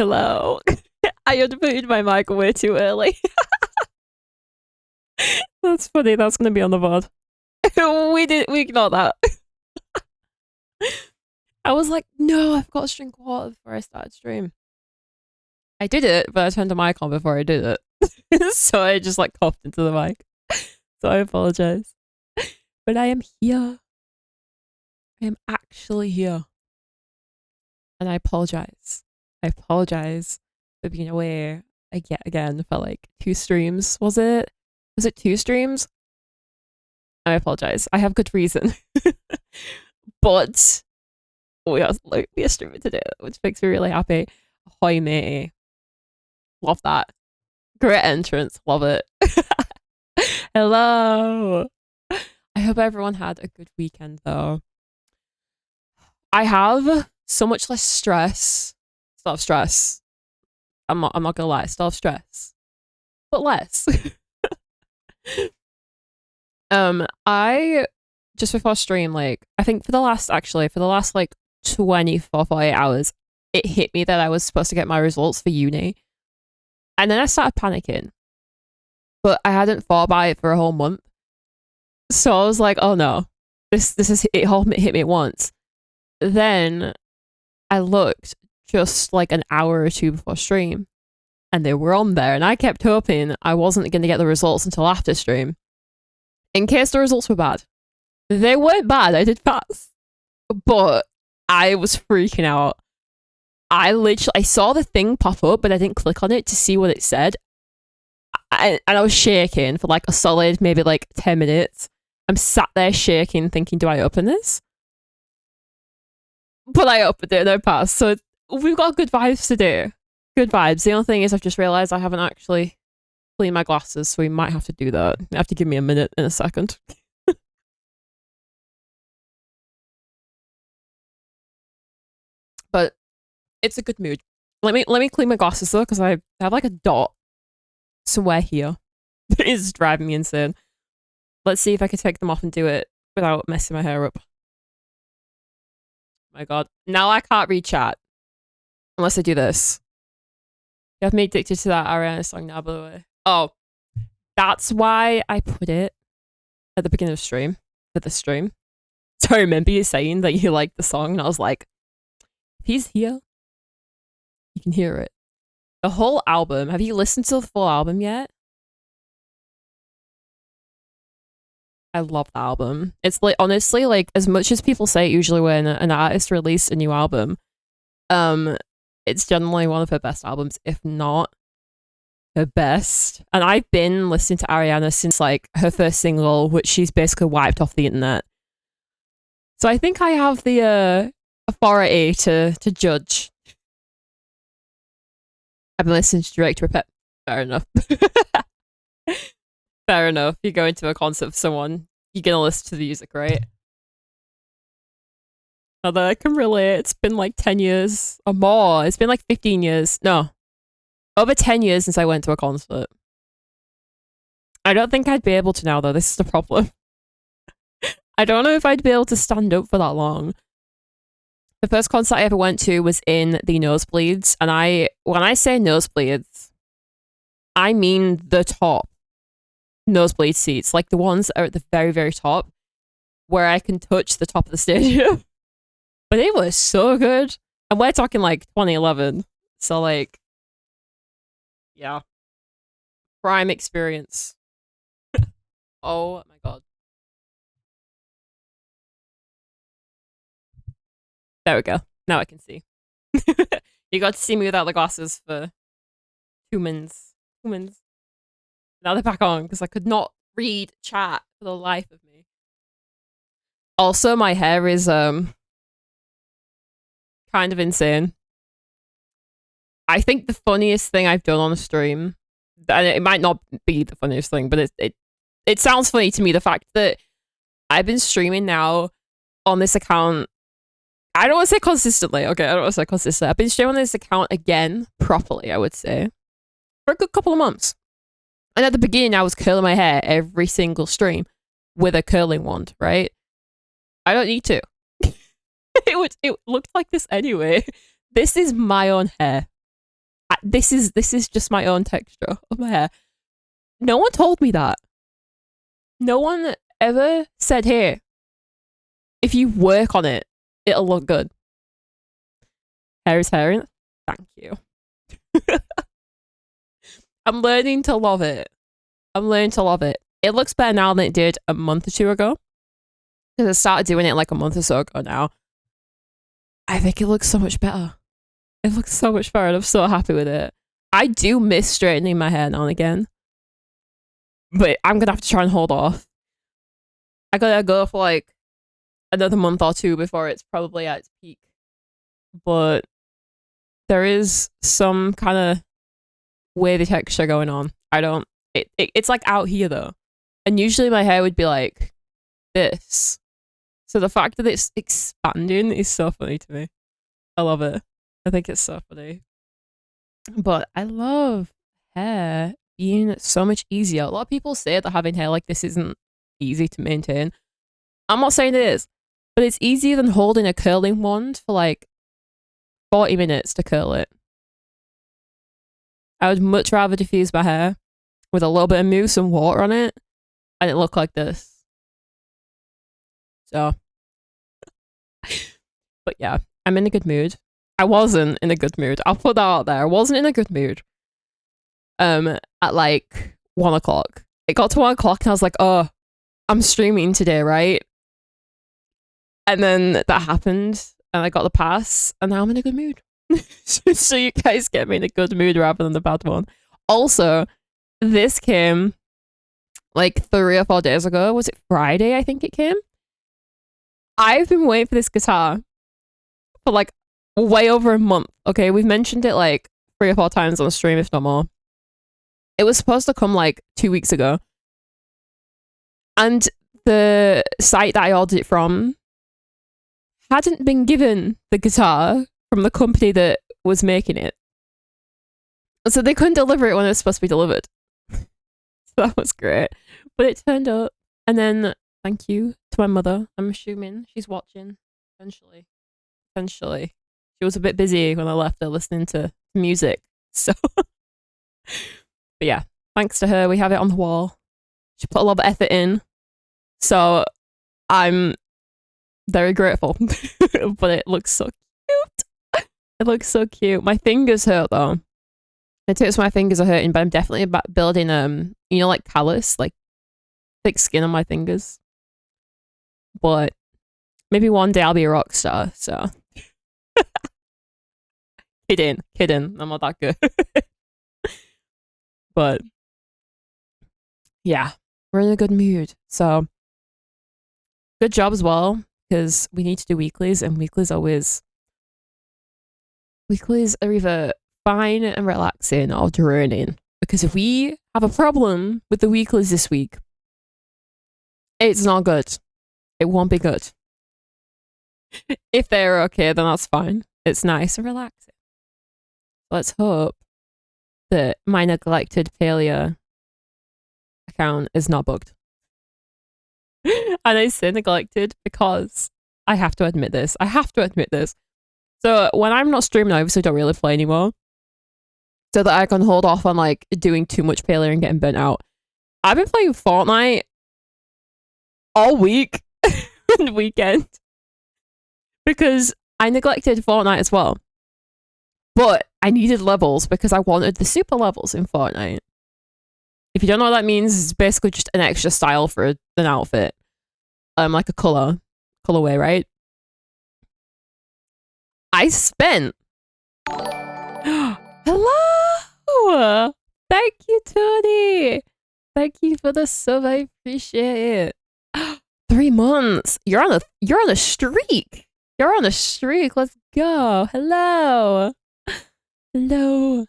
Hello. I unmuted my mic way too early. That's funny. That's going to be on the VOD. We ignored that. I was like, no, I've got to drink water before I start stream. I did it, but I turned the mic on before I did it. So I just like coughed into the mic. So I apologize. But I am here. I am actually here. And I apologize. I apologize for being away again for like 2 streams. Was it 2 streams? I apologize. I have good reason. But we are streaming today, which makes me really happy. Ahoy, matey. Love that. Great entrance. Love it. Hello. I hope everyone had a good weekend though. I have so much less stress. Still have stress. I'm not gonna lie, still have stress. But less. I just before stream, like, I think for the last like 24, 48 hours, it hit me that I was supposed to get my results for uni. And then I started panicking. But I hadn't thought about it for a whole month. So I was like, oh no. This is it all hit me at once. Then I looked just like an hour or 2 before stream. And they were on there. And I kept hoping I wasn't going to get the results until after stream. In case the results were bad. They weren't bad. I did pass. But I was freaking out. I saw the thing pop up, but I didn't click on it to see what it said. And I was shaking for like a solid, maybe like 10 minutes. I'm sat there shaking, thinking, do I open this? But I opened it and I passed. So we've got good vibes today. Good vibes. The only thing is I've just realised I haven't actually cleaned my glasses, so we might have to do that. You have to give me a minute in a second. But it's a good mood. Let me clean my glasses though, because I have like a dot somewhere here. It is driving me insane. Let's see if I can take them off and do it without messing my hair up. My god. Now I can't read chat. Unless I do this. You have me addicted to that Ariana song now, by the way. Oh. That's why I put it at the beginning of stream. For the stream. So I remember you saying that you liked the song, and I was like, if he's here, you can hear it. The whole album. Have you listened to the full album yet? I love the album. It's like, honestly, like, as much as people say it usually when an artist released a new album, it's generally one of her best albums, if not her best. And I've been listening to Ariana since like her first single, which she's basically wiped off the internet. So I think I have the authority to judge. I've been listening to Drake to Repeat. Fair enough. Fair enough. You go into a concert of someone, you're gonna listen to the music, right? Although I can relate, it's been like 10 years or more. It's been like 15 years. No. Over 10 years since I went to a concert. I don't think I'd be able to now, though. This is the problem. I don't know if I'd be able to stand up for that long. The first concert I ever went to was in the nosebleeds. And when I say nosebleeds, I mean the top nosebleed seats. Like the ones that are at the very, very top, where I can touch the top of the stadium. But it was so good. And we're talking like 2011. So like, yeah. Prime experience. Oh my god. There we go. Now I can see. You got to see me without the glasses for 2 minutes. 2 minutes. Now they're back on because I could not read chat for the life of me. Also, my hair is kind of insane. I think the funniest thing I've done on a stream, and it might not be the funniest thing, but it sounds funny to me, the fact that I've been streaming now on this account. I don't want to say consistently. Okay, I don't want to say consistently. I've been streaming on this account again, properly, I would say, for a good couple of months. And at the beginning, I was curling my hair every single stream with a curling wand, right? I don't need to. It looked like this anyway. This is my own hair. This is just my own texture of my hair. No one told me that. No one ever said, hey, if you work on it, it'll look good. Hair is hair. Thank you. I'm learning to love it. It looks better now than it did a month or two ago. Because I started doing it like a month or so ago now. I think it looks so much better. It looks so much better and I'm so happy with it. I do miss straightening my hair now and again. But I'm going to have to try and hold off. I gotta go for like another month or two before it's probably at its peak. But there is some kind of wavy texture going on. It's like out here though. And usually my hair would be like this. So the fact that it's expanding is so funny to me. I love it. I think it's so funny. But I love hair being so much easier. A lot of people say that having hair like this isn't easy to maintain. I'm not saying it is, but it's easier than holding a curling wand for like 40 minutes to curl it. I would much rather diffuse my hair with a little bit of mousse and water on it and it look like this. So, but yeah, I'm in a good mood. I wasn't in a good mood. I'll put that out there. I wasn't in a good mood. At like 1 o'clock. It got to 1 o'clock and I was like, oh, I'm streaming today, right? And then that happened and I got the pass and now I'm in a good mood. So you guys get me in a good mood rather than the bad one. Also, this came like 3 or 4 days ago. Was it Friday? I think it came. I've been waiting for this guitar for like way over a month. Okay, we've mentioned it like 3 or 4 times on the stream, if not more. It was supposed to come like 2 weeks ago. And the site that I ordered it from hadn't been given the guitar from the company that was making it. So they couldn't deliver it when it was supposed to be delivered. So that was great. But it turned up. And then thank you to my mother. I'm assuming she's watching. Eventually. She was a bit busy when I left her listening to music. So, but yeah, thanks to her, we have it on the wall. She put a lot of effort in. So I'm very grateful. But it looks so cute. It looks so cute. My fingers hurt though. It hurts my fingers are hurting, but I'm definitely about building like callus, like thick skin on my fingers. But maybe one day I'll be a rock star, so kidding. I'm not that good. But yeah, we're in a good mood. So good job as well, because we need to do weeklies, and weeklies are either fine and relaxing or draining. Because if we have a problem with the weeklies this week, it's not good. It won't be good. If they're okay, then that's fine. It's nice and relaxing. Let's hope that my neglected PALIA account is not bugged. And I say neglected because I have to admit this. So when I'm not streaming, I obviously don't really play anymore. So that I can hold off on like doing too much PALIA and getting burnt out. I've been playing Fortnite all week and weekend because I neglected Fortnite as well. But I needed levels because I wanted the super levels in Fortnite. If you don't know what that means, it's basically just an extra style for an outfit. Like a colorway, right? I spent hello! Thank you, Tony! Thank you for the sub, I appreciate it. 3 months! You're on a streak! You're on a streak, let's go! Hello! Hello!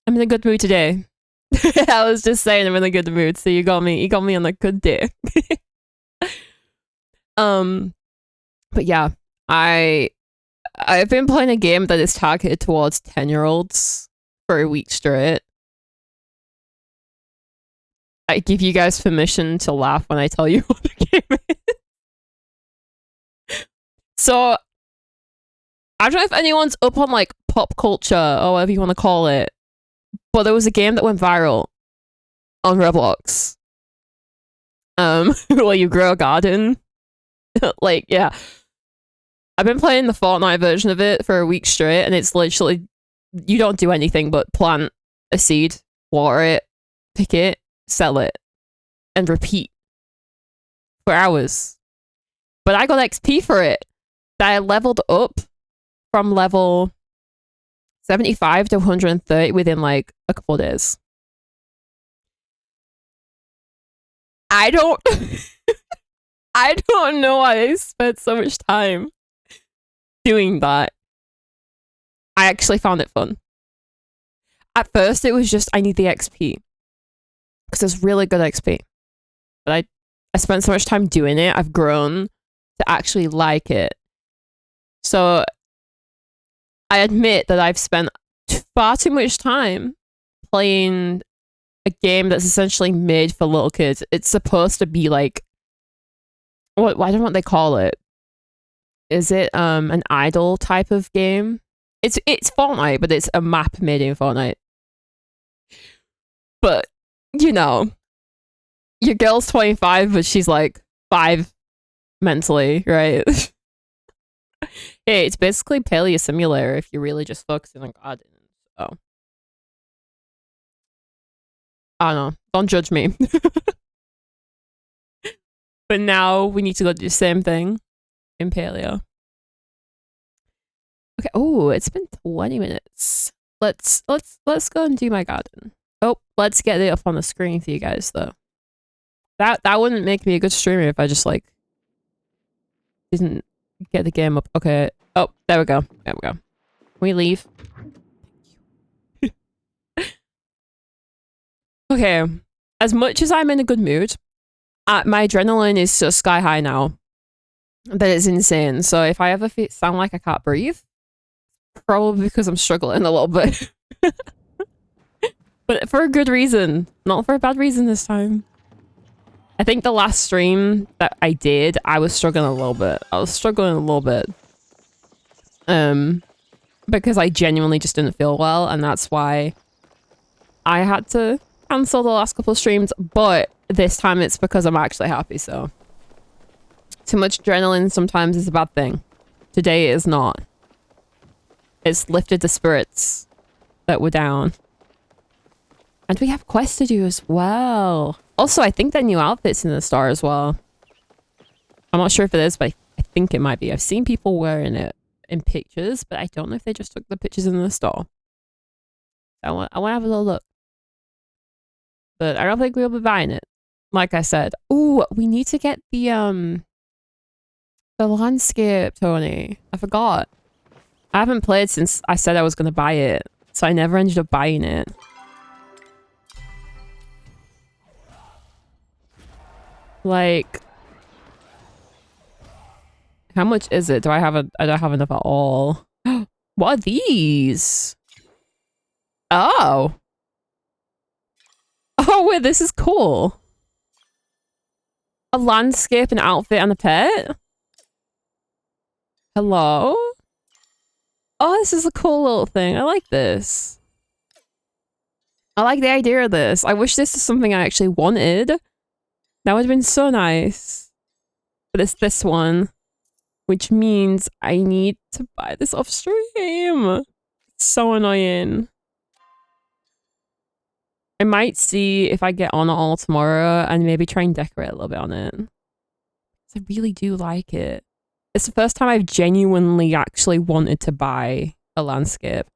I'm in a good mood today. I was just saying I'm in a good mood, so you got me on a good day. But yeah, I've been playing a game that is targeted towards 10-year-olds for a week straight. I give you guys permission to laugh when I tell you what the game is. So, I don't know if anyone's up on like pop culture or whatever you want to call it. But there was a game that went viral on Roblox. Where you grow a garden. Like, yeah. I've been playing the Fortnite version of it for a week straight, and it's literally, you don't do anything but plant a seed, water it, pick it, sell it, and repeat for hours. But I got XP for it. That I leveled up from level 75 to 130 within like a couple of days. I don't I don't know why I spent so much time doing that. I actually found it fun. At first it was just I need the XP. Because it's really good XP. But I spent so much time doing it, I've grown to actually like it. So I admit that I've spent far too much time playing a game that's essentially made for little kids. It's supposed to be like, I don't know what they call it. Is it an idle type of game? It's Fortnite, but it's a map made in Fortnite. But you know, your girl's 25, but she's like 5 mentally, right? Hey, it's basically PALIA simulator if you're really just focusing on gardening. So I don't know. Don't judge me. But now we need to go do the same thing in PALIA. Okay. Oh, it's been 20 minutes. Let's go and do my garden. Oh, let's get it up on the screen for you guys though. That wouldn't make me a good streamer if I just like didn't get the game up. Okay. Oh, there we go. There we go. Can we leave? Okay. As much as I'm in a good mood, my adrenaline is so sky high now that it's insane. So if I ever sound like I can't breathe, probably because I'm struggling a little bit. But for a good reason. Not for a bad reason this time. I think the last stream that I did, I was struggling a little bit. Because I genuinely just didn't feel well, and that's why I had to cancel the last couple of streams. But this time it's because I'm actually happy, so. Too much adrenaline sometimes is a bad thing. Today it is not. It's lifted the spirits that were down. And we have quests to do as well. Also, I think that new outfit's in the store as well. I'm not sure if it is, but I think it might be. I've seen people wearing it in pictures, but I don't know if they just took the pictures in the store. I want to have a little look. But I don't think we'll be buying it. Like I said. Ooh, we need to get the landscape, Tony. I forgot. I haven't played since I said I was going to buy it. So I never ended up buying it. Like, how much is it? I don't have enough at all. What are these? Oh. Oh, wait, this is cool. A landscape, an outfit, and a pet? Hello? Oh, this is a cool little thing. I like this. I like the idea of this. I wish this is something I actually wanted. That would have been so nice. But it's this one. Which means I need to buy this off stream. It's so annoying. I might see if I get on it all tomorrow and maybe try and decorate a little bit on it. I really do like it. It's the first time I've genuinely actually wanted to buy a landscape.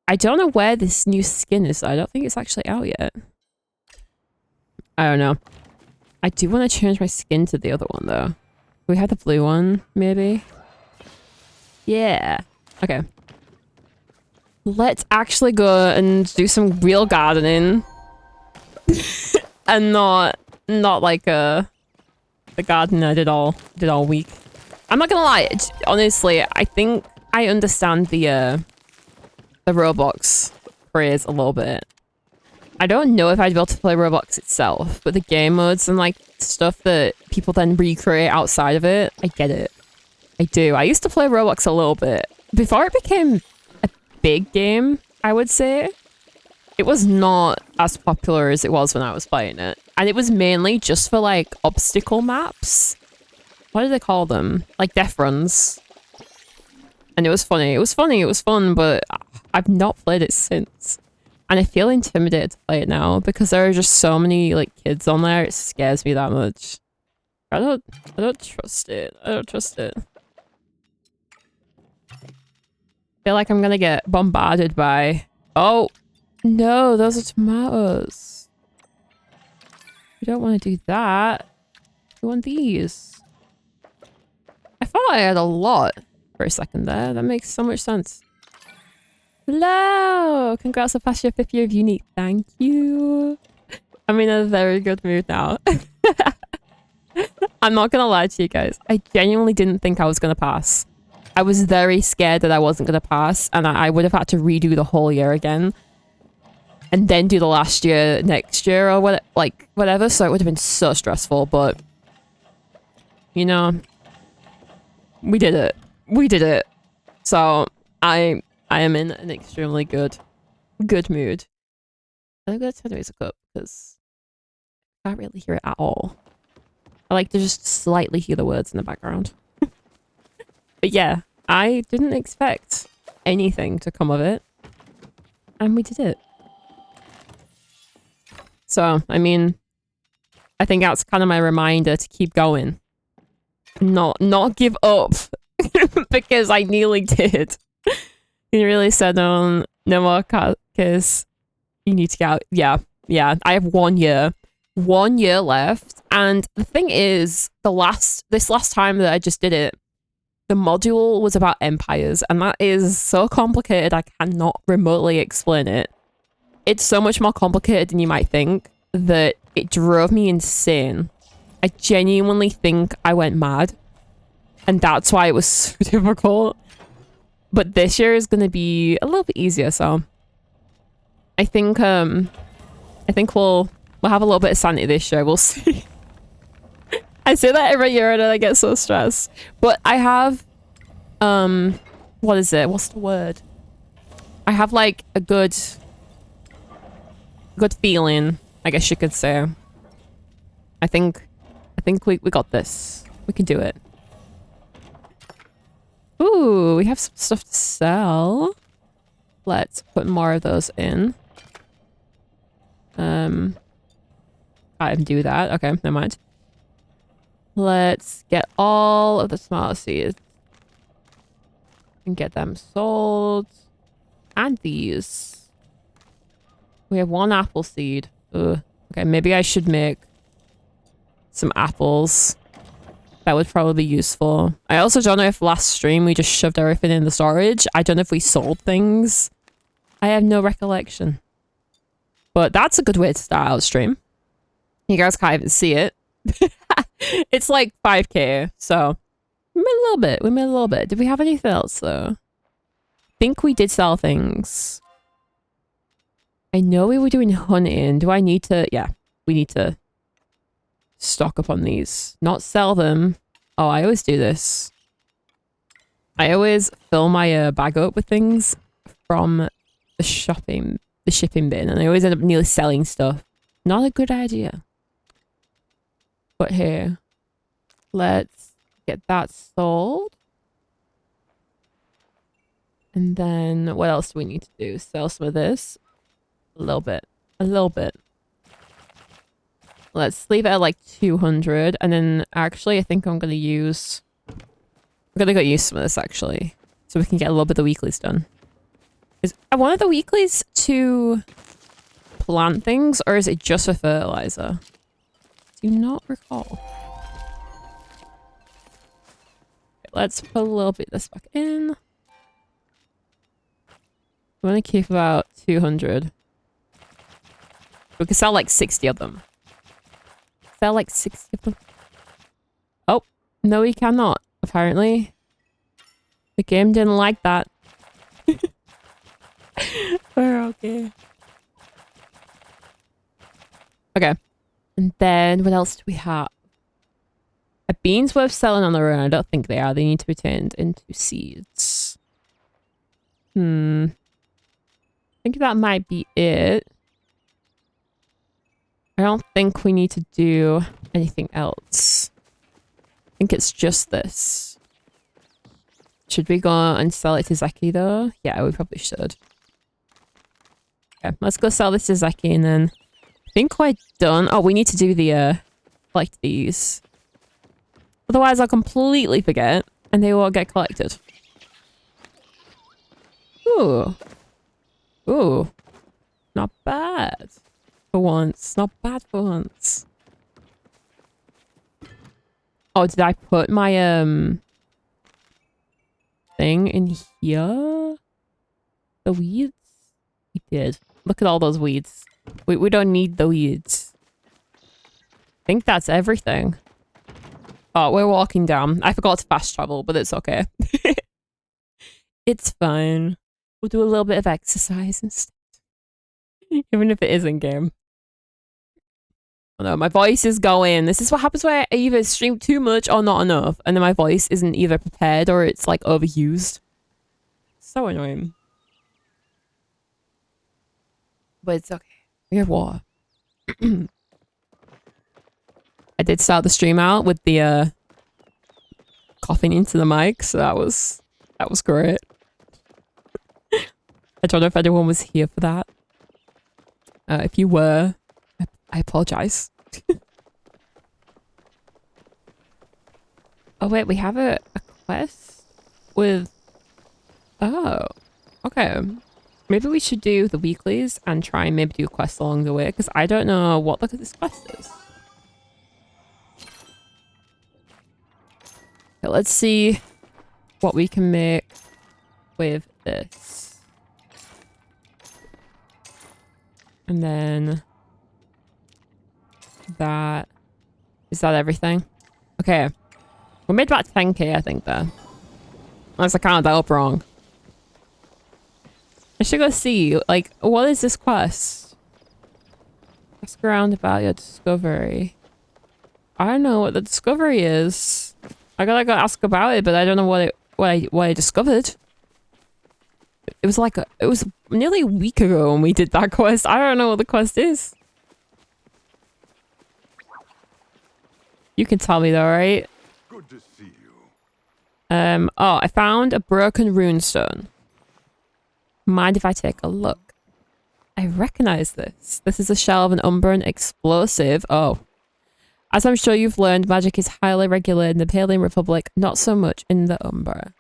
I don't know where this new skin is. I don't think it's actually out yet. I don't know. I do want to change my skin to the other one though. We have the blue one, maybe? Yeah. Okay. Let's actually go and do some real gardening. And not like the garden I did all week. I'm not gonna lie, honestly, I think I understand the Roblox craze a little bit. I don't know if I'd be able to play Roblox itself, but the game modes and like stuff that people then recreate outside of it, I get it. I do. I used to play Roblox a little bit. Before it became a big game, I would say. it was not as popular as it was when I was playing it. And it was mainly just for like obstacle maps. What do they call them? Like death runs. And it was funny. It was funny. It was fun, but I've not played it since. And I feel intimidated to play it now because there are just so many like kids on there. It scares me that much. I don't trust it. I don't trust it. I feel like I'm gonna get bombarded by... Oh! No, those are tomatoes. We don't want to do that. We want these. I thought I had a lot for a second there. That makes so much sense. Hello! Congrats on past your 5th year of uni. Thank you. I'm in a very good mood now. I'm not gonna lie to you guys. I genuinely didn't think I was gonna pass. I was very scared that I wasn't gonna pass, and I would have had to redo the whole year again. And then do the last year next year or what, like whatever. So it would have been so stressful, but you know, we did it. We did it. So I am in an extremely good mood. I'm gonna turn the music up because I can't really hear it at all. I like to just slightly hear the words in the background. But yeah, I didn't expect anything to come of it, and we did it. So, I mean, I think that's kind of my reminder to keep going. Not give up. Because I nearly did. You really said no more CosyKas. You need to get out. Yeah. I have 1 year. 1 year left. And the thing is, this last time that I just did it, the module was about empires. And that is so complicated, I cannot remotely explain it. It's so much more complicated than you might think that it drove me insane. I genuinely think I went mad. And that's why it was so difficult. But this year is going to be a little bit easier, so I think we'll have a little bit of sanity this year. We'll see. I say that every year and then I get so stressed. But I have what is it? What's the word? I have like a good feeling, I guess you could say. I think we got this. We can do it. Ooh, we have some stuff to sell. Let's put more of those in. I can do that. Okay, never mind. Let's get all of the tomato seeds and get them sold. And these. We have 1 apple seed. Ugh. Okay, maybe I should make some apples. That would probably be useful. I also don't know if last stream we just shoved everything in the storage. I don't know if we sold things. I have no recollection. But that's a good way to start out stream. You guys can't even see it. It's like 5k, so we made a little bit. We made a little bit. Did we have anything else though? I think we did sell things. I know we were doing hunting. Do I need to? Yeah, we need to stock up on these. Not sell them. Oh, I always do this. I always fill my bag up with things from the shipping bin, and I always end up nearly selling stuff. Not a good idea. But here, let's get that sold. And then what else do we need to do? Sell some of this. A little bit. A little bit. Let's leave it at like 200. And then actually, I think I'm going to use... I'm going to go use some of this actually. So we can get a little bit of the weeklies done. Is I wanted the weeklies to plant things, or is it just for fertilizer? Do not recall. Okay, let's put a little bit of this back in. I'm going to keep about 200. We can sell like 60 of them. Sell like 60 of them. Oh, no we cannot, apparently. The game didn't like that. We're okay. Okay. And then what else do we have? Are beans worth selling on their own? I don't think they are. They need to be turned into seeds. think that might be it. I don't think we need to do anything else. I think it's just this. Should we go and sell it to Zeki though? Yeah, we probably should. Okay, let's go sell this to Zeki and then I think we're done. Oh, we need to do the collect these. Otherwise I'll completely forget and they won't get collected. Ooh. Ooh. Not bad. For once. Not bad for once. Oh, did I put my thing in here? The weeds? We did. Look at all those weeds. We don't need the weeds. I think that's everything. Oh, we're walking down. I forgot to fast travel, but it's okay. It's fine. We'll do a little bit of exercise instead. Even if it is in game. Oh no, my voice is going. This is what happens when I either stream too much or not enough, and then my voice isn't either prepared or it's like overused. So annoying. But it's okay. We have water. I did start the stream out with the coughing into the mic, so that was great. I don't know if anyone was here for that. If you were, I apologize. Oh wait, we have a quest with... Oh, okay. Maybe we should do the weeklies and try and maybe do a quest along the way, because I don't know what this quest is. Okay, let's see what we can make with this. And then that... Is that everything? Okay. We made about 10k, I think, there. Unless I counted that up wrong. I should go see, like, what is this quest? Ask around about your discovery. I don't know what the discovery is. I gotta go ask about it, but I don't know what I discovered. It was like it was nearly a week ago when we did that quest. I don't know what the quest is. You can tell me though, right? Good to see you. Oh, I found a broken runestone. Mind if I take a look? I recognize this. This is a shell of an Umbran explosive. Oh. As I'm sure you've learned, magic is highly regulated in the Palian Republic, not so much in the Umbra.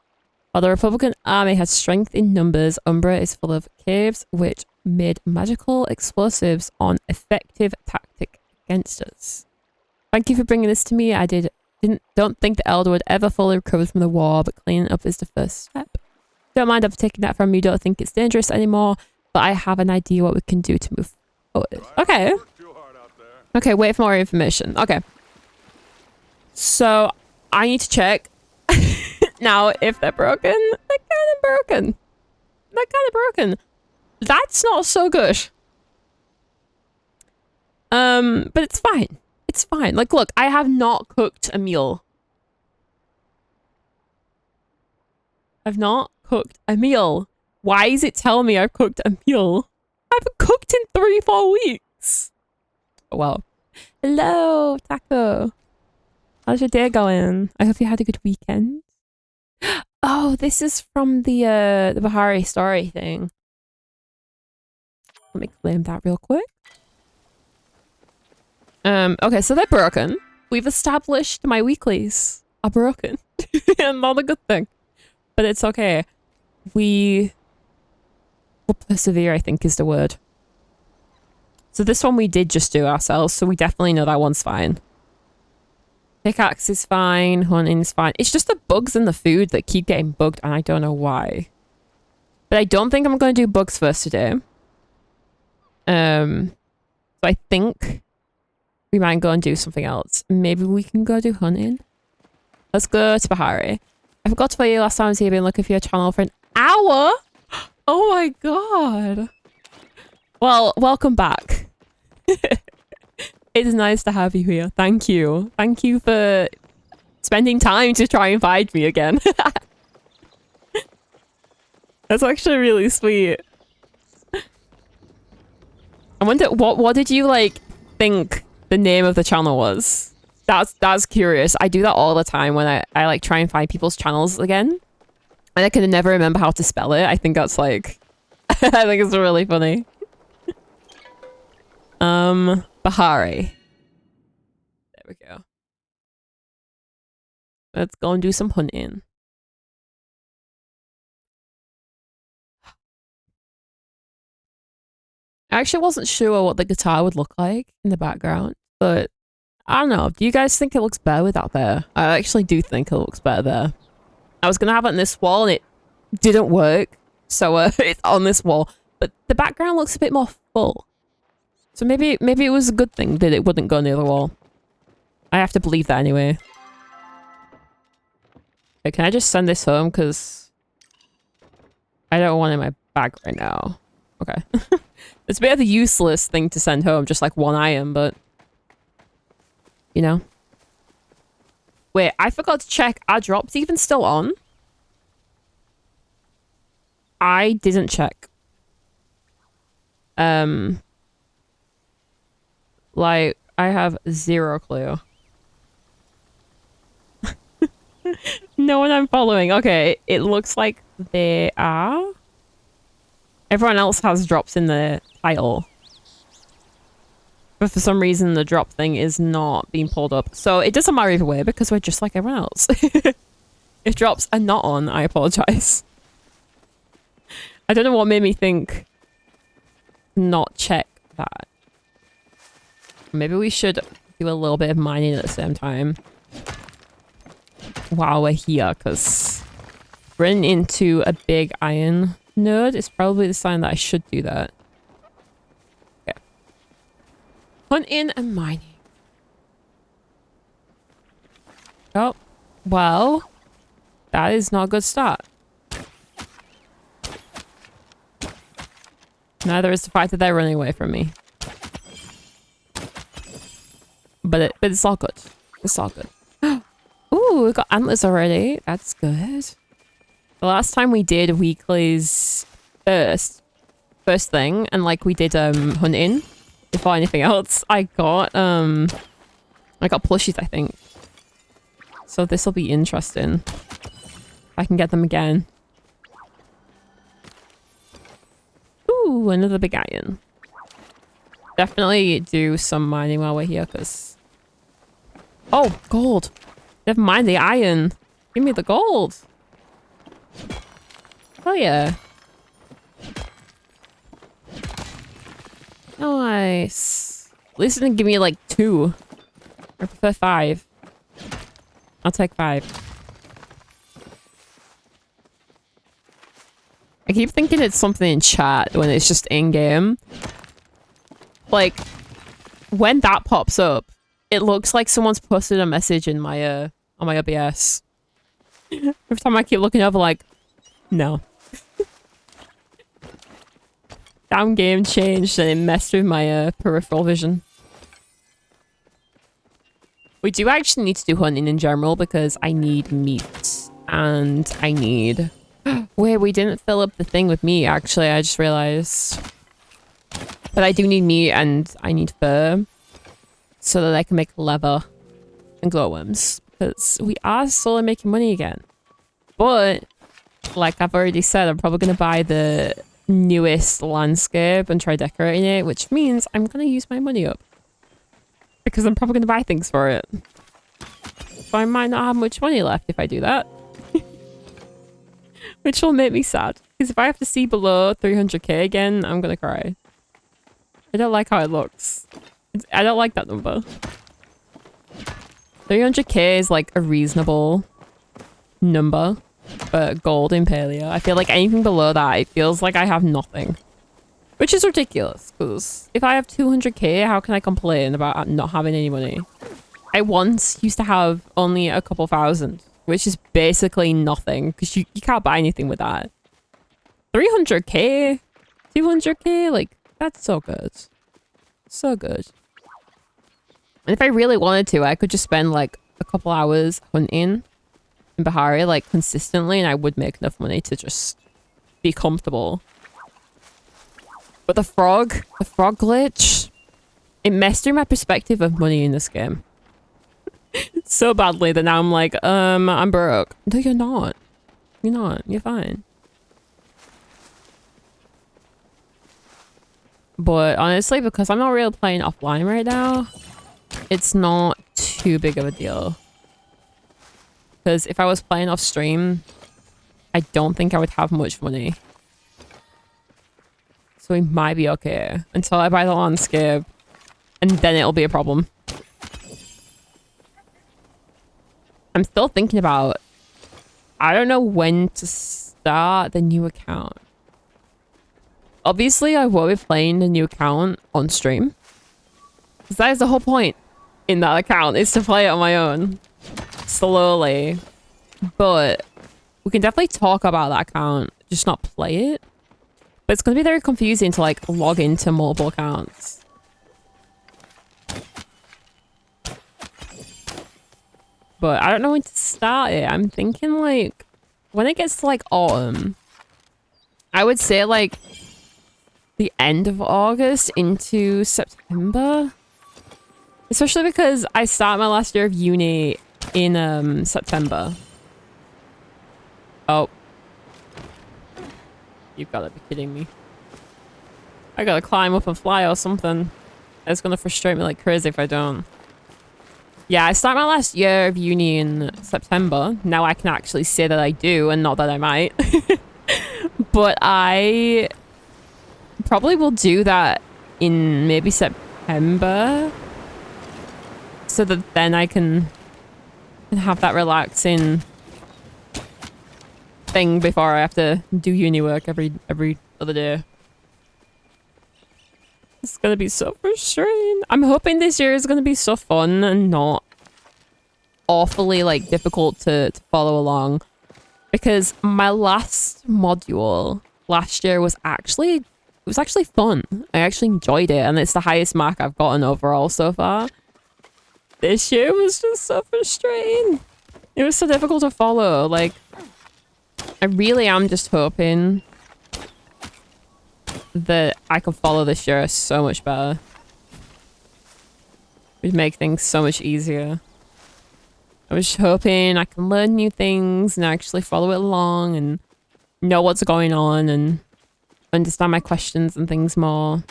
While the Republican army has strength in numbers, Umbra is full of caves which made magical explosives an effective tactic against us. Thank you for bringing this to me. I don't think the Elder would ever fully recover from the war, but cleaning up is the first step. Don't mind I've taken that from you. Don't think it's dangerous anymore, but I have an idea what we can do to move forward. Okay. Okay, wait for more information. Okay. So, I need to check now if they're broken. They're kind of broken. They're kind of broken. That's not so good. But it's fine. It's fine. Like, look, I have not cooked a meal. I've not cooked a meal. Why is it telling me I've cooked a meal? I haven't cooked in 3-4 weeks. Oh, well. Hello, Taco. How's your day going? I hope you had a good weekend. Oh, this is from the Bahari story thing. Let me claim that real quick. Okay, so they're broken. We've established my weeklies are broken. Not a good thing. But it's okay. We will persevere, I think is the word. So this one we did just do ourselves, so we definitely know that one's fine. Pickaxe is fine, hunting's fine. It's just the bugs in the food that keep getting bugged, and I don't know why. But I don't think I'm going to do bugs first today. So I think we might go and do something else. Maybe we can go do hunting. Let's go to Bahari. I forgot to tell you last time I was here, been looking for your channel for an hour. Oh my god. Well, welcome back. It's nice to have you here. Thank you. Thank you for spending time to try and find me again. That's actually really sweet. I wonder what did you like think the name of the channel was? That's curious. I do that all the time when I like try and find people's channels again. And I can never remember how to spell it. I think that's like I think it's really funny. Bahari. There we go. Let's go and do some hunting. I actually wasn't sure what the guitar would look like in the background, but I don't know. Do you guys think it looks better without there? I actually do think it looks better there. I was gonna have it on this wall and it didn't work, so it's on this wall. But the background looks a bit more full. So maybe it was a good thing that it wouldn't go near the wall. I have to believe that anyway. Okay, can I just send this home? Because I don't want it in my bag right now. Okay. It's a bit of a useless thing to send home, just like one item, but... You know. Wait, I forgot to check. Are drops even still on? I didn't check. Like, I have zero clue. No one I'm following. Okay, it looks like they are. Everyone else has drops in the title. But for some reason, the drop thing is not being pulled up. So it doesn't matter either way because we're just like everyone else. If drops are not on, I apologize. I don't know what made me think not check that. Maybe we should do a little bit of mining at the same time while we're here, because running into a big iron node is probably the sign that I should do that. Okay. Hunting and mining. Oh, well, that is not a good start. Neither is the fact that they're running away from me. But it's all good. It's all good. Ooh, we got antlers already. That's good. The last time we did weeklies first thing, and like we did hunting before anything else, I got plushies, I think. So this will be interesting. I can get them again. Ooh, another big iron. Definitely do some mining while we're here, because... Oh, gold. Never mind the iron. Give me the gold. Oh, yeah. Nice. At least it didn't give me, like, 2. I prefer 5. I'll take 5. I keep thinking it's something in chat when it's just in-game. Like, when that pops up, it looks like someone's posted a message in my, on my OBS. Every time I keep looking over, like, no. Damn game changed and it messed with my, peripheral vision. We do actually need to do hunting in general because I need meat. And I need... Wait, we didn't fill up the thing with meat, actually. I just realized. But I do need meat and I need fur. So that I can make leather and glowworms. Because we are slowly making money again. But, like I've already said, I'm probably going to buy the newest landscape and try decorating it. Which means I'm going to use my money up. Because I'm probably going to buy things for it. So I might not have much money left if I do that. Which will make me sad. Because if I have to see below 300k again, I'm going to cry. I don't like how it looks. I don't like that number. 300k is like a reasonable number for gold in Palia. I feel like anything below that, it feels like I have nothing. Which is ridiculous, because if I have 200k, how can I complain about not having any money? I once used to have only a couple thousand, which is basically nothing, because you can't buy anything with that. 300k? 200k? Like, that's so good. So good. And if I really wanted to, I could just spend like a couple hours hunting in Bahari, like consistently, and I would make enough money to just be comfortable. But But the frog glitch, it messed through my perspective of money in this game so badly that now I'm like, I'm broke. No, you're not. You're not. You're fine. But honestly, because I'm not really playing offline right now, it's not too big of a deal. Because if I was playing off stream, I don't think I would have much money. So we might be okay until I buy the landscape, and then it'll be a problem. I'm still thinking about, I don't know when to start the new account. Obviously, I will be playing the new account on stream. Because that is the whole point in that account, is to play it on my own. Slowly. But we can definitely talk about that account, just not play it. But it's going to be very confusing to like log into multiple accounts. But I don't know when to start it. I'm thinking like when it gets to like autumn, I would say like the end of August into September. Especially because I start my last year of uni in September. Oh. You've got to be kidding me. I gotta climb up and fly or something. It's gonna frustrate me like crazy if I don't. Yeah, I start my last year of uni in September. Now I can actually say that I do and not that I might. But I probably will do that in maybe September. So that then I can have that relaxing thing before I have to do uni work every other day. It's gonna be so frustrating. I'm hoping this year is gonna be so fun and not awfully like difficult to follow along, because my last module last year was actually fun. I actually enjoyed it, and it's the highest mark I've gotten overall so far. This year was just so frustrating. It was so difficult to follow. Like, I really am just hoping that I can follow this year so much better. It would make things so much easier. I was hoping I can learn new things and actually follow it along and know what's going on and understand my questions and things more.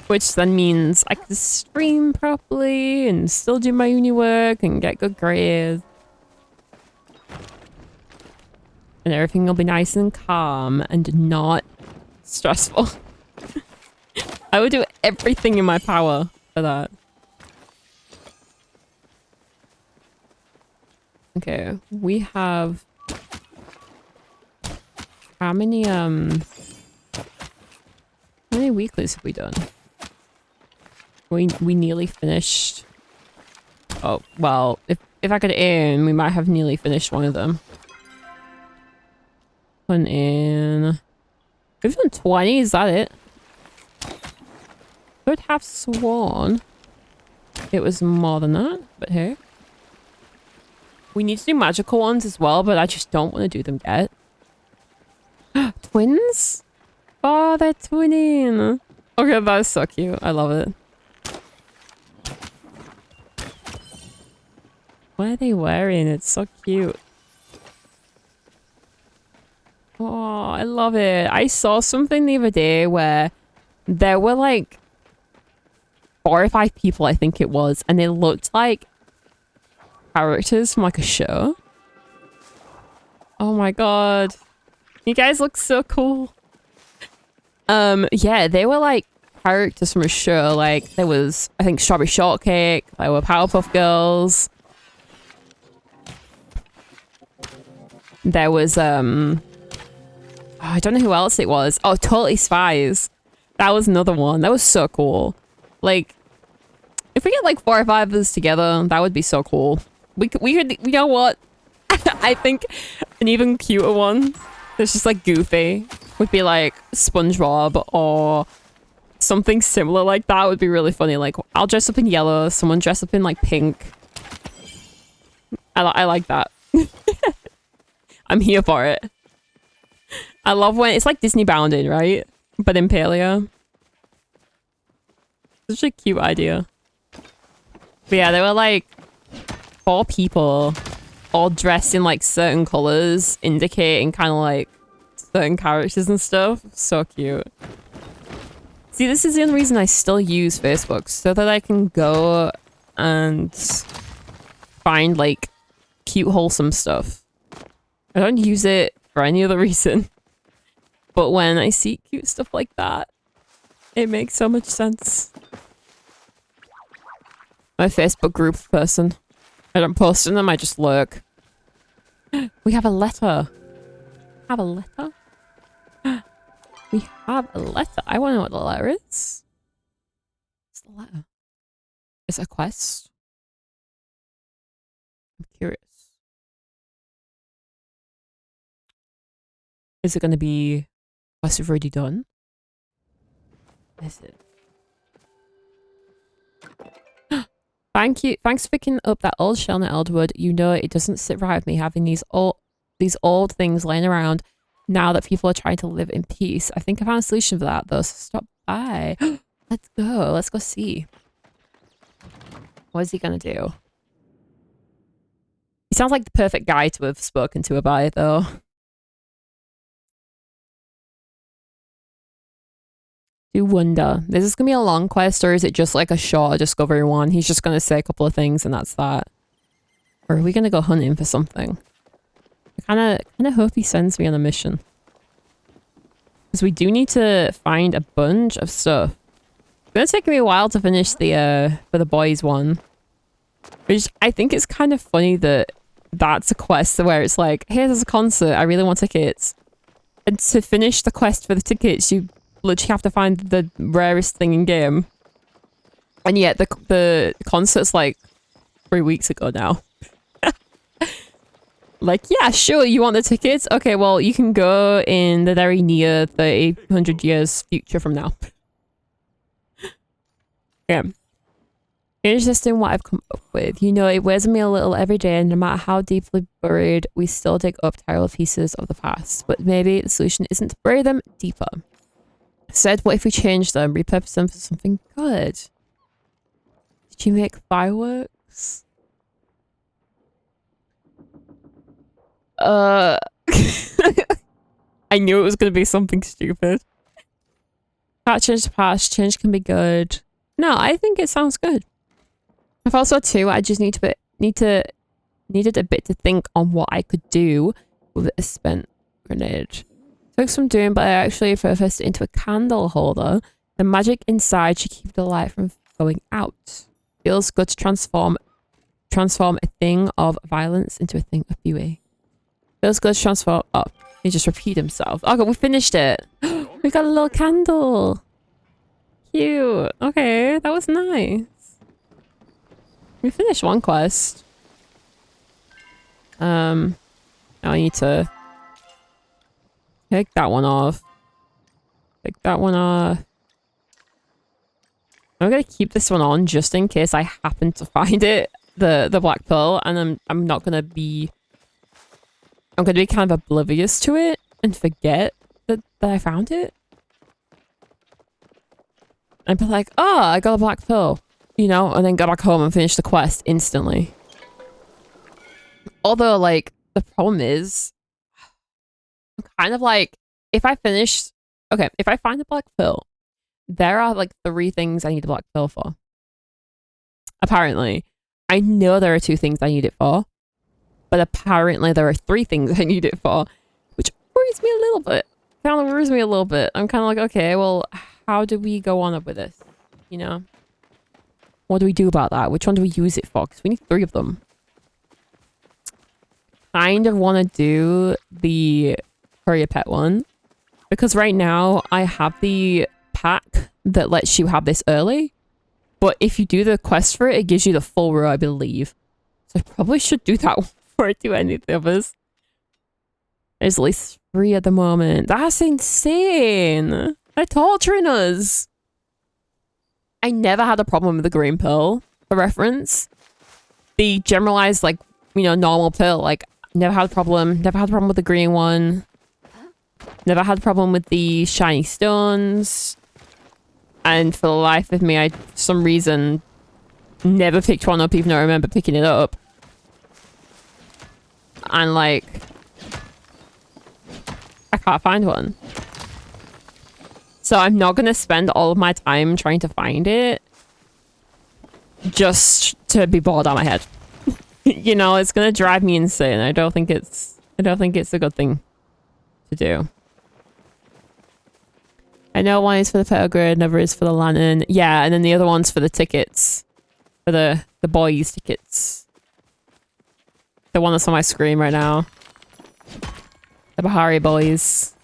Which then means I can stream properly and still do my uni work and get good grades. And everything will be nice and calm and not stressful. I would do everything in my power for that. Okay, we have... How many weeklies have we done? We nearly finished. Oh, well, if I could aim, we might have nearly finished one of them. Put in... We've done 20, is that it? Could have sworn it was more than that, but hey. We need to do magical ones as well, but I just don't want to do them yet. Twins? Oh, they're twinning. Okay, that is so cute. I love it. What are they wearing? It's so cute. Oh, I love it. I saw something the other day where there were like 4 or 5 people, I think it was, and they looked like characters from like a show. Oh my god. You guys look so cool. Yeah, they were like characters from a show. Like there was, I think, Strawberry Shortcake, there were Powerpuff Girls. There was oh, I don't know who else it was. Oh, Totally Spies. That was another one. That was so cool. Like, if we get like 4 or 5 of us together, that would be so cool. We could, you know what? I think an even cuter one that's just like goofy would be like SpongeBob or something similar like that would be really funny. Like, I'll dress up in yellow, someone dress up in like pink. I like that. I'm here for it. I love when it's like Disney bounding, right? But in Palia. Such a cute idea. But yeah, there were like 4 people all dressed in like certain colors, indicating kind of like certain characters and stuff. So cute. See, this is the only reason I still use Facebook, so that I can go and find like cute, wholesome stuff. I don't use it for any other reason. But when I see cute stuff like that, it makes so much sense. I'm a Facebook group person. I don't post in them, I just lurk. We have a letter. Have a letter? We have a letter. I want to know what the letter is. What's the letter? Is it a quest? I'm curious. Is it going to be a quest we've already done? Is it? Thank you. Thanks for picking up that old shell in Eldwood. You know it doesn't sit right with me having these old things laying around now that people are trying to live in peace. I think I found a solution for that though, so stop by. Let's go. Let's go see. What is he gonna do? He sounds like the perfect guy to have spoken to about it though. Do wonder. Is this gonna be a long quest or is it just like a short discovery one? He's just gonna say a couple of things and that's that. Or are we gonna go hunting for something? I kinda hope he sends me on a mission. Because we do need to find a bunch of stuff. It's gonna take me a while to finish the for the boys one. Which I think it's kind of funny that that's a quest where it's like, hey, there's a concert, I really want tickets. And to finish the quest for the tickets, you literally have to find the rarest thing in game. And yet the concert's like 3 weeks ago now. Like, yeah, sure, you want the tickets? Okay, well, you can go in the very near 800 years future from now. Yeah. Interesting what I've come up with. You know, it wears me a little every day, and no matter how deeply buried, we still dig up terrible pieces of the past. But maybe the solution isn't to bury them deeper. Said, what if we change them, repurpose them for something good? Did you make fireworks? I knew it was going to be something stupid. Can't change the past. Change can be good. No, I think it sounds good. I've also too, I just needed a bit to think on what I could do with a spent grenade. Took some doing, but I actually repurposed it into a candle holder. The magic inside should keep the light from going out. Feels good to transform a thing of violence into a thing of beauty. Feels good to transform. Oh, he just repeated himself. Okay, we finished it. We got a little candle. Cute. Okay, that was nice. We finished one quest. Now I need to take that one off. Take that one off. I'm gonna keep this one on just in case I happen to find it, the black pearl, and I'm not gonna be. I'm gonna be kind of oblivious to it and forget that I found it. And be like, oh, I got a black pearl. You know, and then go back home and finish the quest instantly. Although, like, the problem is, I'm kind of like, if I find the black pearl, there are like 3 things I need the black pearl for. Apparently. I know there are 2 things I need it for, but apparently there are 3 things I need it for, which worries me a little bit. Kind of worries me a little bit. I'm kind of like, okay, well, how do we go on with this? You know? What do we do about that? Which one do we use it for? Because we need 3 of them. Kind of want to do the courier pet one. Because right now, I have the pack that lets you have this early. But if you do the quest for it, it gives you the full row, I believe. So I probably should do that before I do any of the others. There's at least 3 at the moment. That's insane. They're torturing us. I never had a problem with the green pill, for reference. The generalized, like, you know, normal pill, like, never had a problem with the green one. Never had a problem with the shiny stones. And for the life of me, for some reason, never picked one up even though I remember picking it up. And like, I can't find one. So I'm not going to spend all of my time trying to find it. Just to be bored out of my head. You know, it's going to drive me insane. I don't think it's a good thing to do. I know one is for the petal grid, another is for the lantern. Yeah, and then the other one's for the tickets. For the boys' tickets. The one that's on my screen right now. The Bahari boys.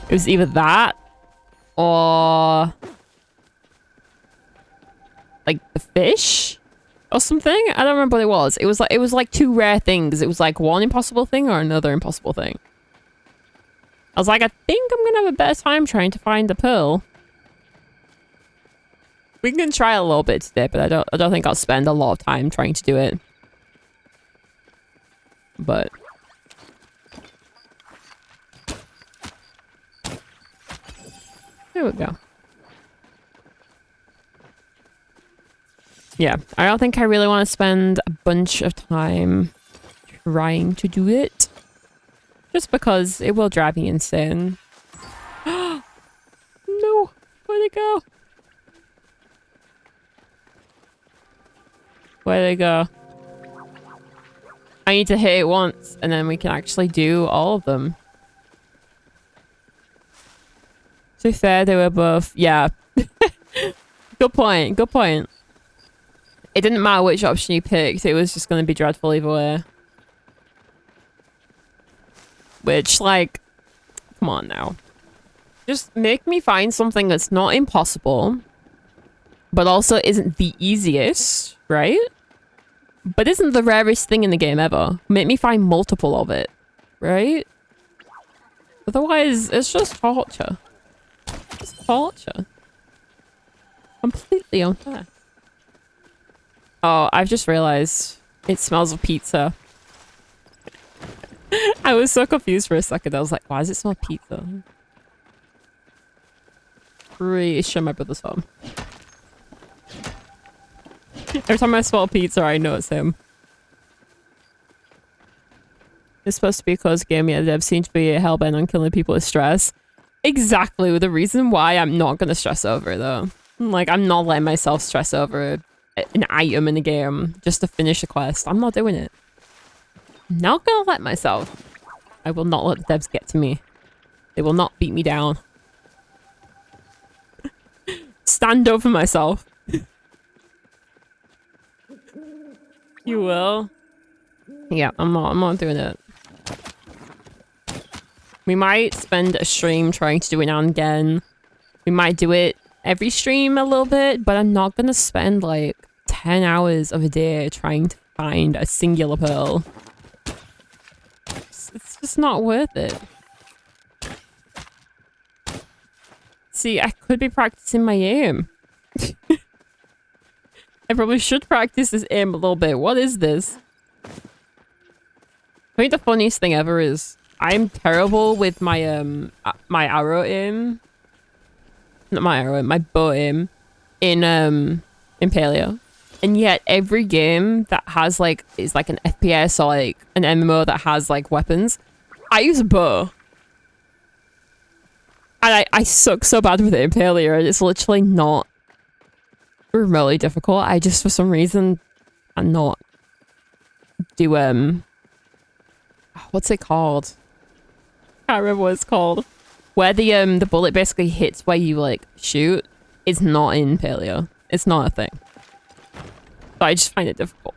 It was either that or like the fish or something. I don't remember what it was. It was like two rare things. It was like one impossible thing or another impossible thing. I was like, I think I'm gonna have a better time trying to find the pearl. We can try a little bit today, but I don't think I'll spend a lot of time trying to do it. But there we go. Yeah, I don't think I really want to spend a bunch of time trying to do it. Just because it will drive me insane. No! Where'd it go? Where'd it go? I need to hit it once, and then we can actually do all of them. To be fair, they were both... Yeah. Good point, good point. It didn't matter which option you picked, it was just going to be dreadful either way. Which, like... Come on now. Just make me find something that's not impossible, but also isn't the easiest, right? But isn't the rarest thing in the game ever. Make me find multiple of it, right? Otherwise, it's just torture. It's torture. Completely unfair. Oh, I've just realized it smells of pizza. I was so confused for a second. I was like, why does it smell of pizza? Pretty sure my brother's home. Every time I smell pizza, I know it's him. It's supposed to be a close game, yet they've seemed to be hellbent on killing people with stress. Exactly the reason why I'm not going to stress over it, though. Like, I'm not letting myself stress over an item in the game just to finish a quest. I'm not doing it. Not going to let myself. I will not let the devs get to me. They will not beat me down. Stand up for myself. You will? Yeah, I'm not doing it. We might spend a stream trying to do it now and again. We might do it every stream a little bit, but I'm not gonna spend like 10 hours of a day trying to find a singular pearl. It's just not worth it. See, I could be practicing my aim. I probably should practice this aim a little bit. What is this? I think the funniest thing ever is I'm terrible with my my arrow aim. Not my arrow aim, my bow aim in PALIA. And yet every game that has like is like an FPS or like an MMO that has like weapons, I use a bow. And I suck so bad with it in PALIA. It's literally not remotely difficult. I just for some reason I'm not do what's it called? Can't remember what it's called. Where the bullet basically hits where you like shoot is not in PALIA. It's not a thing. So I just find it difficult.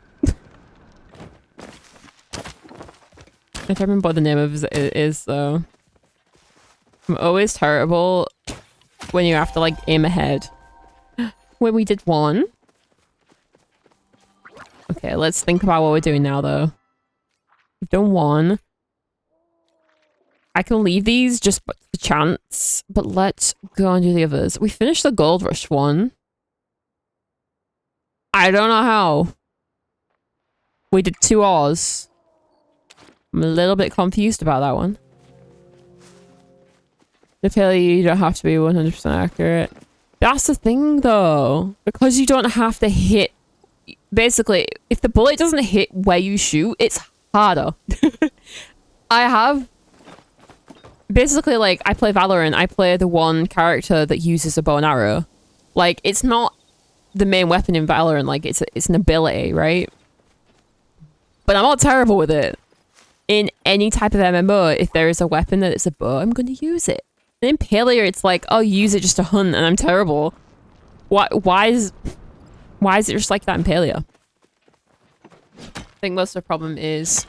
I can't remember what the name of it is though. I'm always terrible when you have to like aim ahead. When we did one. Okay, let's think about what we're doing now, though. We've done one. I can leave these just for the chance, but let's go and do the others. We finished the Gold Rush one. I don't know how. We did 2 hours. I'm a little bit confused about that one. The PALIA, you don't have to be 100% accurate. That's the thing, though. Because you don't have to hit... Basically, if the bullet doesn't hit where you shoot, it's harder. I have... Basically, like, I play Valorant. I play the one character that uses a bow and arrow. Like, it's not the main weapon in Valorant. Like, it's an ability, right? But I'm not terrible with it. In any type of MMO, if there is a weapon that is a bow, I'm going to use it. And in PALIA, it's like, oh, use it just to hunt, and I'm terrible. Why is it just like that in PALIA? I think most of the problem is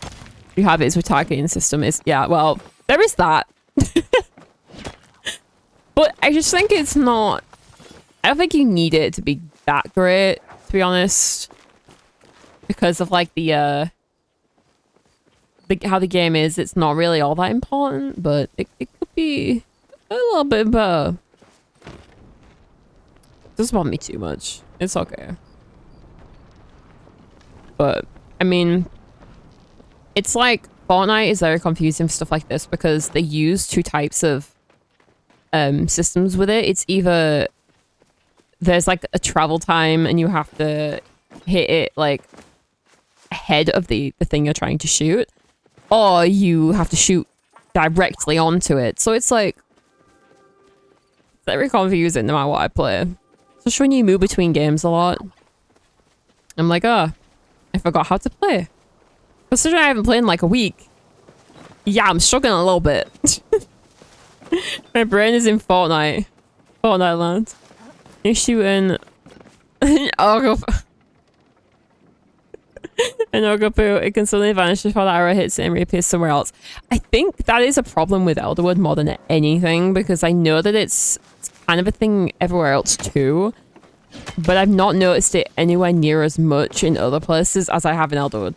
you have it with targeting system. Is yeah, well, there is that. But I just think it's not... I don't think you need it to be that great, to be honest. Because of, like, how the game is, it's not really all that important, but it could be a little bit better. Doesn't bother me too much. It's okay. But, I mean, it's like Fortnite is very confusing for stuff like this because they use two types of systems with it. It's either there's like a travel time and you have to hit it like ahead of the thing you're trying to shoot, or you have to shoot directly onto it. So it's like very confusing no matter what I play. Especially when you move between games a lot. I'm like, oh, I forgot how to play. Considering I haven't played in like a week. Yeah, I'm struggling a little bit. My brain is in Fortnite. Fortnite land. You're shooting an Ogre, it can suddenly vanish before the arrow hits it and reappears somewhere else. I think that is a problem with Elderwood more than anything, because I know that it's kind of a thing everywhere else too, but I've not noticed it anywhere near as much in other places as I have in Elderwood.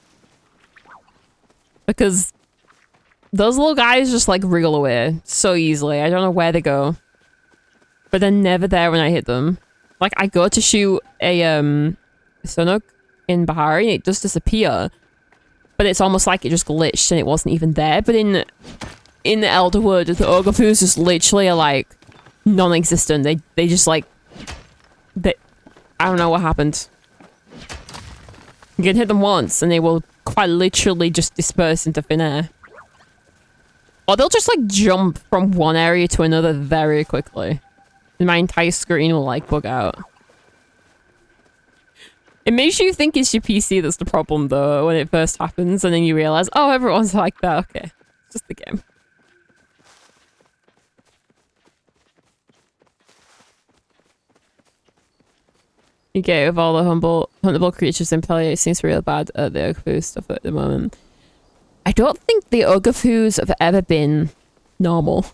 Because those little guys just like wriggle away so easily. I don't know where they go, but they're never there when I hit them. Like, I go to shoot a Sonok in Bahari and it does disappear, but it's almost like it just glitched and it wasn't even there. But in the Elderwood, the Ogrefoos just literally are like non-existent. They just like I don't know what happened. You can hit them once and they will quite literally just disperse into thin air, or they'll just like jump from one area to another very quickly and my entire screen will like bug out. It makes you think it's your PC that's the problem, though, when it first happens, and then you realize, oh, everyone's like that. Okay, it's just the game. You get it with all the huntable creatures in PALIA. It seems real bad at the Ogrefoos stuff at the moment. I don't think the Ogrefoos have ever been normal.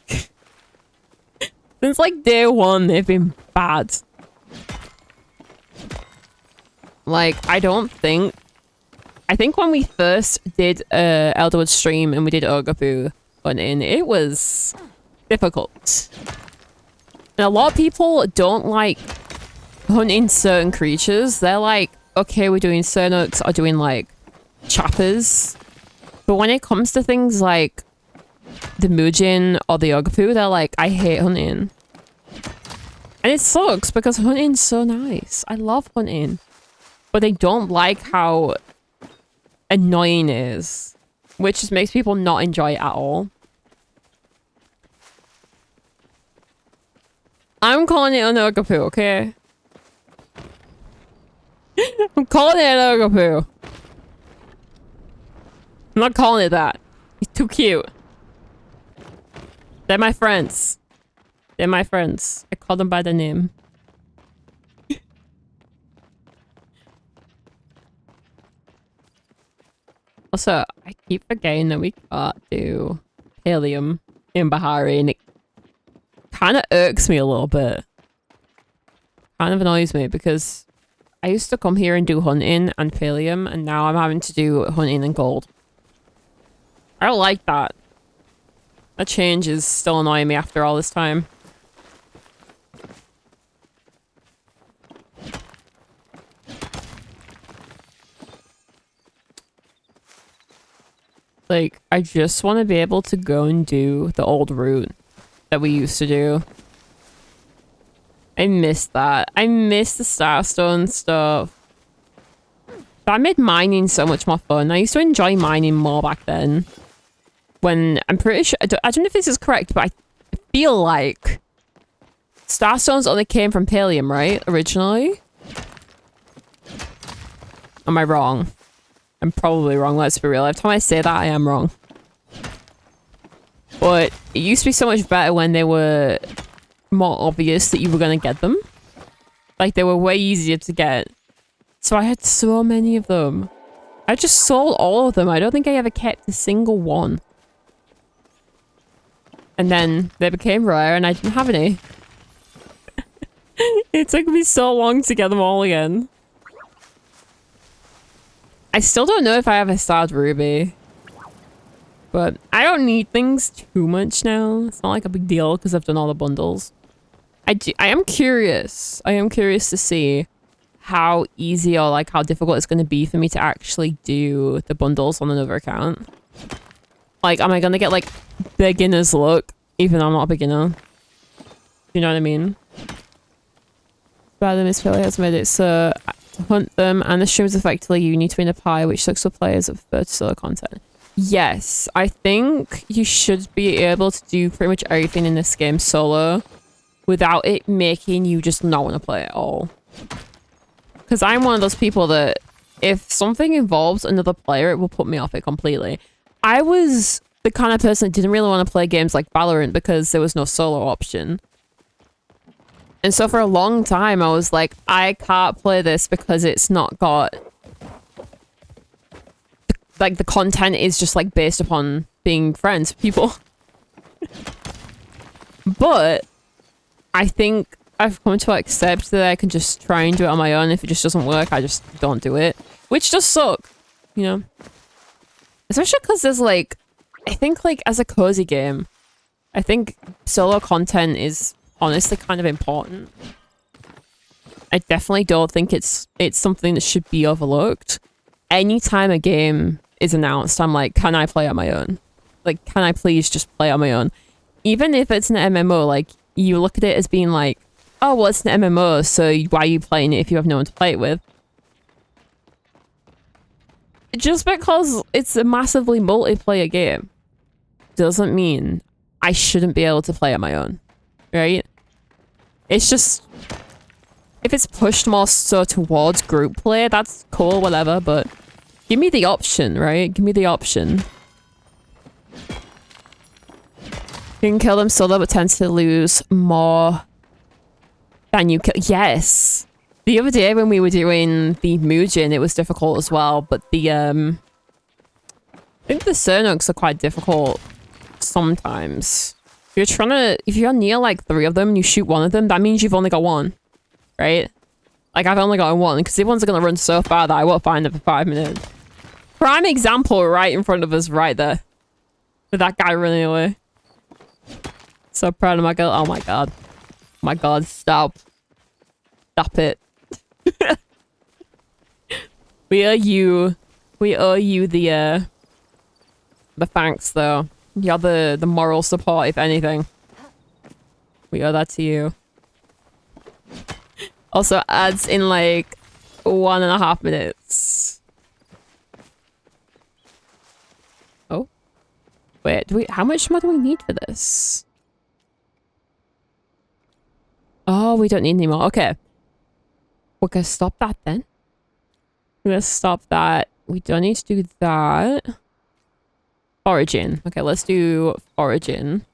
Since like day one, they've been bad. Like, I think when we first did Elderwood stream and we did Ogrefu hunting, it was difficult. And a lot of people don't like hunting certain creatures. They're like, okay, we're doing Cernuks or doing like Chappers. But when it comes to things like the Mujin or the Ogrefu, they're like, I hate hunting. And it sucks because hunting's so nice. I love hunting. But they don't like how annoying it is, which just makes people not enjoy it at all. I'm calling it an Ogrefu, okay? I'm calling it an Ogrefu. I'm not calling it that. He's too cute. They're my friends. They're my friends. I call them by their name. Also, I keep forgetting that we can't do Helium in Bahari, and it kind of irks me a little bit. Kind of annoys me because I used to come here and do hunting and Palium, and now I'm having to do hunting and gold. I don't like that. That change is still annoying me after all this time. Like, I just want to be able to go and do the old route. that we used to do. I miss that. I miss the Starstone stuff. That made mining so much more fun. I used to enjoy mining more back then. When I'm pretty sure, I don't know if this is correct, but I feel like Starstones only came from Palium, right? Originally? Am I wrong? I'm probably wrong, let's be real. Every time I say that, I am wrong. But it used to be so much better when they were more obvious that you were going to get them. Like, they were way easier to get. So I had so many of them. I just sold all of them. I don't think I ever kept a single one. And then they became rare and I didn't have any. It took me so long to get them all again. I still don't know if I have a starred ruby. But I don't need things too much now. It's not like a big deal because I've done all the bundles. I am curious. I am curious to see how easy or like how difficult it's going to be for me to actually do the bundles on another account. Like, am I going to get like beginner's luck even though I'm not a beginner? You know what I mean? But Miss Philly has made it so to hunt them, and the streams effectively you need to win a pie, which sucks for players of solo content. Yes, I think you should be able to do pretty much everything in this game solo without it making you just not want to play at all. Because I'm one of those people that if something involves another player, it will put me off it completely. I was the kind of person that didn't really want to play games like Valorant because there was no solo option. And so for a long time, I was like, I can't play this because it's not got... Like, the content is just, like, based upon being friends with people. But I think I've come to accept that I can just try and do it on my own. If it just doesn't work, I just don't do it. Which does suck, you know? Especially because there's, like... I think, like, as a cozy game, I think solo content is... honestly kind of important. I definitely don't think it's something that should be overlooked. Anytime a game is announced, I'm like, can I play on my own? Like, can I please just play on my own? Even if it's an MMO, like, you look at it as being like, oh, well, it's an MMO, so why are you playing it if you have no one to play it with? Just because it's a massively multiplayer game doesn't mean I shouldn't be able to play on my own. Right? It's just... if it's pushed more so towards group play, that's cool, whatever, but... give me the option, right? Give me the option. You can kill them solo, but tend to lose more than you kill. Yes! The other day when we were doing the Mujin, it was difficult as well, but the, I think the Cernuks are quite difficult sometimes. If you're near like 3 of them and you shoot one of them, that means you've only got one, right? Like, I've only got one because the ones are going to run so far that I won't find them for 5 minutes. Prime example right in front of us right there. With that guy running away. So proud of my girl. Oh my god. Oh my god, stop. Stop it. We owe you the thanks though. You're the moral support, if anything. We owe that to you. Also adds in like 1.5 minutes. Oh. Wait, how much more do we need for this? Oh, we don't need any more. Okay. We're gonna stop that then. We're gonna stop that. We don't need to do that. Origin. Okay, let's do origin.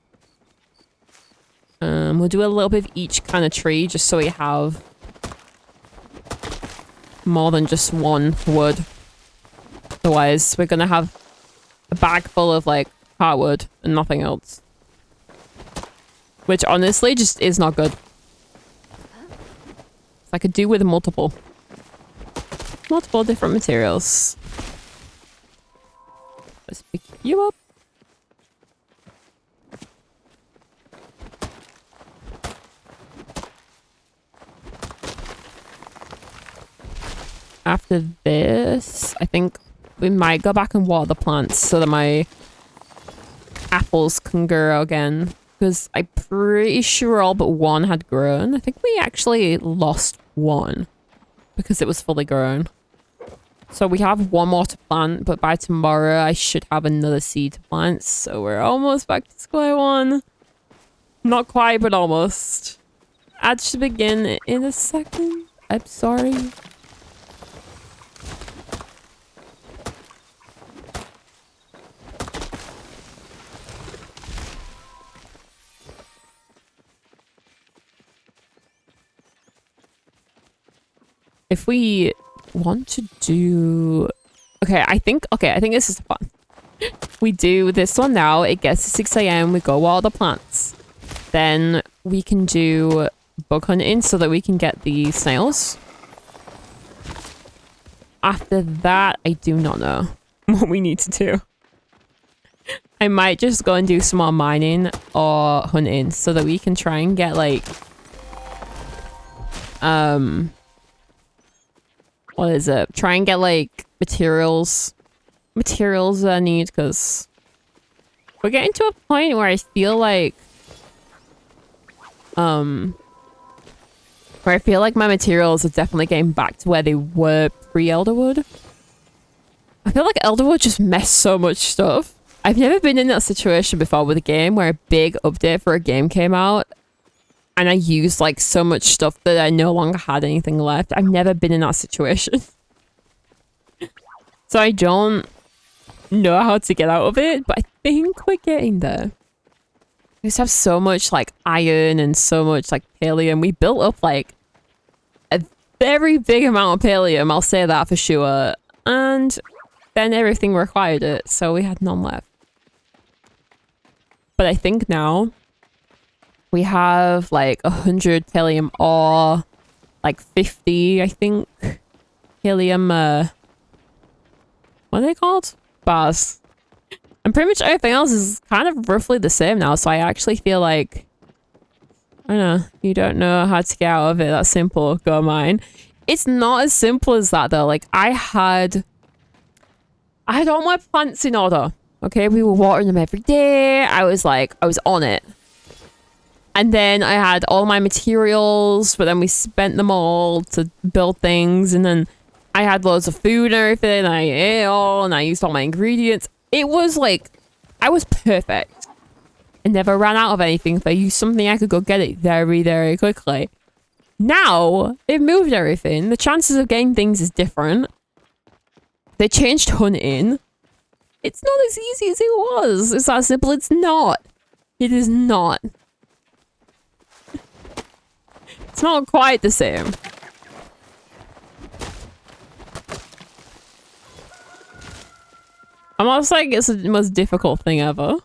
We'll do a little bit of each kind of tree just so we have more than just one wood. Otherwise, we're gonna have a bag full of like hardwood and nothing else. Which honestly just is not good. I could do with multiple different materials. Let's pick you up. After this, I think we might go back and water the plants so that my apples can grow again. because I'm pretty sure all but one had grown. I think we actually lost one because it was fully grown. So we have one more to plant, but by tomorrow I should have another seed to plant. So we're almost back to square one. Not quite, but almost. Ads should begin in a second. I'm sorry. If we want to do... Okay, I think this is the plan. We do this one now. It gets to 6 a.m. We go water the plants. Then we can do bug hunting so that we can get the snails. After that, I do not know what we need to do. I might just go and do some more mining or hunting so that we can try and get like... What is it? Try and get like materials that I need, because we're getting to a point where I feel like my materials are definitely getting back to where they were pre-Elderwood. I feel like Elderwood just messed so much stuff. I've never been in that situation before with a game where a big update for a game came out and I used like so much stuff that I no longer had anything left. I've never been in that situation. So I don't know how to get out of it, but I think we're getting there. We just have so much like iron and so much like pallium. We built up like a very big amount of pallium, I'll say that for sure. And then everything required it, so we had none left. But I think now we have like 100 pallium ore, like 50, I think, pallium, what are they called? Bars. And pretty much everything else is kind of roughly the same now, so I actually feel like, I don't know, you don't know how to get out of it, that's simple, go mine. It's not as simple as that though, like I had all my plants in order, okay? We were watering them every day, I was on it. And then I had all my materials, but then we spent them all to build things, and then I had loads of food and everything, and I ate it all, and I used all my ingredients. It was like, I was perfect. I never ran out of anything. If I used something, I could go get it very, very quickly. Now, they've moved everything. The chances of getting things is different. They changed hunting. It's not as easy as it was. It's that simple. It's not. It is not. It's not quite the same. I'm almost like it's the most difficult thing ever.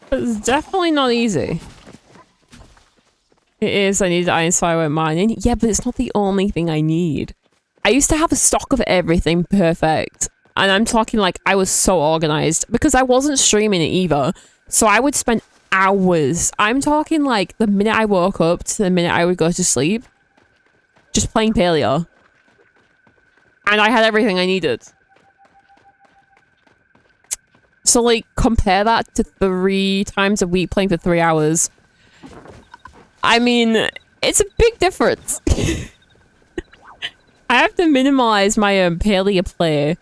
But it's definitely not easy. It is, I need iron so I went mining. Yeah, but it's not the only thing I need. I used to have a stock of everything perfect. And I'm talking like I was so organized because I wasn't streaming it either. So I would spend hours. I'm talking like the minute I woke up to the minute I would go to sleep. Just playing PALIA. And I had everything I needed. So like compare that to 3 times a week playing for 3 hours. I mean, it's a big difference. I have to minimize my PALIA play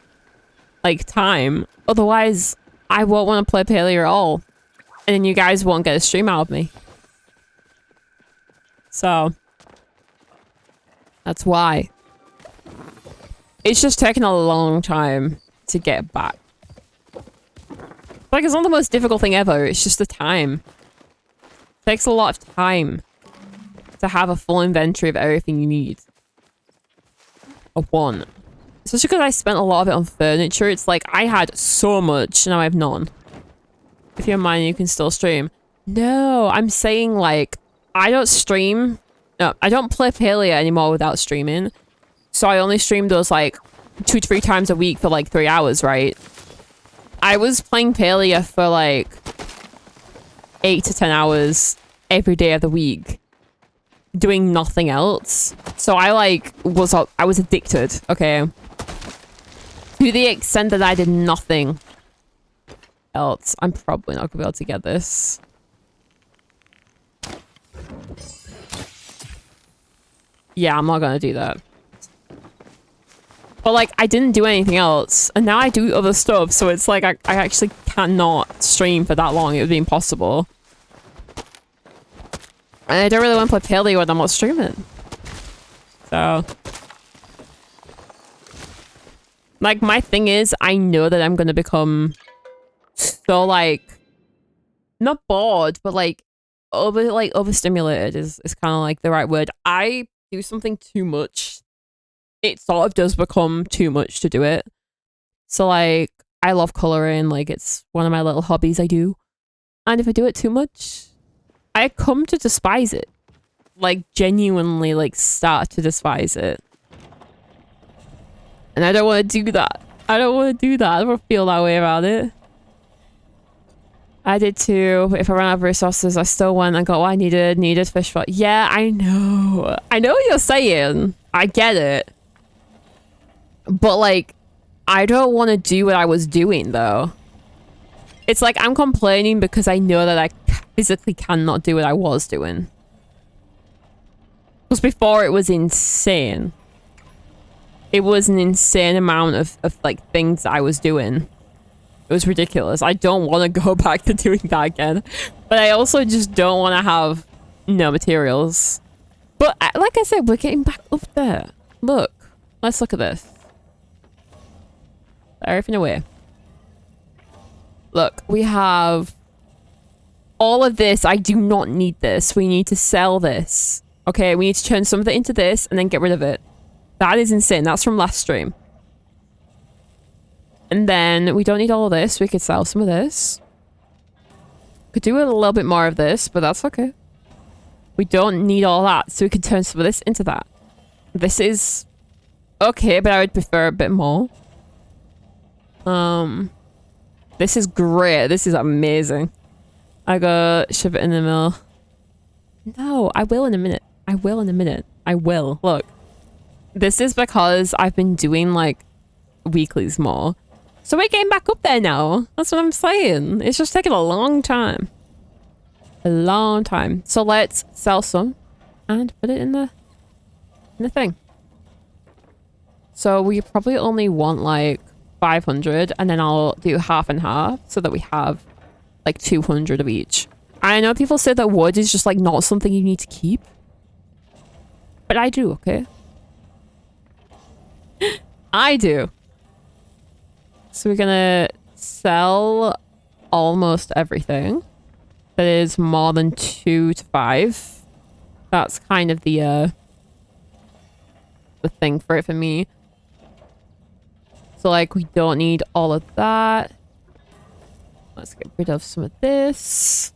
like time. Otherwise, I won't want to play PALIA at all. And then you guys won't get a stream out of me. So that's why. It's just taking a long time to get back. Like, it's not the most difficult thing ever. It's just the time. It takes a lot of time to have a full inventory of everything you need. Or one. Especially because I spent a lot of it on furniture. It's like, I had so much, now I have none. If you're mine, you can still stream. No, I'm saying, like, I don't stream. No, I don't play PALIA anymore without streaming. So I only stream those, like, 2 to 3 times a week for, like, 3 hours, right? I was playing PALIA for, like, 8 to 10 hours every day of the week. Doing nothing else. So I, like, I was addicted, okay? To the extent that I did nothing else. I'm probably not gonna be able to get this. Yeah, I'm not gonna do that. But like, I didn't do anything else, and now I do other stuff, so it's like I actually cannot stream for that long. It would be impossible. And I don't really want to play Palea when I'm not streaming. So... like, my thing is, I know that I'm gonna become so, like... not bored, but like overstimulated is kind of like the right word. I do something too much, it sort of does become too much to do it. So like I love coloring, like it's one of my little hobbies I do. And if I do it too much, I come to despise it. Like genuinely like start to despise it. And I don't want to do that. I don't want to do that. I don't feel that way about it. I did too. If I ran out of resources, I still went and got what I needed. Needed fish for... yeah, I know. I know what you're saying. I get it. But like, I don't want to do what I was doing though. It's like I'm complaining because I know that I physically cannot do what I was doing. Because before it was insane. It was an insane amount of like things that I was doing. It was ridiculous. I don't want to go back to doing that again. But I also just don't want to have no materials. But like I said, we're getting back up there. Look. Let's look at this. Everything away. Look, we have all of this. I do not need this. We need to sell this. Okay, we need to turn some of it into this and then get rid of it. That is insane. That's from last stream. And then we don't need all of this. We could sell some of this. Could do a little bit more of this, but that's okay. We don't need all that, so we could turn some of this into that. This is okay, but I would prefer a bit more. This is great. This is amazing. I go shove it in the mill. No, I will in a minute. I will in a minute. I will. Look. This is because I've been doing like weeklies more. So we're getting back up there now. That's what I'm saying. It's just taking a long time. A long time. So let's sell some and put it in the thing. So we probably only want like 500 and then I'll do half and half so that we have like 200 of each. I know people say that wood is just like not something you need to keep. But I do, okay? I do. So we're gonna sell almost everything that is more than 2 to 5. That's kind of the thing for it for me. So like we don't need all of that. Let's get rid of some of this.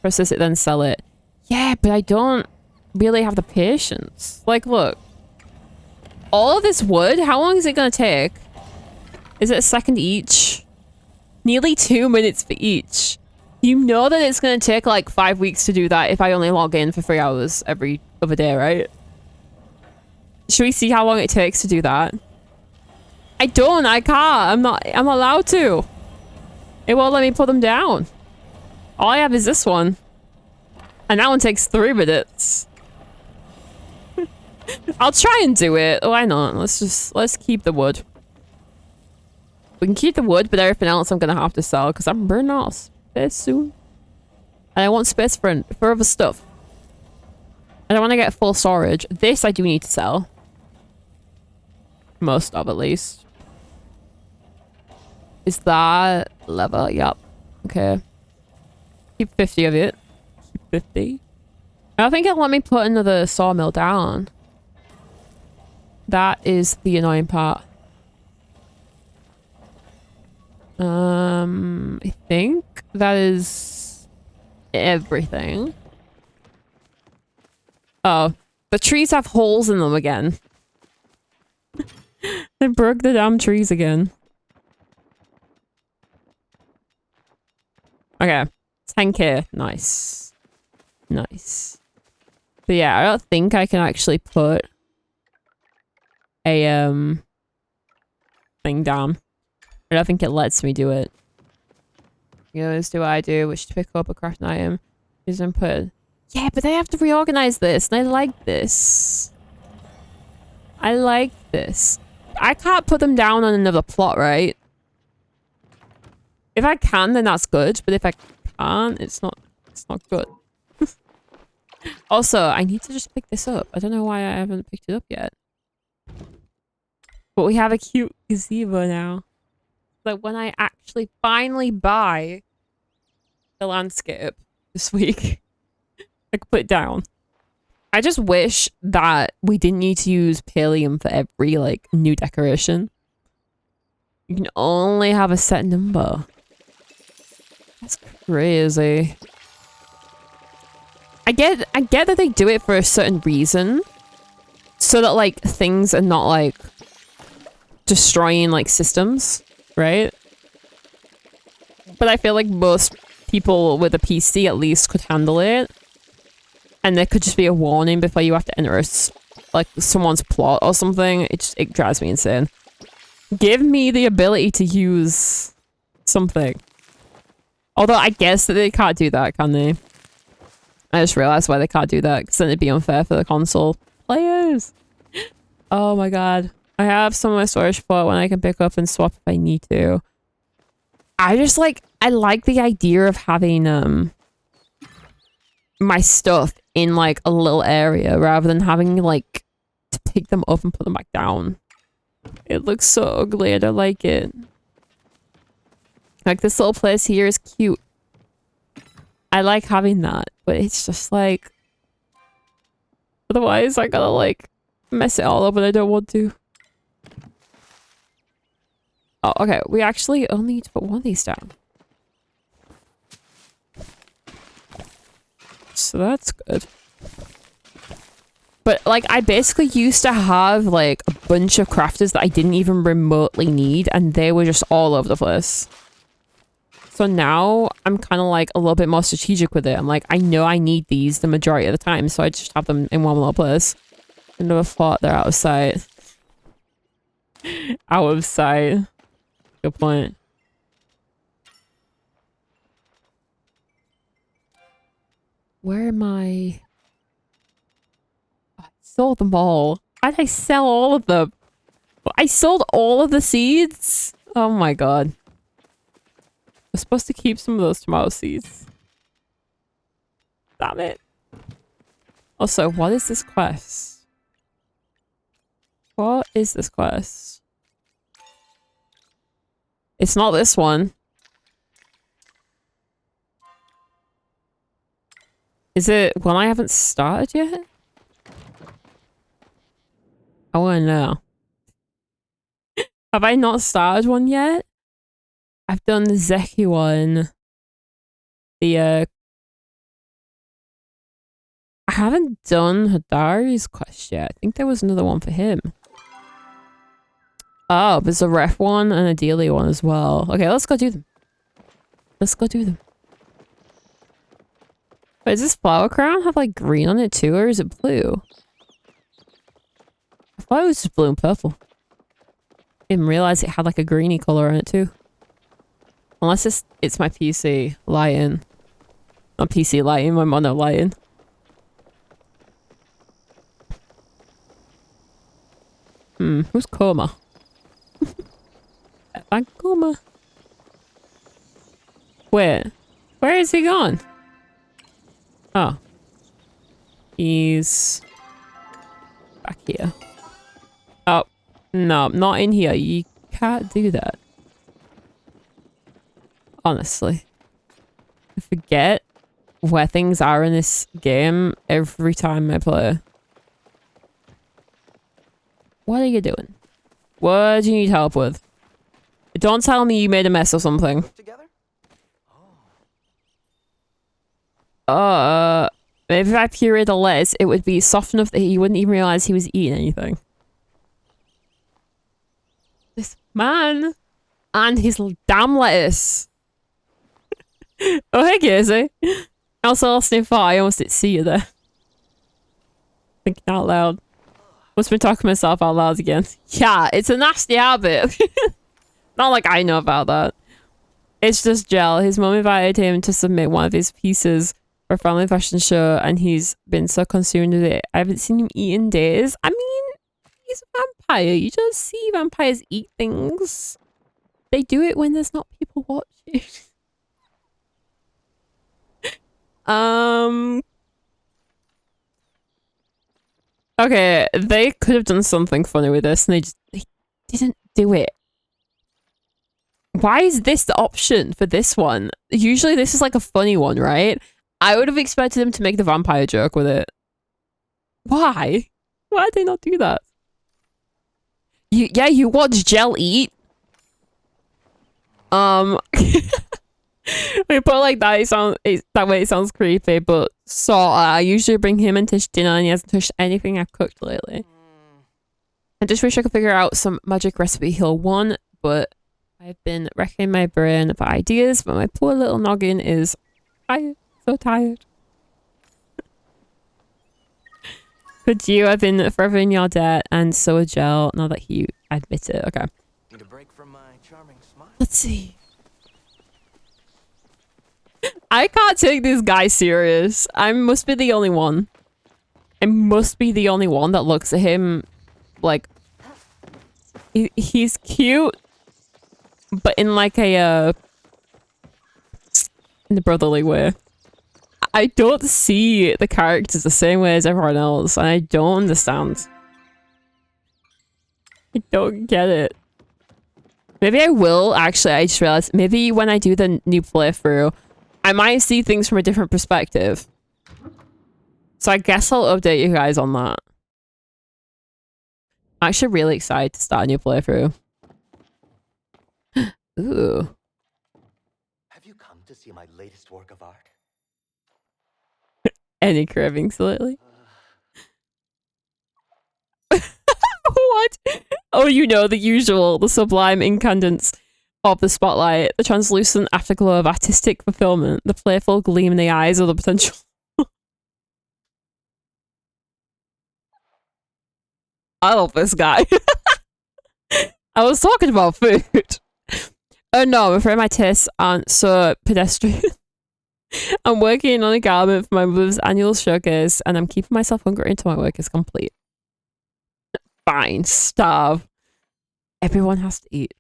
Process it, then sell it. Yeah, but I don't really have the patience. Like, look. All of this wood, how long is it gonna take? Is it a second each? Nearly 2 minutes for each. You know that it's gonna take like 5 weeks to do that if I only log in for 3 hours every other day, right? Should we see how long it takes to do that? I can't. I'm not allowed to. It won't let me put them down. All I have is this one. And that one takes 3 minutes. I'll try and do it. Why not? Let's keep the wood. We can keep the wood, but everything else I'm gonna have to sell because I'm burning out of space soon. And I want space for other stuff. I don't want to get full storage. This I do need to sell. Most of, at least. Is that leather? Yep. Okay. Keep 50 of it. Keep 50. I don't think it'll let me put another sawmill down. That is the annoying part. I think that is everything. Oh, the trees have holes in them again. They broke the damn trees again. Okay, 10k. Nice. Nice. But yeah, I don't think I can actually put a thing down. I don't think it lets me do it. Goes do I do, which to pick up a crafting item is input. Yeah, but I have to reorganize this, and I like this. I like this. I can't put them down on another plot, right? If I can, then that's good. But if I can't, it's not good. Also, I need to just pick this up. I don't know why I haven't picked it up yet. But we have a cute gazebo now. Like when I actually finally buy the landscape this week, I could put it down. I just wish that we didn't need to use Pallium for every like new decoration. You can only have a set number. That's crazy. I get that they do it for a certain reason. So that like things are not like destroying like systems, right? But I feel like most people with a PC at least could handle it. And there could just be a warning before you have to enter like someone's plot or something. It drives me insane. Give me the ability to use something. Although I guess that they can't do that, can they? I just realized why they can't do that, because then it'd be unfair for the console players. Oh my god. I have some of my storage for when I can pick up and swap if I need to. I like the idea of having my stuff in like a little area rather than having like to pick them up and put them back down. It looks so ugly. I don't like it. Like this little place here is cute. I like having that, but it's just like otherwise I gotta like mess it all up and I don't want to. Oh, okay. We actually only need to put one of these down. So that's good. But like I basically used to have like a bunch of crafters that I didn't even remotely need and they were just all over the place. So now I'm kind of like a little bit more strategic with it. I'm like, I know I need these the majority of the time, so I just have them in one little place. I never thought they're out of sight. Out of sight. Good point. Where am I? I sold them all. Why did I sell all of them? I sold all of the seeds? Oh my god. I'm supposed to keep some of those tomato seeds. Damn it. Also, what is this quest? What is this quest? It's not this one. Is it one I haven't started yet? I want to know. Have I not started one yet? I've done the Zeki one. I haven't done Hadari's quest yet. I think there was another one for him. Oh, there's a ref one and a daily one as well. Okay, let's go do them. Let's go do them. Wait, does this flower crown have like green on it too, or is it blue? I thought it was just blue and purple. Didn't realize it had like a greeny color on it too. Unless it's my PC lighting. Not PC lighting, my mono lighting. Who's Coma? Coma. Wait, where is he gone? Oh. He's back here. Oh, no, not in here. You can't do that. Honestly. I forget where things are in this game every time I play. What are you doing? What do you need help with? Don't tell me you made a mess or something. Together? Maybe if I pureed the lettuce, it would be soft enough that he wouldn't even realize he was eating anything. This man and his damn lettuce. Oh, hey, Casey. Also, last name far, I almost didn't see you there. Thinking out loud. Must have been talking to myself out loud again. Yeah, it's a nasty habit. Not like I know about that. It's just Gel. His mom invited him to submit one of his pieces for a family fashion show, and he's been so consumed with it. I haven't seen him eat in days. I mean, he's a vampire. You just see vampires eat things. They do it when there's not people watching. Okay, they could have done something funny with this and they didn't do it. Why is this the option for this one? Usually this is like a funny one, right? I would have expected them to make the vampire joke with it. Why? Why did they not do that? You watch Gel eat. We put it like that, that way it sounds creepy, but so I usually bring him and Tish dinner and he hasn't touched anything I've cooked lately. I just wish I could figure out some magic recipe he'll want, but I've been wrecking my brain for ideas, but my poor little noggin is tired, so tired. Could you have been forever in your debt and so a Gel now that he admits it? Okay. Need a break from my charming smile? Let's see. I can't take this guy serious. I must be the only one. I must be the only one that looks at him like he's cute, but in like a in a brotherly way. I don't see the characters the same way as everyone else, and I don't understand. I don't get it. Maybe I will, actually. I just realized maybe when I do the new playthrough, I might see things from a different perspective. So I guess I'll update you guys on that. I'm actually really excited to start a new playthrough. Ooh. Have you come to see my latest work of art? Any cravings lately? What? Oh, you know, the usual, the sublime incandescence of the spotlight, the translucent afterglow of artistic fulfillment, the playful gleam in the eyes of the potential. I love this guy. I was talking about food. Oh no, I'm afraid my tastes aren't so pedestrian. I'm working on a garment for my mother's annual showcase and I'm keeping myself hungry until my work is complete. Fine, starve. Everyone has to eat.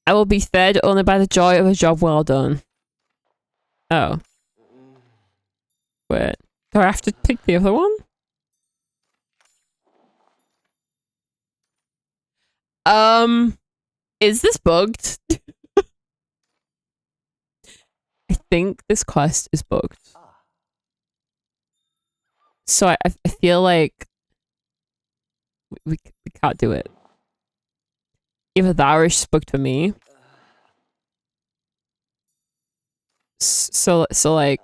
I will be fed only by the joy of a job well done. Oh. Wait. Do I have to pick the other one? Is this bugged? I think this quest is bugged. So I feel like we can't do it. Either that or it's bugged for me. So like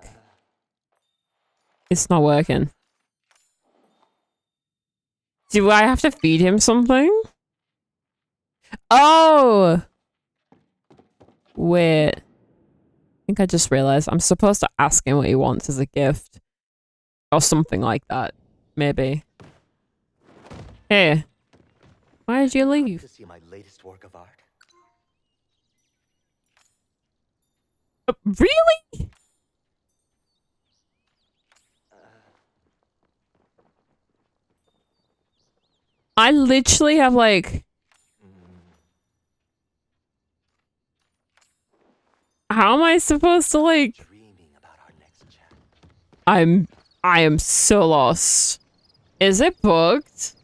it's not working. Do I have to feed him something? Oh! Wait. I think I just realized I'm supposed to ask him what he wants as a gift. Or something like that. Maybe. Hey. Why did you leave? To see my latest work of art? Really? I literally have like... How am I supposed to like... I am so lost. Is it booked?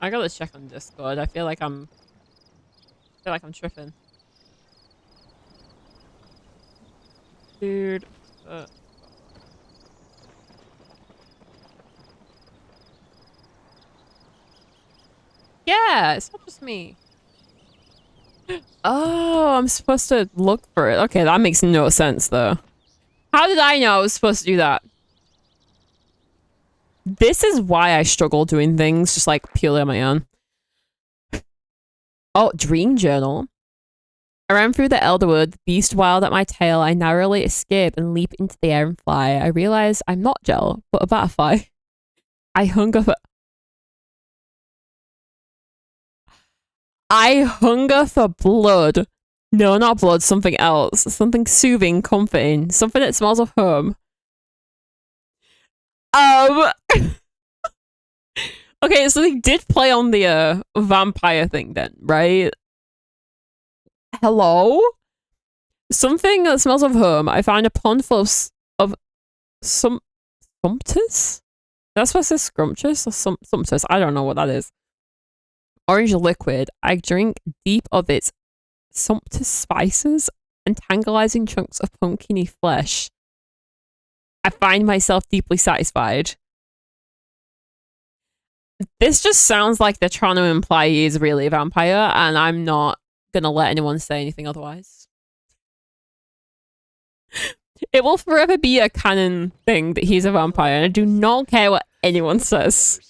I gotta check on Discord. I feel like I'm tripping. Dude. Yeah, it's not just me. Oh, I'm supposed to look for it. Okay, that makes no sense though. How did I know I was supposed to do that? This is why I struggle doing things just like purely on my own. Oh, dream journal. I ran through the Elderwood, the beast wild at my tail. I narrowly escape and leap into the air and fly. I realize I'm not Gel, but a butterfly. I hunger for blood. No, not blood, something else. Something soothing, comforting. Something that smells of home. Okay, so they did play on the vampire thing then, right? Hello? Something that smells of home. I find a pond full of some sumptus? That's what says scrumptious or sumptus. I don't know what that is. Orange liquid. I drink deep of its sumptuous spices and tantalizing chunks of pumpkiny flesh. I find myself deeply satisfied. This just sounds like they're trying to imply he is really a vampire, and I'm not gonna let anyone say anything otherwise. It will forever be a canon thing that he's a vampire, and I do not care what anyone says.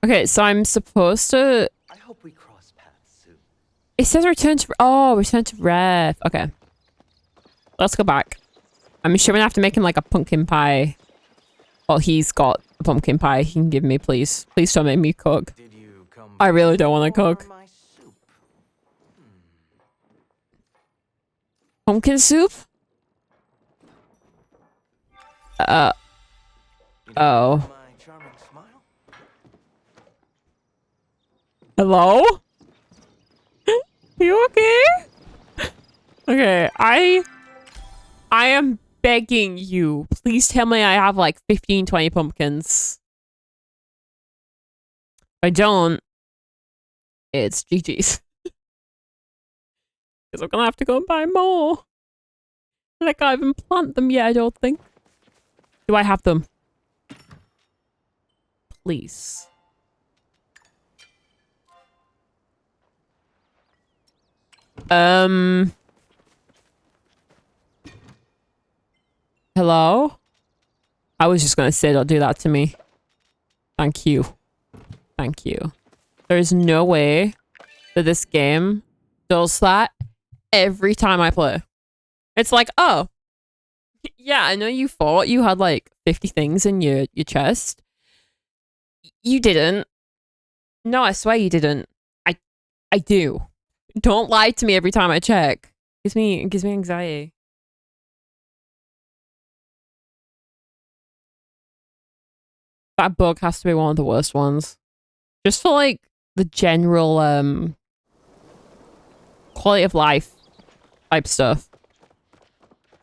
Okay, so I'm supposed to... I hope we cross paths soon. It says return to... Oh, return to ref. Okay. Let's go back. I'm sure I'm gonna have to make him like a pumpkin pie. Well, he's got a pumpkin pie he can give me, please. Please don't make me cook. I really don't want to cook. Pumpkin soup? Oh. Hello? You okay? Okay, I am begging you. Please tell me I have like 15, 20 pumpkins. If I don't, it's GG's. Because I'm gonna have to go and buy more. And I can't even plant them yet, I don't think. Do I have them? Please. Hello? I was just gonna say don't do that to me. Thank you. Thank you. There is no way that this game does that every time I play. It's like, oh, yeah, I know you thought you had like 50 things in your chest. You didn't. No, I swear you didn't. I do. Don't lie to me every time I check. It gives me anxiety. That bug has to be one of the worst ones. Just for like the general quality of life type stuff.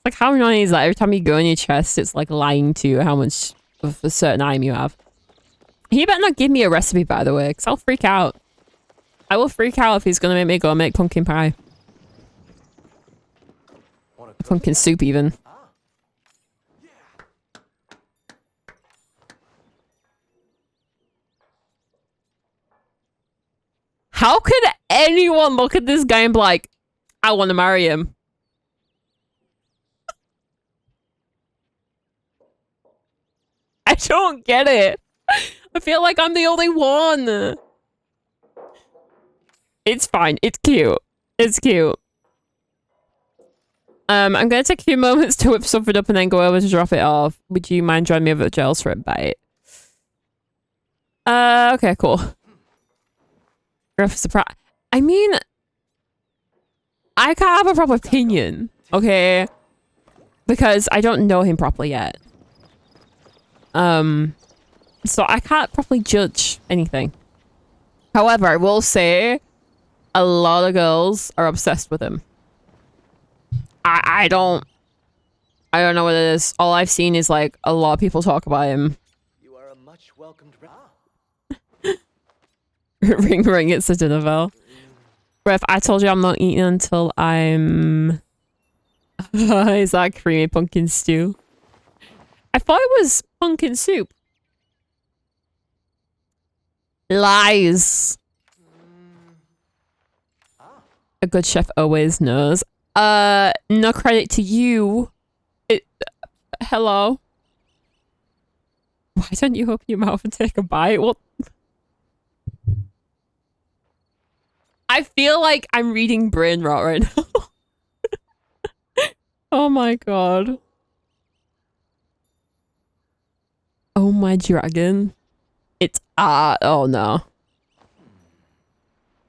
Like how annoying is that? Every time you go in your chest, it's like lying to you how much of a certain item you have. He better not give me a recipe, by the way, because I'll freak out. I will freak out if he's gonna make me go make pumpkin pie. Pumpkin soup, even. How could anyone look at this guy and be like, I want to marry him? I don't get it. I feel like I'm the only one. It's fine. It's cute. It's cute. I'm gonna take a few moments to whip something up and then go over to drop it off. Would you mind joining me over at Giles for a bite? Okay, cool. Rough surprise. I mean, I can't have a proper opinion, okay? Because I don't know him properly yet. So I can't properly judge anything. However, I will say a lot of girls are obsessed with him. I don't know what it is. All I've seen is like a lot of people talk about him. You are a much welcomed Ring ring, it's a dinner bell. Ref, I told you I'm not eating until I'm... Is that creamy pumpkin stew? I thought it was pumpkin soup. Lies. A good chef always knows. No credit to you. Hello? Why don't you open your mouth and take a bite? What? I feel like I'm reading brain rot right now. Oh my god. Oh my dragon. It's oh no.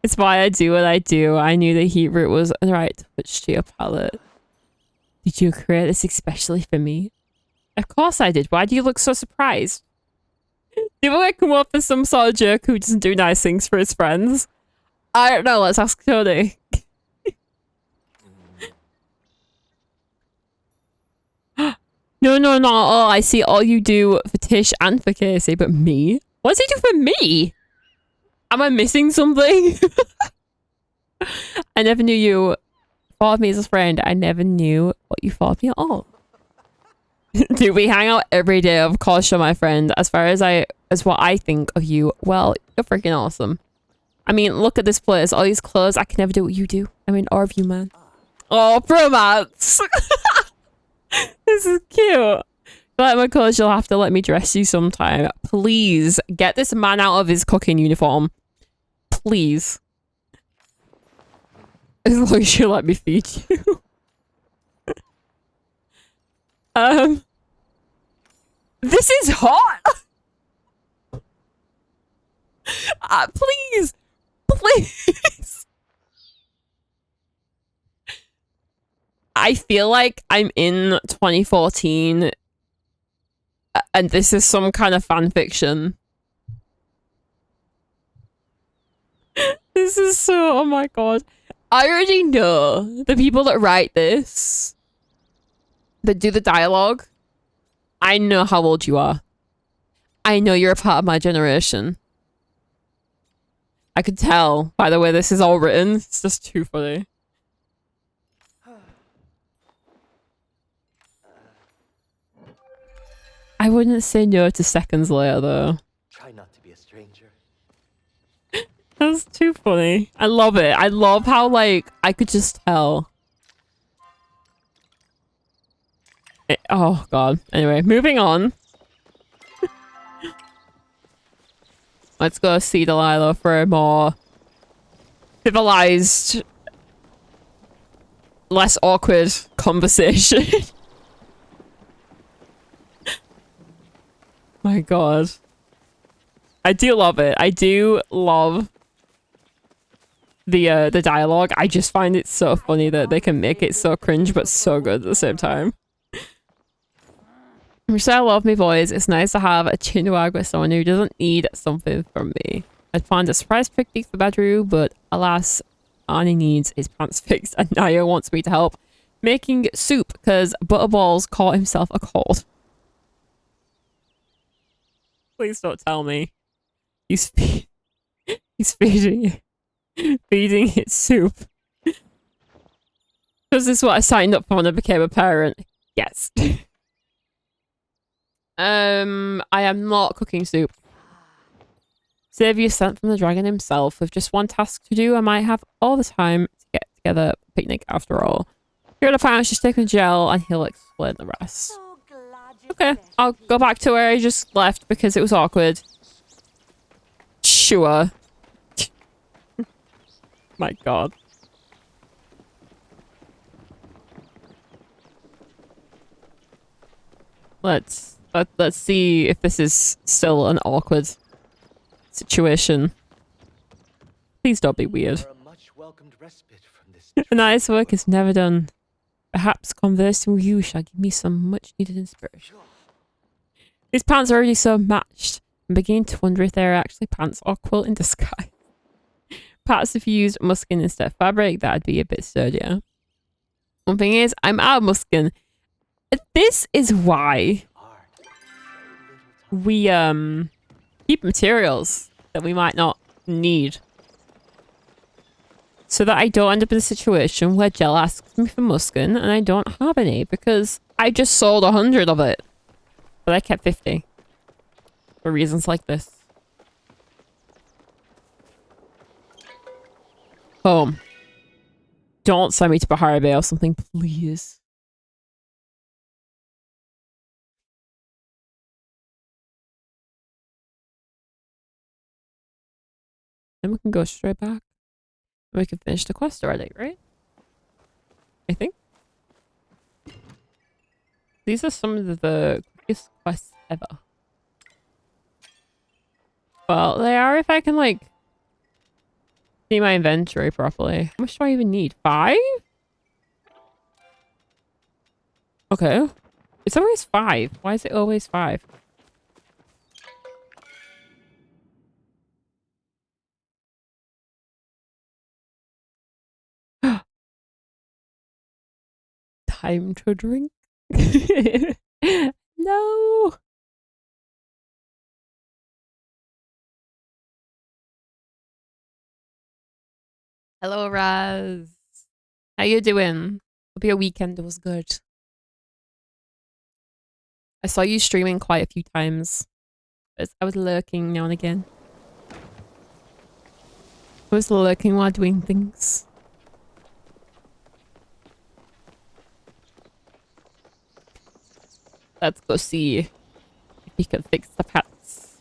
It's why I do what I do. I knew the heat root was right to switch to your palette. Did you create this especially for me? Of course I did. Why do you look so surprised? Did I come up as some sort of jerk who doesn't do nice things for his friends? I don't know. Let's ask Tony. No, no, not at all. I see all you do for Tish and for Casey, but me? What does he do for me? Am I missing something? I never knew you thought of me as a friend. I never knew what you thought of me at all. Dude, we hang out every day. Of course, you're my friend. As far as what I think of you, well, you're freaking awesome. I mean, look at this place. All these clothes. I can never do what you do. I mean, or of you, man. Oh, bromance. This is cute. But my clothes, you'll have to let me dress you sometime. Please get this man out of his cooking uniform. Please. As long as you let me feed you. This is hot. Please. Please. I feel like I'm in 2014 and this is some kind of fan fiction. This is so, oh my god. I already know the people that write this, that do the dialogue. I know how old you are. I know you're a part of my generation. I could tell by the way this is all written. It's just too funny. I wouldn't say no to seconds later though. Try not to be a stranger. That's too funny. I love it. I love how like I could just tell. Oh god. Anyway, moving on. Let's go see Delilah for a more civilized, less awkward conversation. My god. I do love it. I do love the dialogue. I just find it so funny that they can make it so cringe but so good at the same time. So I love me boys. It's nice to have a chin wag with someone who doesn't need something from me. I'd planned a surprise picnic for bedroom, but alas, Arnie needs his pants fixed and Naya wants me to help making soup because Butterballs caught himself a cold. Please don't tell me. He's feeding it soup. Because this is what I signed up for when I became a parent. Yes. I am not cooking soup. Save you sent from the dragon himself. With just one task to do, I might have all the time to get together a picnic after all. Here are the parents, just take a gel and he'll explain the rest. Okay, I'll go back to where I just left because it was awkward. Sure. My god. Let's see if this is still an awkward situation. Please don't be weird. A night's work is never done. Perhaps conversing with you shall give me some much needed inspiration. These pants are already so matched. I'm beginning to wonder if they're actually pants or quilt in disguise. Perhaps if you used muskin instead of fabric, that'd be a bit sturdier. One thing is, I'm out of muskin. This is why we keep materials that we might not need. So that I don't end up in a situation where Jill asks me for muskin and I don't have any because I just sold 100 of it. But I kept 50. For reasons like this. Boom. Don't send me to Bahari Bay or something, please. Then we can go straight back. We can finish the quest already, right? I think. These are some of the quickest quests ever. Well, they are if I can, like, see my inventory properly. How much do I even need? 5? Okay. It's always 5. Why is it always 5? Time to drink. No. Hello, Raz. How you doing? Hope your weekend was good. I saw you streaming quite a few times. I was lurking now and again. I was lurking while doing things. Let's go see if he can fix the pets.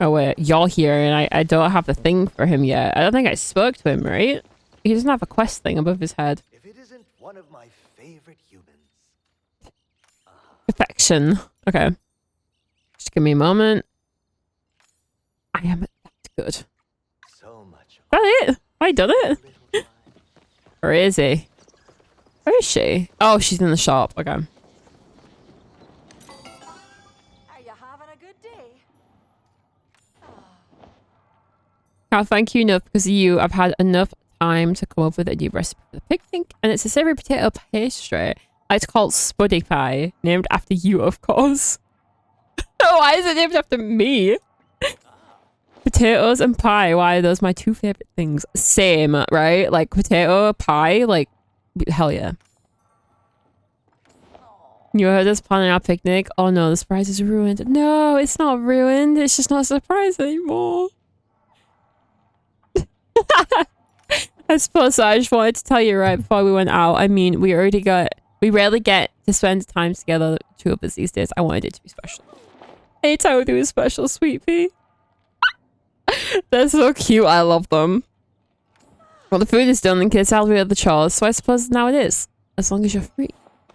Oh wait, y'all here and I don't have the thing for him yet. I don't think I spoke to him, right? He doesn't have a quest thing above his head. If it isn't one of my favorite humans. Perfection. Okay. Just give me a moment. I am that good. So much. Is that it? Have I done it? Where is he? Where is she? Oh, she's in the shop. Okay. Are you having a good day? Can't thank you enough because of you. I've had enough time to come up with a new recipe for the picnic, and it's a savory potato pastry. It's called Spuddy Pie, named after you, of course. Oh, why is it named after me? Potatoes and pie. Why are those my 2 favorite things? Same, right? Like potato pie, like hell yeah. You heard us planning our picnic. Oh no, the surprise is ruined. No, it's not ruined. It's just not a surprise anymore. I suppose so. I just wanted to tell you right before we went out. I mean, we rarely get to spend time together, the 2 of us these days. I wanted it to be special. Anytime we do is special, sweet pea. They're so cute. I love them. Well, the food is done and kids help me with the chores, so I suppose now it is. As long as you're free.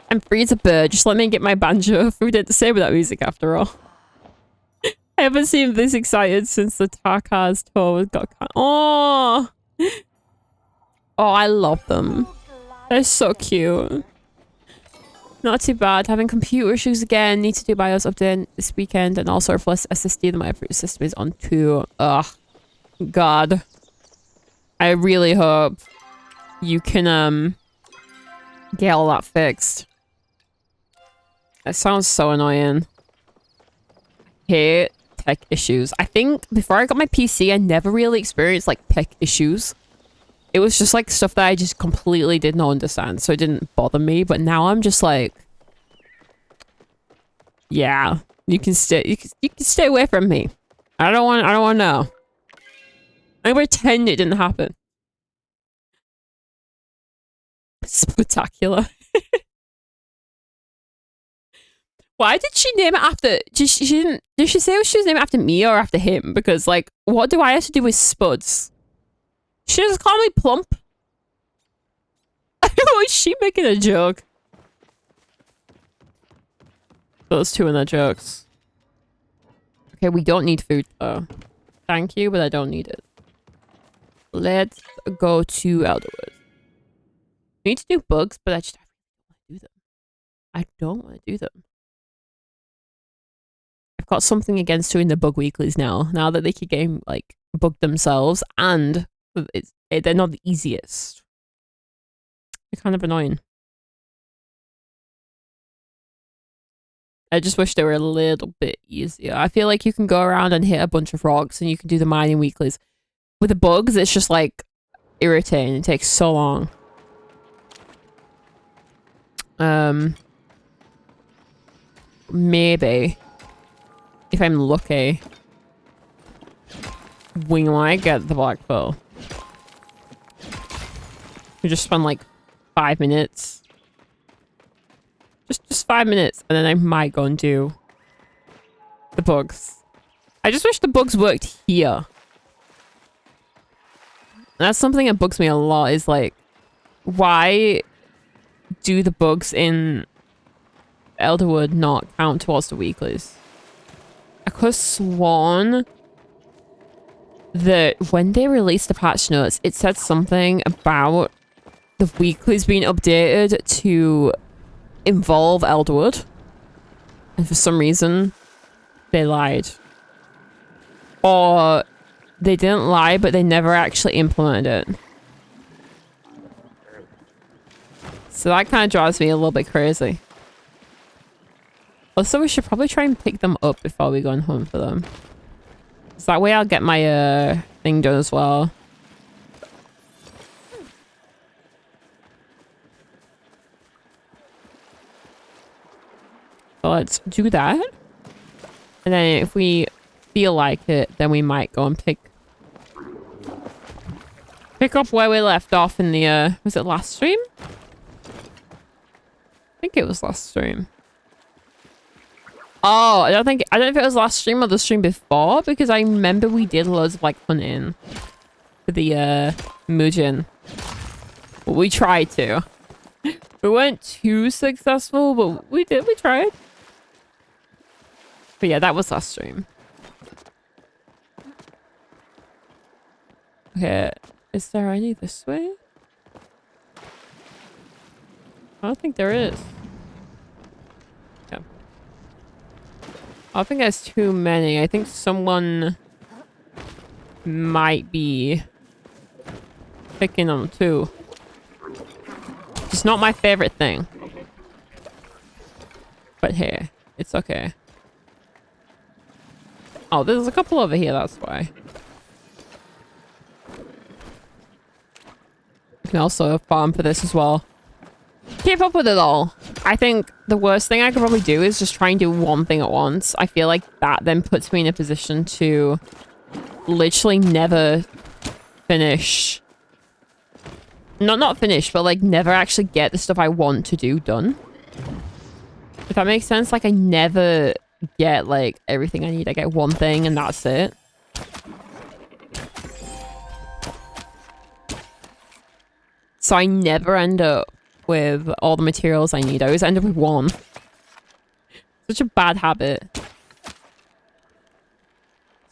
I'm free as a bird. Just let me get my banjo. Food ain't the same without music after all. I haven't seen this excited since the CosyKas tour got oh. Oh, I love them. They're so cute. Not too bad. Having computer issues again. Need to do BIOS update this weekend and also replace SSD that my approved system is on too. Ugh. God. I really hope you can get all that fixed. That sounds so annoying. Hate tech issues. I think before I got my PC, I never really experienced like tech issues. It was just like stuff that I just completely did not understand, so it didn't bother me. But now I'm just like, yeah, you can stay away from me. I don't want to know. I pretend it didn't happen. Spectacular. Why did she name it after? Did she say she was named after me or after him? Because like, what do I have to do with Spuds? She just called me plump. Was she making a joke? Those 2 and their jokes. Okay, we don't need food though. Thank you, but I don't need it. Let's go to Elderwood. We need to do bugs, but I just don't want to do them. I don't want to do them. I've got something against doing the bug weeklies now that they keep getting like bugged themselves and they're not the easiest. They're kind of annoying. I just wish they were a little bit easier. I feel like you can go around and hit a bunch of rocks and you can do the mining weeklies. With the bugs, it's just like irritating. It takes so long. Maybe if I'm lucky, we might get the black pearl. We just spend like 5 minutes. Just 5 minutes, and then I might go and do the bugs. I just wish the bugs worked here. That's something that bugs me a lot, is like, why do the bugs in Elderwood not count towards the weeklies? I could have sworn that when they released the patch notes, it said something about the weekly's been updated to involve Elderwood. And for some reason, they lied. Or they didn't lie, but they never actually implemented it. So that kind of drives me a little bit crazy. Also, we should probably try and pick them up before we go and hunt for them. So that way I'll get my thing done as well. So let's do that. And then if we feel like it, then we might go and pick up where we left off in the was it last stream? I think it was last stream. Oh, I don't know if it was last stream or the stream before, because I remember we did loads of like hunting for the Mujin. Well, we tried to. We weren't too successful, but we tried. But yeah, that was last stream. Okay, is there any this way? I don't think there is. Yeah. I don't think there's too many. I think someone might be picking them too. It's not my favorite thing. But hey, it's okay. Oh, there's a couple over here, that's why. You can also farm for this as well. Keep up with it all. I think the worst thing I could probably do is just try and do one thing at once. I feel like that then puts me in a position to literally never finish. Not finish, but like never actually get the stuff I want to do done. If that makes sense, like I never get like everything I need. I get one thing and that's it. So I never end up with all the materials I need. I always end up with one. Such a bad habit. So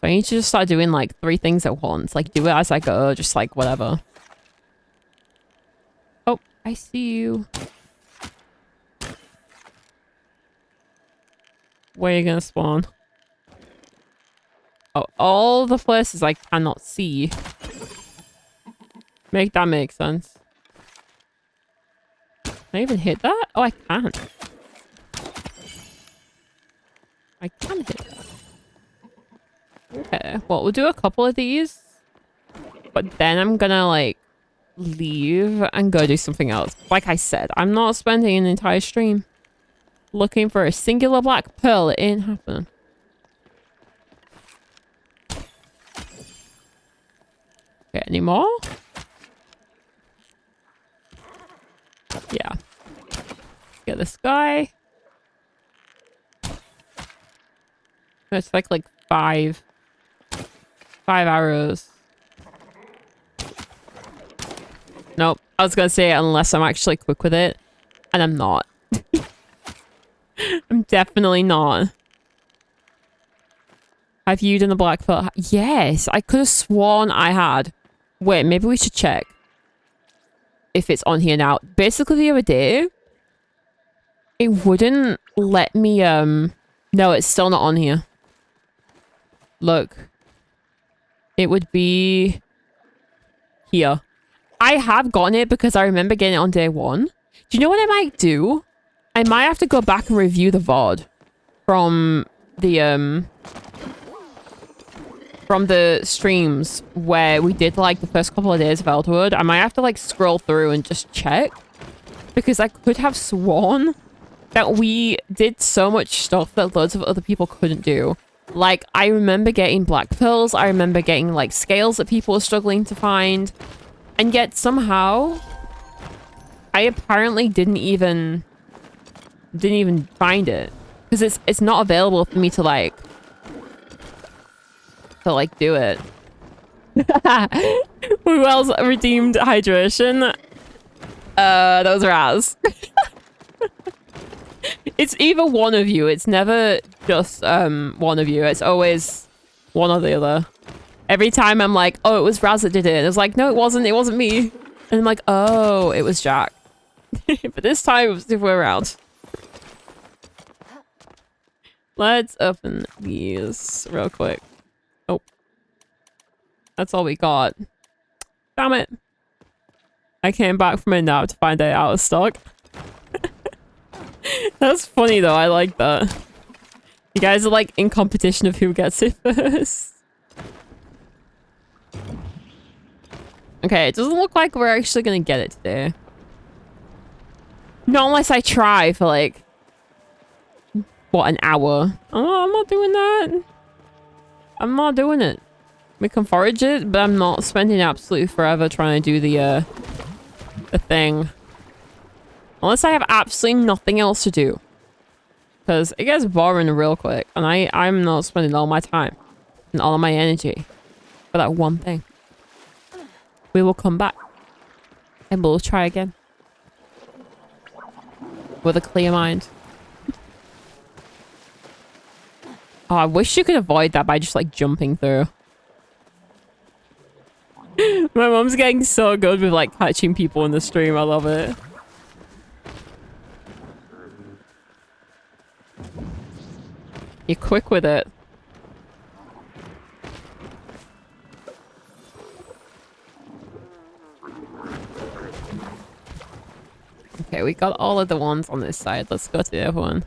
I need to just start doing like 3 things at once. Like do it as I go, just like whatever. Oh, I see you. Where are you gonna spawn? Oh, all the places I cannot see. Make that make sense. Can I even hit that? Oh, I can. I can hit that. Okay, well, we'll do a couple of these. But then I'm gonna, like, leave and go do something else. Like I said, I'm not spending an entire stream looking for a singular black pearl. It ain't happening. Okay, any more? Yeah. Get this guy. It's like 5 arrows. Nope. I was gonna say unless I'm actually quick with it. And I'm not. I'm definitely not. Have you done the black pearl? Yes, I could have sworn I had. Wait, maybe we should check if it's on here now. Basically, the other day, it wouldn't let me, no, it's still not on here. Look. It would be here. I have gotten it because I remember getting it on day 1. Do you know what I might do? I might have to go back and review the VOD from the streams where we did like the first couple of days of Elderwood. I might have to like scroll through and just check because I could have sworn that we did so much stuff that loads of other people couldn't do. Like, I remember getting black pearls. I remember getting like scales that people were struggling to find. And yet somehow I apparently didn't even find it because it's not available for me to like do it. Who else redeemed hydration? Those are ours. It's either one of you. It's never just one of you. It's always one or the other. Every time I'm like, oh, it was Raz that did it. And it's like, no, it wasn't. It wasn't me. And I'm like, oh, it was Jack. But this time it was the other way around. Let's open these real quick. Oh. That's all we got. Damn it. I came back from a nap to find it out of stock. That's funny though, I like that. You guys are like in competition of who gets it first. Okay, it doesn't look like we're actually gonna get it today. Not unless I try for like... what, an hour? Oh, I'm not doing that. I'm not doing it. We can forage it, but I'm not spending absolutely forever trying to do the thing. Unless I have absolutely nothing else to do. Because it gets boring real quick. And I'm not spending all my time and all of my energy for that one thing. We will come back. And we'll try again. With a clear mind. Oh, I wish you could avoid that by just like jumping through. My mom's getting so good with like catching people in the stream. I love it. You're quick with it. Okay, we got all of the ones on this side. Let's go to the other one.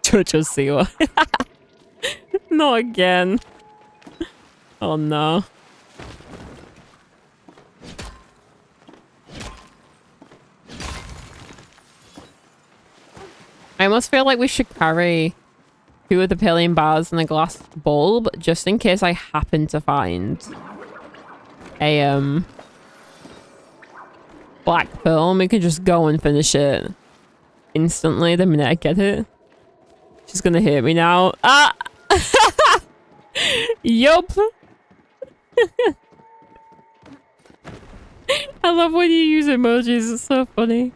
Jojo Siwa. Not again. Oh no. I almost feel like we should carry 2 of the Pallian bars and a glass bulb just in case I happen to find a black pearl, and we can just go and finish it instantly the minute I get it. She's gonna hit me now. Ah! Yup. I love when you use emojis. It's so funny.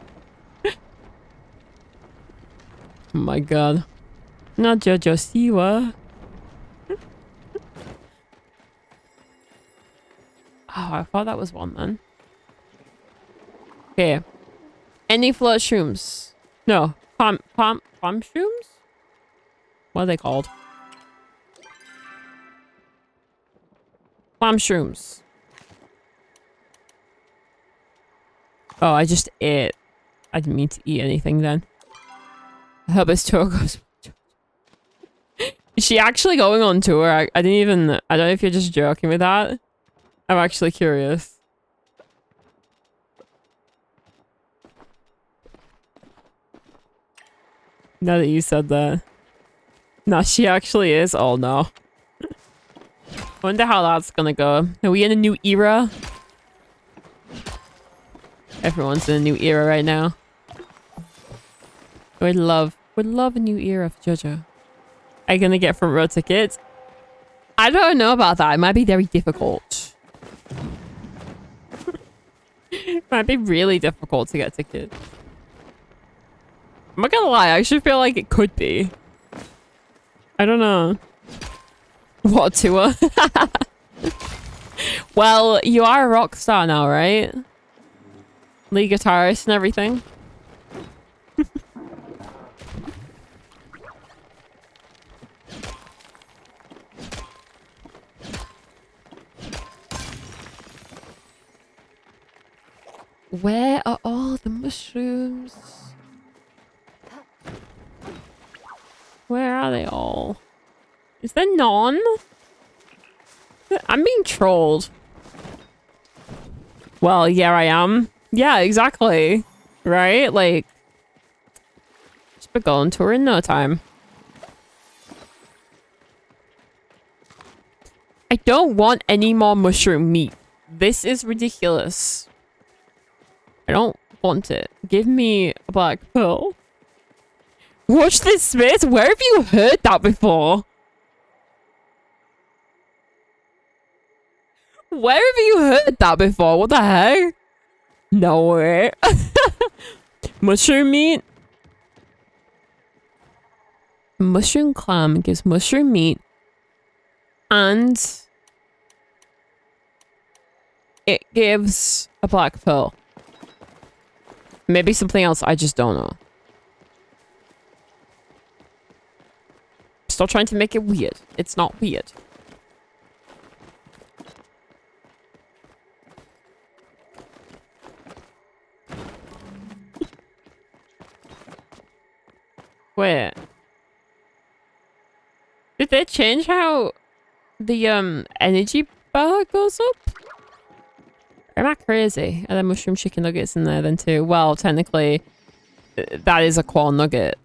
Oh my god. Not Jojo Siwa. Oh, I thought that was one then. Okay. Any float shrooms? No. Palm shrooms? What are they called? Palm shrooms. Oh, I just ate. I didn't mean to eat anything then. I hope this tour goes... Is she actually going on tour? I didn't even... I don't know if you're just joking with that. I'm actually curious. Now that you said that. No, she actually is. Oh no. Wonder how that's gonna go. Are we in a new era? Everyone's in a new era right now. Would love a new era for JoJo. Are you gonna get front row tickets? I don't know about that. It might be very difficult. It might be really difficult to get tickets. I'm not gonna lie, I actually feel like it could be. I don't know. What tour? Well, you are a rock star now, right? Lead guitarist and everything. Where are all the mushrooms? Where are they all? Is there none? I'm being trolled. Well, yeah, I am. Yeah, exactly. Right? Like, just be going to her in no time. I don't want any more mushroom meat. This is ridiculous. I don't want it. Give me a black pearl. Watch this space. Where have you heard that before? Where have you heard that before? What the heck? No way. Mushroom meat. Mushroom clam gives mushroom meat and it gives a black pearl. Maybe something else, I just don't know. Stop trying to make it weird. It's not weird. Wait. Did they change how the energy bar goes up? Am I crazy? Are there mushroom chicken nuggets in there then too? Well, technically, that is a corn nugget.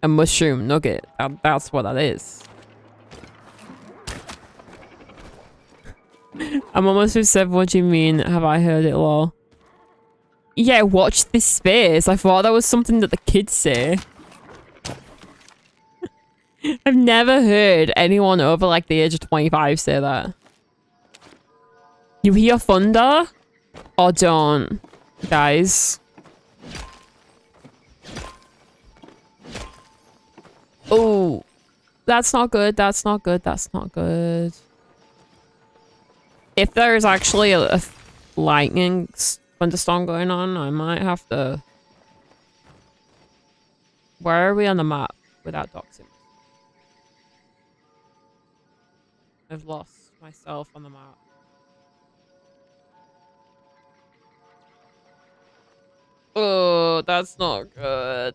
A mushroom nugget. That's what that is. I'm almost with Seb. What do you mean? Have I heard it all? Yeah, watch this space. I thought that was something that the kids say. I've never heard anyone over like the age of 25 say that. You hear thunder? Or don't, guys. Oh, that's not good. That's not good. That's not good. If there is actually a lightning thunderstorm going on, I might have to... Where are we on the map without doxing? I've lost myself on the map. Oh, that's not good.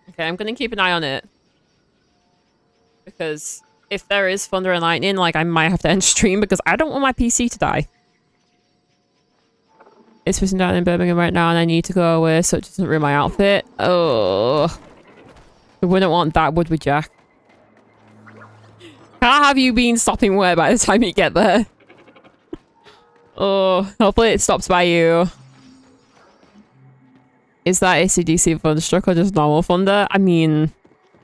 Okay, I'm gonna keep an eye on it. Because if there is thunder and lightning, like, I might have to end stream because I don't want my PC to die. It's sitting down in Birmingham right now and I need to go away so it doesn't ruin my outfit. Oh. We wouldn't want that, would we, Jack? How have you been stopping work by the time you get there? Oh, hopefully it stops by you. Is that AC/DC thunderstruck or just normal thunder? I mean,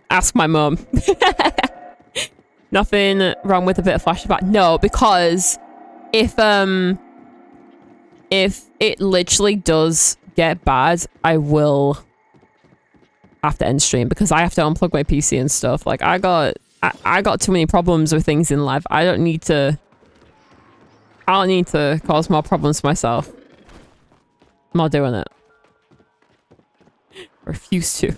ask my mum. Nothing wrong with a bit of flashback. No, because if it literally does get bad, I will have to end stream because I have to unplug my PC and stuff. Like I got too many problems with things in life. I don't need to cause more problems for myself. I'm not doing it. Refuse to.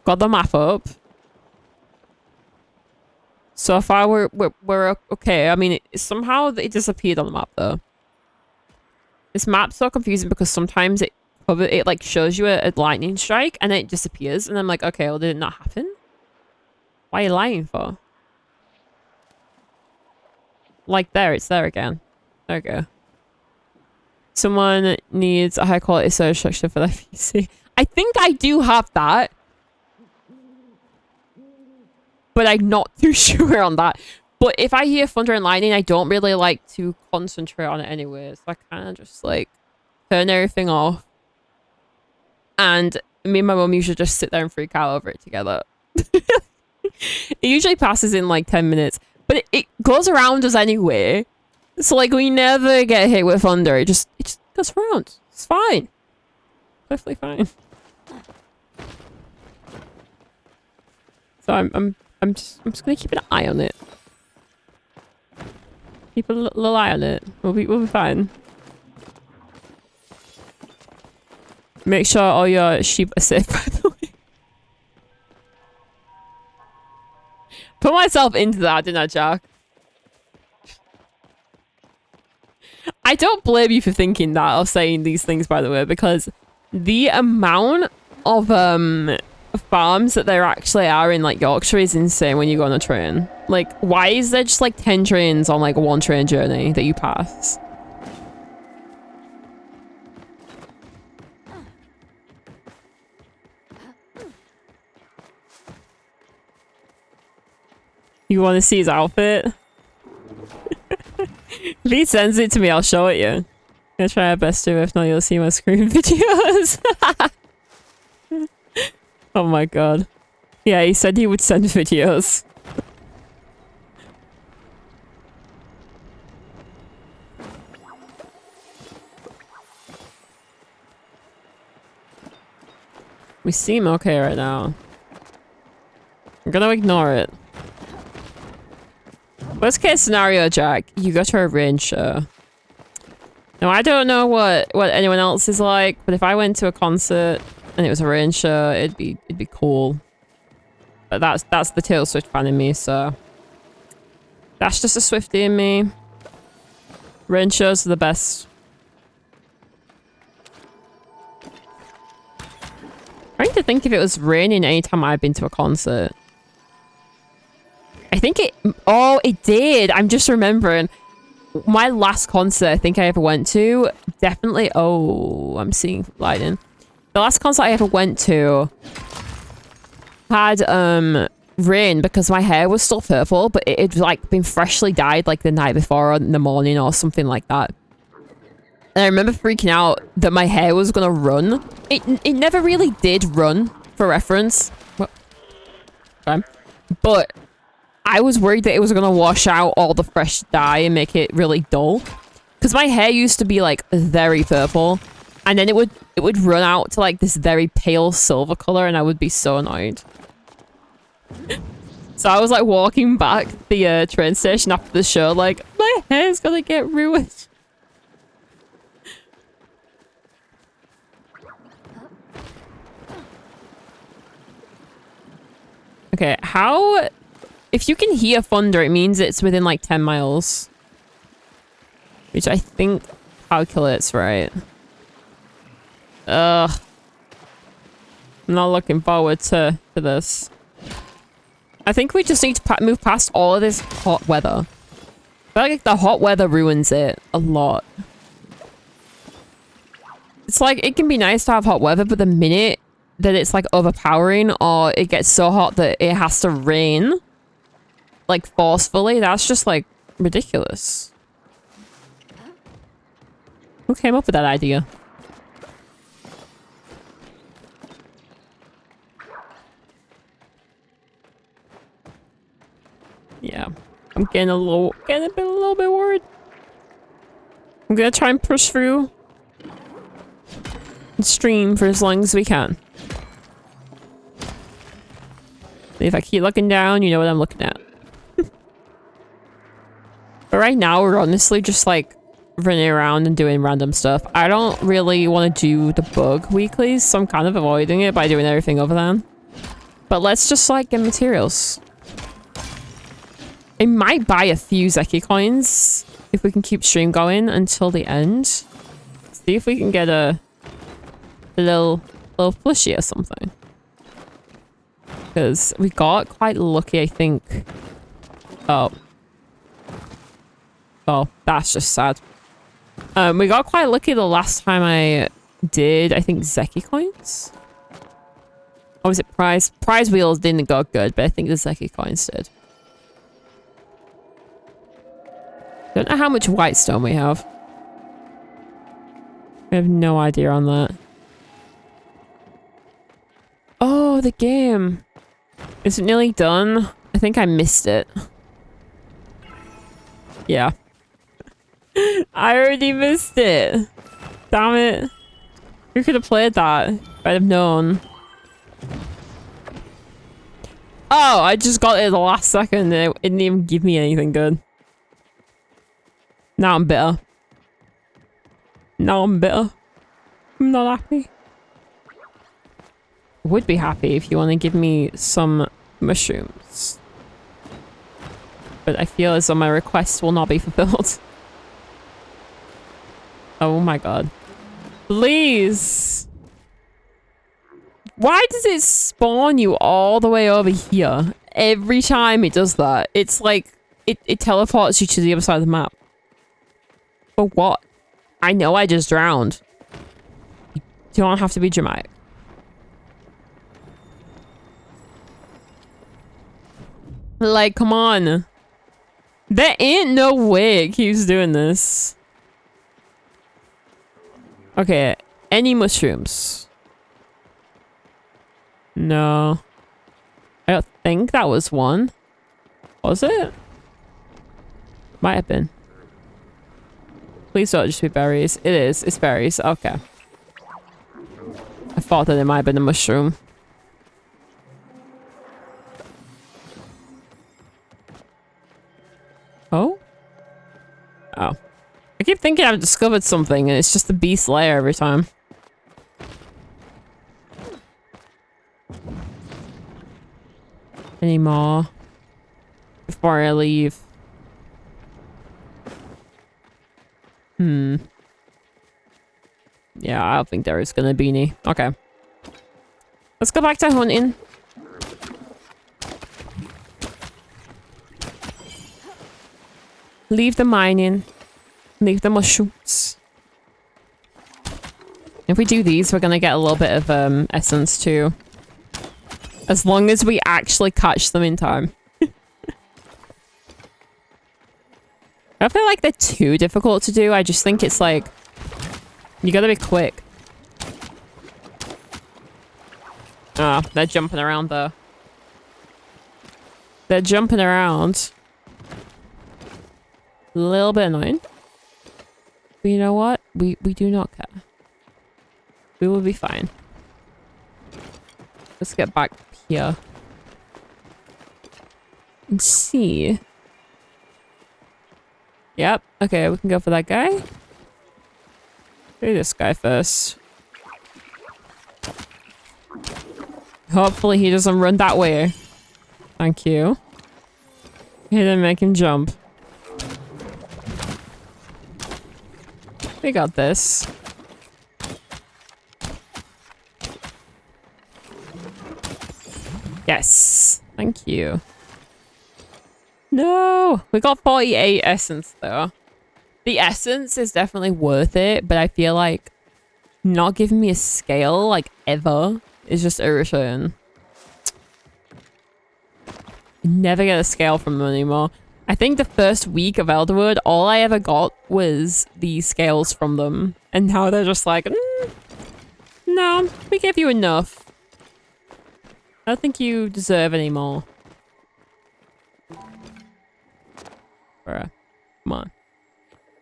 Got the map up. So far we're okay. I mean, somehow it disappeared on the map though. This map's so confusing because sometimes it like shows you a lightning strike and then it disappears and I'm like, okay, well, did it not happen? Why are you lying for? Like there, it's there again. There we go. Someone needs a high quality storage structure for their PC. I think I do have that. But I'm not too sure on that. But if I hear thunder and lightning, I don't really like to concentrate on it anyway. So I kind of just like turn everything off. And me and my mum usually just sit there and freak out over it together. It usually passes in like 10 minutes. But it goes around us anyway. So like we never get hit with thunder. It just goes around. It's fine. Perfectly fine. So I'm just gonna keep an eye on it. Keep a little eye on it. We'll be fine. Make sure all your sheep are safe, by the way. Put myself into that, didn't I, Jack? I don't blame you for thinking that or saying these things, by the way, because the amount of farms that there actually are in like Yorkshire is insane when you go on a train. Like, why is there just like 10 trains on like one train journey that you pass? You want to see his outfit? If he sends it to me, I'll show it you. I'll try our best to, if not, you'll see my screen videos. Oh my god. Yeah, he said he would send videos. We seem okay right now. I'm gonna ignore it. Worst case scenario, Jack, you go to a rain show. Now, I don't know what anyone else is like, but if I went to a concert and it was a rain show, it'd be cool. But that's the Taylor Swift fan in me, so that's just a Swiftie in me. Rain shows are the best. Trying to think if it was raining anytime I've been to a concert. I think it... Oh, it did! I'm just remembering. My last concert I think I ever went to... Definitely... Oh, I'm seeing lightning. The last concert I ever went to... had, rain because my hair was still purple, but it had, like, been freshly dyed, like, the night before or in the morning or something like that. And I remember freaking out that my hair was gonna run. It never really did run, for reference. What? Okay. But I was worried that it was gonna wash out all the fresh dye and make it really dull. Because my hair used to be like very purple. And then it would run out to like this very pale silver color and I would be so annoyed. So I was like walking back the train station after the show like, my hair's gonna get ruined. Okay, how... If you can hear thunder, it means it's within like 10 miles. Which I think calculates right. Ugh. I'm not looking forward to this. I think we just need to move past all of this hot weather. I feel like the hot weather ruins it a lot. It's like, it can be nice to have hot weather, but the minute that it's like overpowering or it gets so hot that it has to rain, like forcefully, that's just like ridiculous. Who came up with that idea? Yeah, I'm getting a little bit worried. I'm gonna try and push through and stream for as long as we can. If I keep looking down, you know what I'm looking at. But right now, we're honestly just like running around and doing random stuff. I don't really want to do the bug weeklies, so I'm kind of avoiding it by doing everything over them. But let's just like get materials. I might buy a few Zeki coins if we can keep stream going until the end. See if we can get a little plushie or something. Because we got quite lucky, I think. Oh. Oh, that's just sad. We got quite lucky the last time I did, I think, Zeki coins. Or was it prize? Prize wheels didn't go good, but I think the Zeki coins did. Don't know how much white stone we have. I have no idea on that. Oh, the game. Is it nearly done? I think I missed it. Yeah. I already missed it. Damn it. Who could have played that if I'd have known? Oh, I just got it at the last second and it didn't even give me anything good. Now I'm bitter. Now I'm bitter. I'm not happy. Would be happy if you want to give me some mushrooms. But I feel as though my request will not be fulfilled. Oh my god. Please! Why does it spawn you all the way over here? Every time it does that. It's like, it teleports you to the other side of the map. For what? I know I just drowned. You don't have to be dramatic. Like, come on. There ain't no way it keeps doing this. Okay, any mushrooms? No. I don't think that was one. Was it? Might have been. Please don't just be berries. It is. It's berries. Okay. I thought that it might have been a mushroom. Oh. I keep thinking I've discovered something and it's just the beast lair every time. Any more? Before I leave. Yeah, I don't think there is gonna be any. Okay. Let's go back to hunting. Leave the mining. Leave the mushrooms. If we do these, we're gonna get a little bit of essence too. As long as we actually catch them in time. I don't feel like they're too difficult to do. I just think it's like... You gotta be quick. Ah, they're jumping around though. They're jumping around. A little bit annoying. But you know what? We do not care. We will be fine. Let's get back here. And see. Yep. Okay, we can go for that guy. Do this guy first. Hopefully he doesn't run that way. Thank you. He didn't make him jump. We got this. Yes. Thank you. No! We got 48 essence though. The essence is definitely worth it, but I feel like not giving me a scale like ever is just irritating. Never get a scale from them anymore. I think the first week of Elderwood, all I ever got was the scales from them. And now they're just like, no, we gave you enough. I don't think you deserve any more. Bruh. Come on.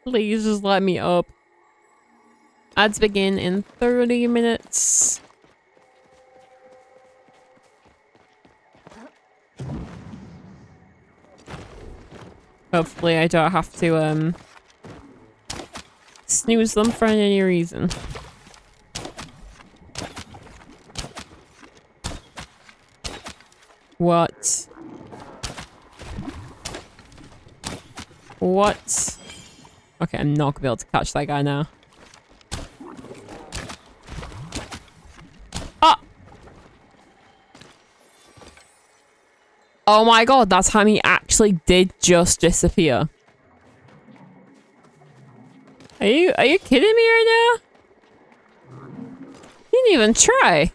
Please just let me up. Ads begin in 30 minutes. Hopefully I don't have to snooze them for any reason. What? What? Okay, I'm not gonna be able to catch that guy now. Ah! Oh my god, that's how he actually did just disappear. Are you kidding me right now? He didn't even try.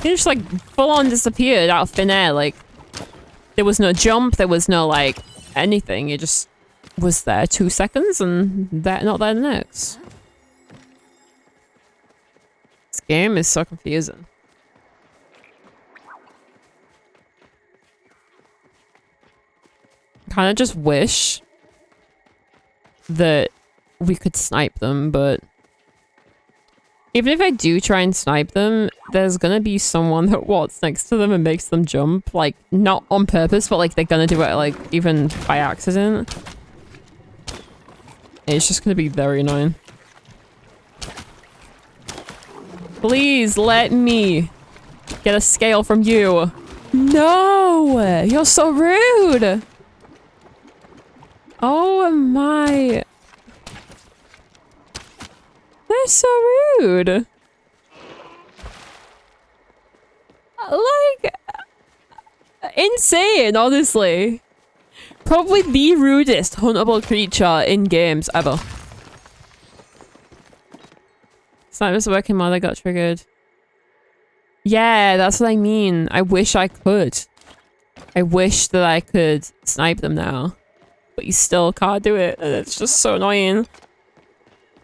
He just like full on disappeared out of thin air. Like there was no jump, there was no like anything. It just was there 2 seconds and not there the next. This game is so confusing. Kind of just wish that we could snipe them, but even if I do try and snipe them, there's gonna be someone that walks next to them and makes them jump. Like, not on purpose, but like they're gonna do it like even by accident. It's just gonna be very annoying. Please let me get a scale from you. No! You're so rude! Oh my... They're so rude. Like... insane, honestly. Probably the rudest huntable creature in games ever. Sniper's working while they got triggered. Yeah, that's what I mean. I wish I could. I wish that I could snipe them now. But you still can't do it. And it's just so annoying.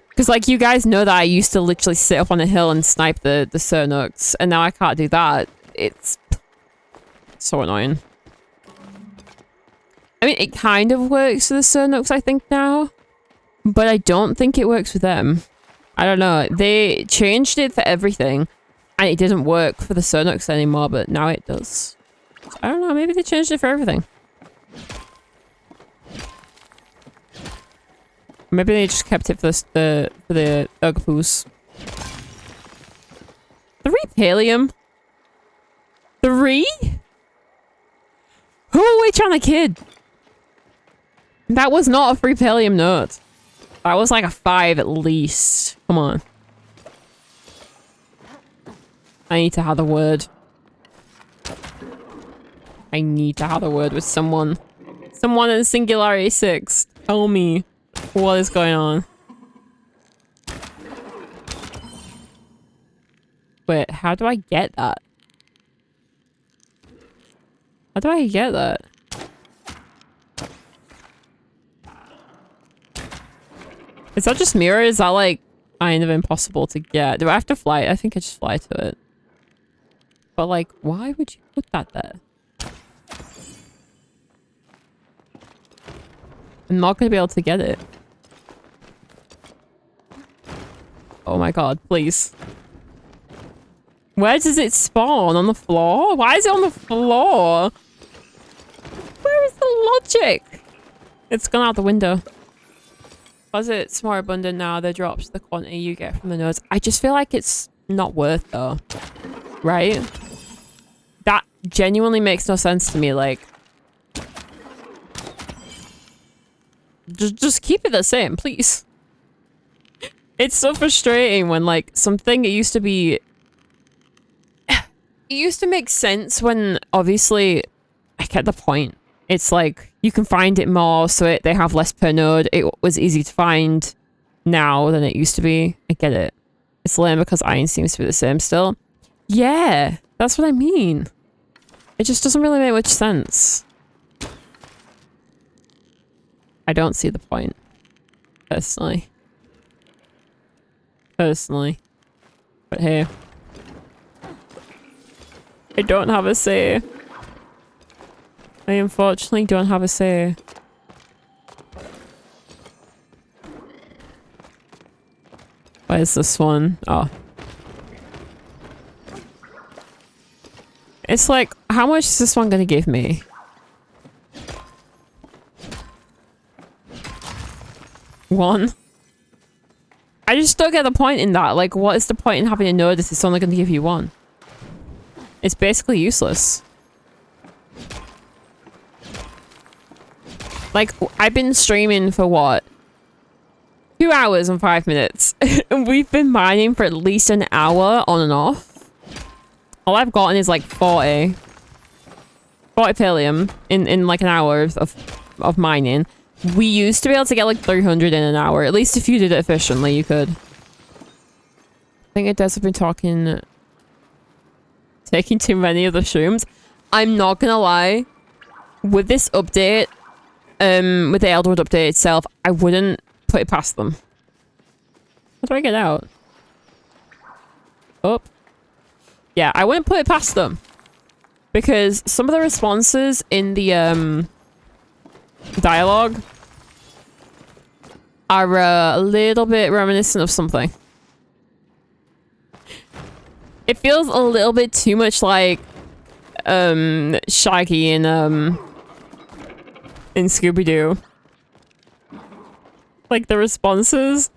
Because, like, you guys know that I used to literally sit up on a hill and snipe the Cernuks. And now I can't do that. It's so annoying. I mean, it kind of works for the Cernuks, I think, now. But I don't think it works for them. I don't know. They changed it for everything. And it didn't work for the Cernuks anymore, but now it does. So, I don't know. Maybe they changed it for everything. Maybe they just kept it for the Ugapoos. 3 Palium? 3? Who are we trying to kid? That was not a 3 Palium note. That was like a 5 at least. Come on. I need to have a word. I need to have a word with someone. Someone in Singularity 6. Tell me what is going on. Wait, how do I get that? How do I get that? Is that just me or is that like kind of impossible to get? Do I have to fly? I think I just fly to it. But like, why would you put that there? I'm not gonna be able to get it. Oh my god, please. Where does it spawn? On the floor? Why is it on the floor? Where is the logic? It's gone out the window. Because it's more abundant now, that drops the quantity you get from the nodes. I just feel like it's not worth though. Right? That genuinely makes no sense to me. Like, just keep it the same, please. It's so frustrating when like something it used to be. It used to make sense when obviously I get the point. It's like you can find it more, so they have less per node. It was easy to find now than it used to be. I get it. It's lame because iron seems to be the same still. Yeah, that's what I mean. It just doesn't really make much sense. I don't see the point. Personally. But hey. I don't have a say. I unfortunately don't have a say. Where's this one? Oh. It's like, how much is this one gonna give me? One. I just don't get the point in that. Like, what is the point in having a node if it's only gonna give you one? It's basically useless. Like, I've been streaming for what? 2 hours and 5 minutes. And we've been mining for at least an hour on and off. All I've gotten is like 40 Palium in like an hour of mining. We used to be able to get like 300 in an hour. At least if you did it efficiently, you could. I think it does have been taking too many of the shrooms. I'm not gonna lie. With this update, with the Elderwood update itself, I wouldn't put it past them. How do I get out? Oh. Yeah, I wouldn't put it past them. Because some of the responses in the dialogue are a little bit reminiscent of something. It feels a little bit too much like Shaggy in Scooby-Doo. Like the responses,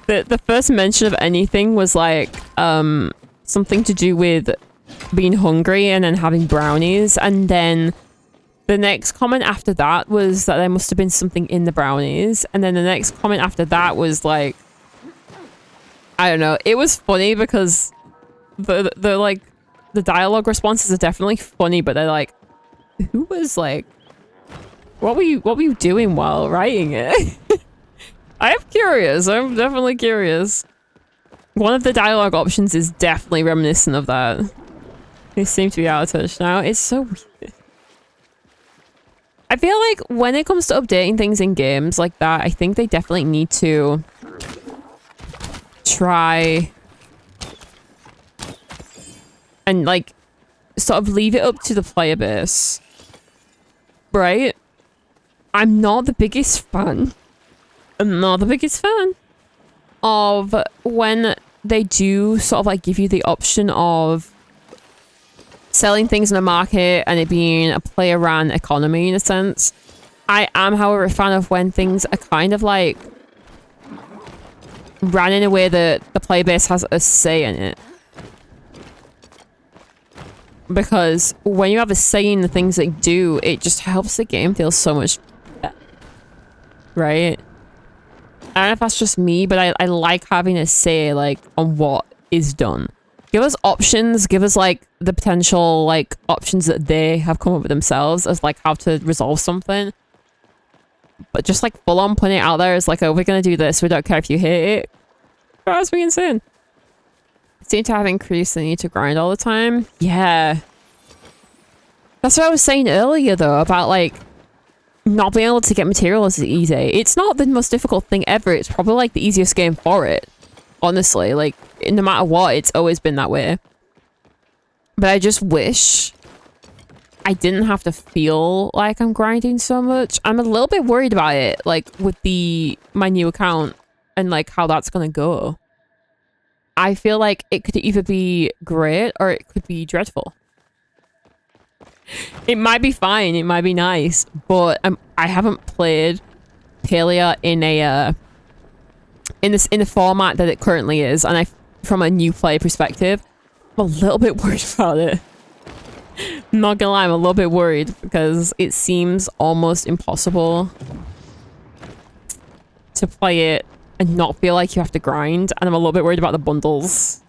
the first mention of anything was like something to do with being hungry and then having brownies, and then the next comment after that was that there must have been something in the brownies, and then the next comment after that was like, I don't know. It was funny because the like the dialogue responses are definitely funny, but they're like, who was like, what were you doing while writing it? I'm curious. I'm definitely curious. One of the dialogue options is definitely reminiscent of that. They seem to be out of touch now. It's so weird. I feel like when it comes to updating things in games like that, I think they definitely need to try and like sort of leave it up to the player base. Right? I'm not the biggest fan. I'm not the biggest fan of when they do sort of like give you the option of selling things in a market and it being a player-ran economy in a sense. I am, however, a fan of when things are kind of like ran in a way that the player base has a say in it. Because when you have a say in the things they do, it just helps the game feel so much better. Right? I don't know if that's just me, but I like having a say, like, on what is done. Give us options, give us, like, the potential, like, options that they have come up with themselves as, like, how to resolve something. But just, like, full-on putting it out there as, like, oh, we're gonna do this, we don't care if you hate it. Drives me insane. Seem to have increased the need to grind all the time. Yeah. That's what I was saying earlier, though, about, like, not being able to get materials is easy. It's not the most difficult thing ever. It's probably, like, the easiest game for it. Honestly, like, no matter what, it's always been that way. But I just wish I didn't have to feel like I'm grinding so much. I'm a little bit worried about it, like, with my new account and, like, how that's gonna go. I feel like it could either be great or it could be dreadful. It might be fine, it might be nice, but I haven't played PALIA in the format that it currently is, and from a new player perspective, I'm a little bit worried about it. I'm not gonna lie, I'm a little bit worried because it seems almost impossible to play it and not feel like you have to grind, and I'm a little bit worried about the bundles.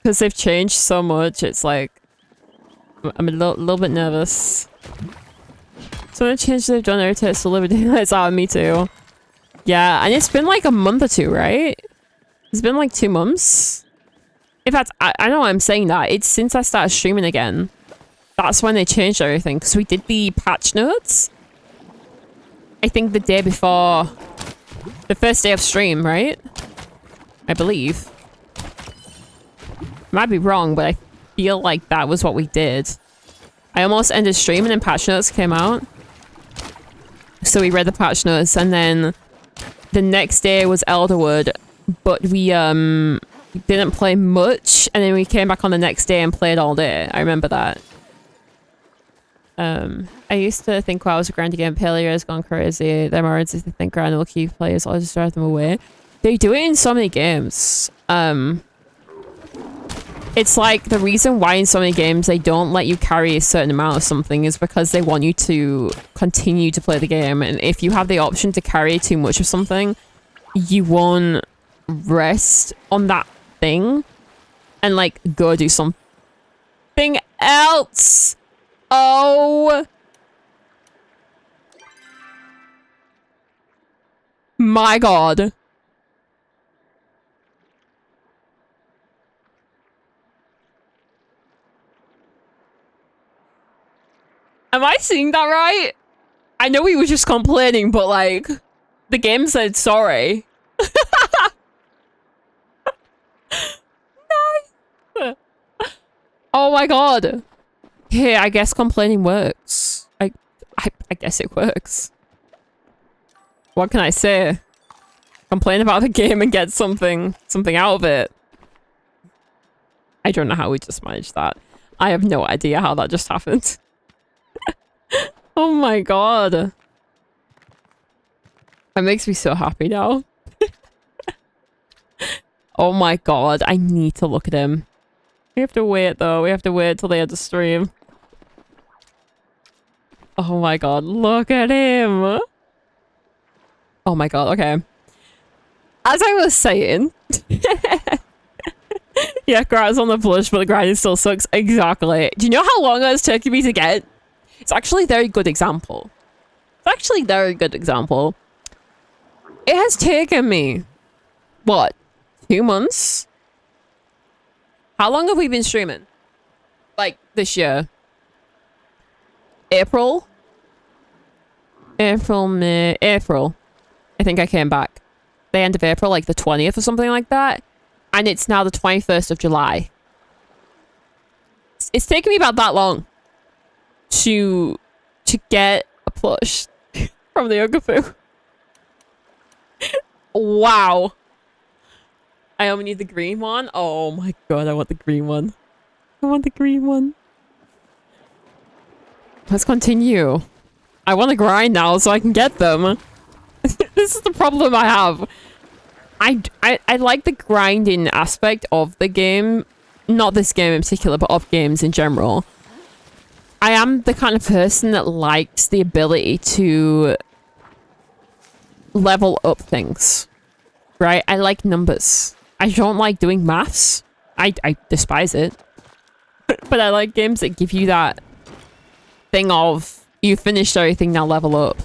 Because they've changed so much, it's like... I'm a little bit nervous. Some of the changes they've done irritates the living daylights out of me too. Yeah, and it's been like a month or two, right? It's been like 2 months. In fact, I know I'm saying that. It's since I started streaming again. That's when they changed everything, because we did the patch notes. I think the day before... The first day of stream, right? I believe. Might be wrong, but I feel like that was what we did. I almost ended stream and then patch notes came out. So we read the patch notes, and then the next day was Elderwood, but we didn't play much, and then we came back on the next day and played all day. I remember that. I used to think while I was grinding game, PALIA has gone crazy. Their more to think grind will keep players, I'll just drive them away. They do it in so many games. It's like the reason why in so many games they don't let you carry a certain amount of something is because they want you to continue to play the game. And if you have the option to carry too much of something, you won't rest on that thing and like go do something else. Oh my god. Am I seeing that right? I know we were just complaining, but like, the game said sorry. Nice. Oh my god. Yeah, I guess complaining works. I guess it works. What can I say? Complain about the game and get something out of it. I don't know how we just managed that. I have no idea how that just happened. Oh my god. That makes me so happy now. Oh my god, I need to look at him. We have to wait though. We have to wait till the end of stream. Oh my god, look at him. Oh my god, okay. As I was saying... Yeah, grass on the blush, but the grinding still sucks. Exactly. Do you know how long it's taken me to get? It's actually a very good example. It's actually a very good example. It has taken me, what, 2 months? How long have we been streaming? Like, this year? April? May, April. I think I came back. The end of April, like the 20th or something like that. And it's now the 21st of July. It's taken me about that long to get a plush from the Ugafu. Wow. I only need the green one. Oh my god, I want the green one. I want the green one. Let's continue. I want to grind now so I can get them. This is the problem I have. I like the grinding aspect of the game. Not this game in particular, but of games in general. I am the kind of person that likes the ability to level up things, right? I like numbers. I don't like doing maths. I despise it. But I like games that give you that thing of, you finished everything, now level up.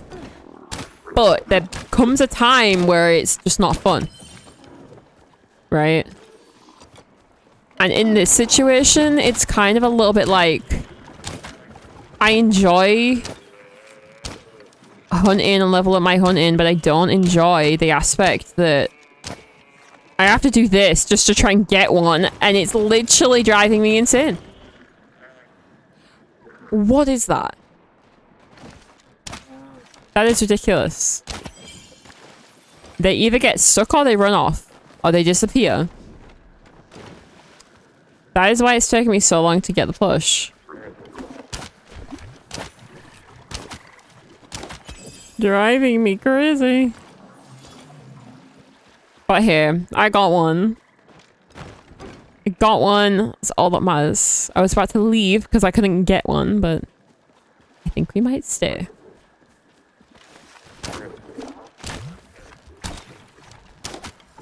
But there comes a time where it's just not fun. Right? And in this situation, it's kind of a little bit like, I enjoy hunting and level up my hunting, but I don't enjoy the aspect that I have to do this just to try and get one, and it's literally driving me insane. What is that? That is ridiculous. They either get stuck or they run off, or they disappear. That is why it's taking me so long to get the push. Driving me crazy. But here, I got one. I got one. That's all that matters. I was about to leave because I couldn't get one, but I think we might stay.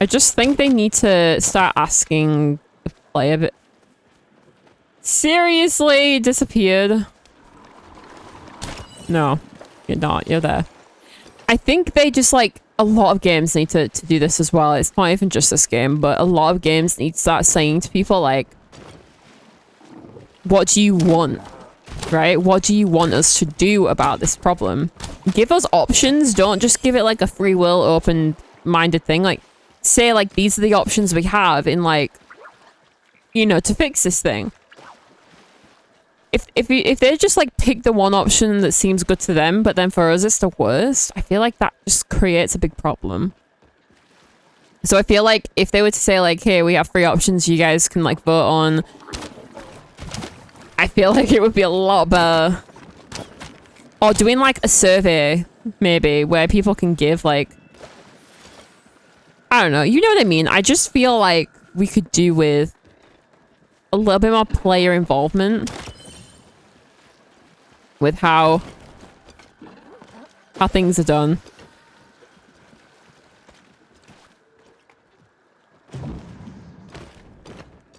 I just think they need to start asking the player a bit. Seriously? Disappeared? No, you're not. You're there. I think they just, like, a lot of games need to do this as well. It's not even just this game, but a lot of games need to start saying to people, like, what do you want? Right? What do you want us to do about this problem? Give us options. Don't just give it, like, a free will, open-minded thing. Like, say, like, these are the options we have in, like, you know, to fix this thing. If they just, like, pick the one option that seems good to them, but then for us it's the worst, I feel like that just creates a big problem. So I feel like if they were to say, like, hey, we have 3 options you guys can, like, vote on, I feel like it would be a lot better. Or doing, like, a survey, maybe, where people can give, like, I don't know, you know what I mean? I just feel like we could do with a little bit more player involvement with how things are done.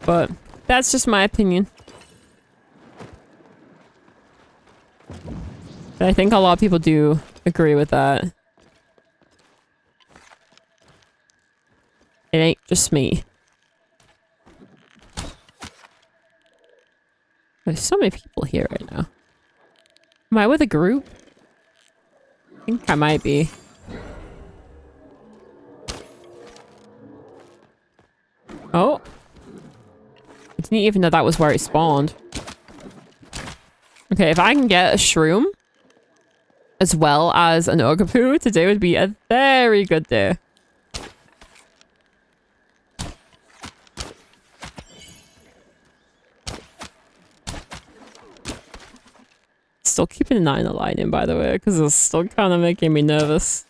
But that's just my opinion. But I think a lot of people do agree with that. It ain't just me. There's so many people here right now. Am I with a group? I think I might be. Oh. I didn't even know that was where it spawned. Okay, if I can get a shroom as well as an ogre poo, today would be a very good day. Still keeping an eye on the lightning, by the way, because it's still kind of making me nervous.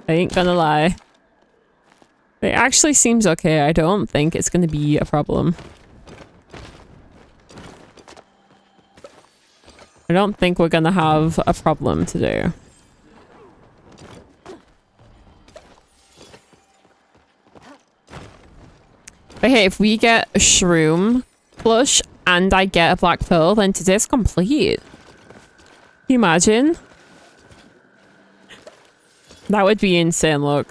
I ain't gonna lie. It actually seems okay. I don't think it's gonna be a problem. I don't think we're gonna have a problem today. But hey, if we get a shroom plush and I get a black pearl, then today's complete. Can you imagine? That would be insane, look.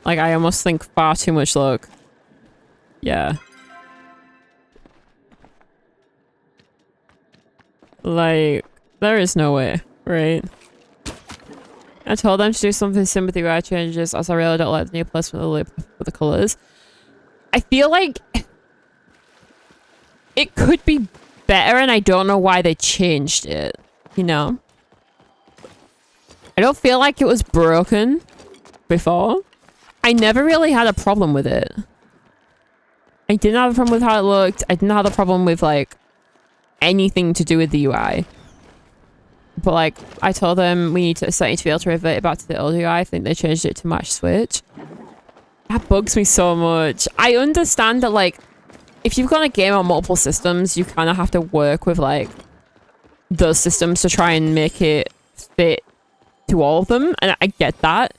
Like, I almost think far too much luck. Yeah. Like, there is no way, right? I told them to do something sympathy where I changes, as I really don't like the new placement of the loop with the colours. I feel like it could be better, and I don't know why they changed it, you know? I don't feel like it was broken before. I never really had a problem with it. I didn't have a problem with how it looked. I didn't have a problem with, like, anything to do with the UI. But like, I told them we need to set it to be able to revert it back to the old UI. I think they changed it to match switch. That bugs me so much. I understand that like, if you've got a game on multiple systems, you kind of have to work with like those systems to try and make it fit to all of them. And I get that.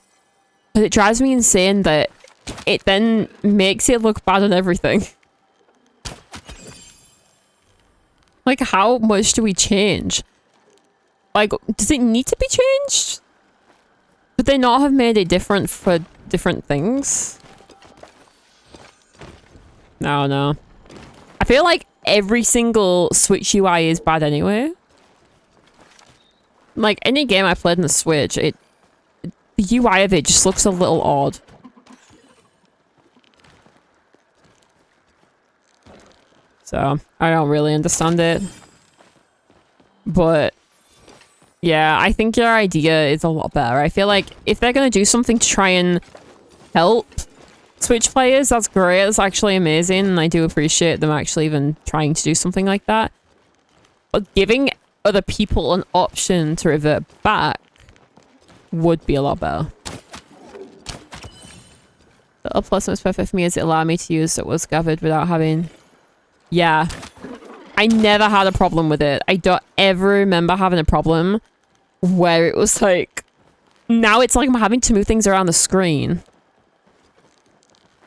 But it drives me insane that it then makes it look bad on everything. Like, how much do we change? Like, does it need to be changed? Would they not have made it different for different things? No. I feel like every single Switch UI is bad anyway. Like, any game I played on the Switch, the UI of it just looks a little odd. So, I don't really understand it. But, yeah, I think your idea is a lot better. I feel like if they're going to do something to try and help Switch players, that's great. That's actually amazing. And I do appreciate them actually even trying to do something like that. But giving other people an option to revert back would be a lot better. The plus was perfect for me as it allowed me to use what was gathered without having... Yeah. I never had a problem with it. I don't ever remember having a problem where it was like... Now it's like I'm having to move things around the screen.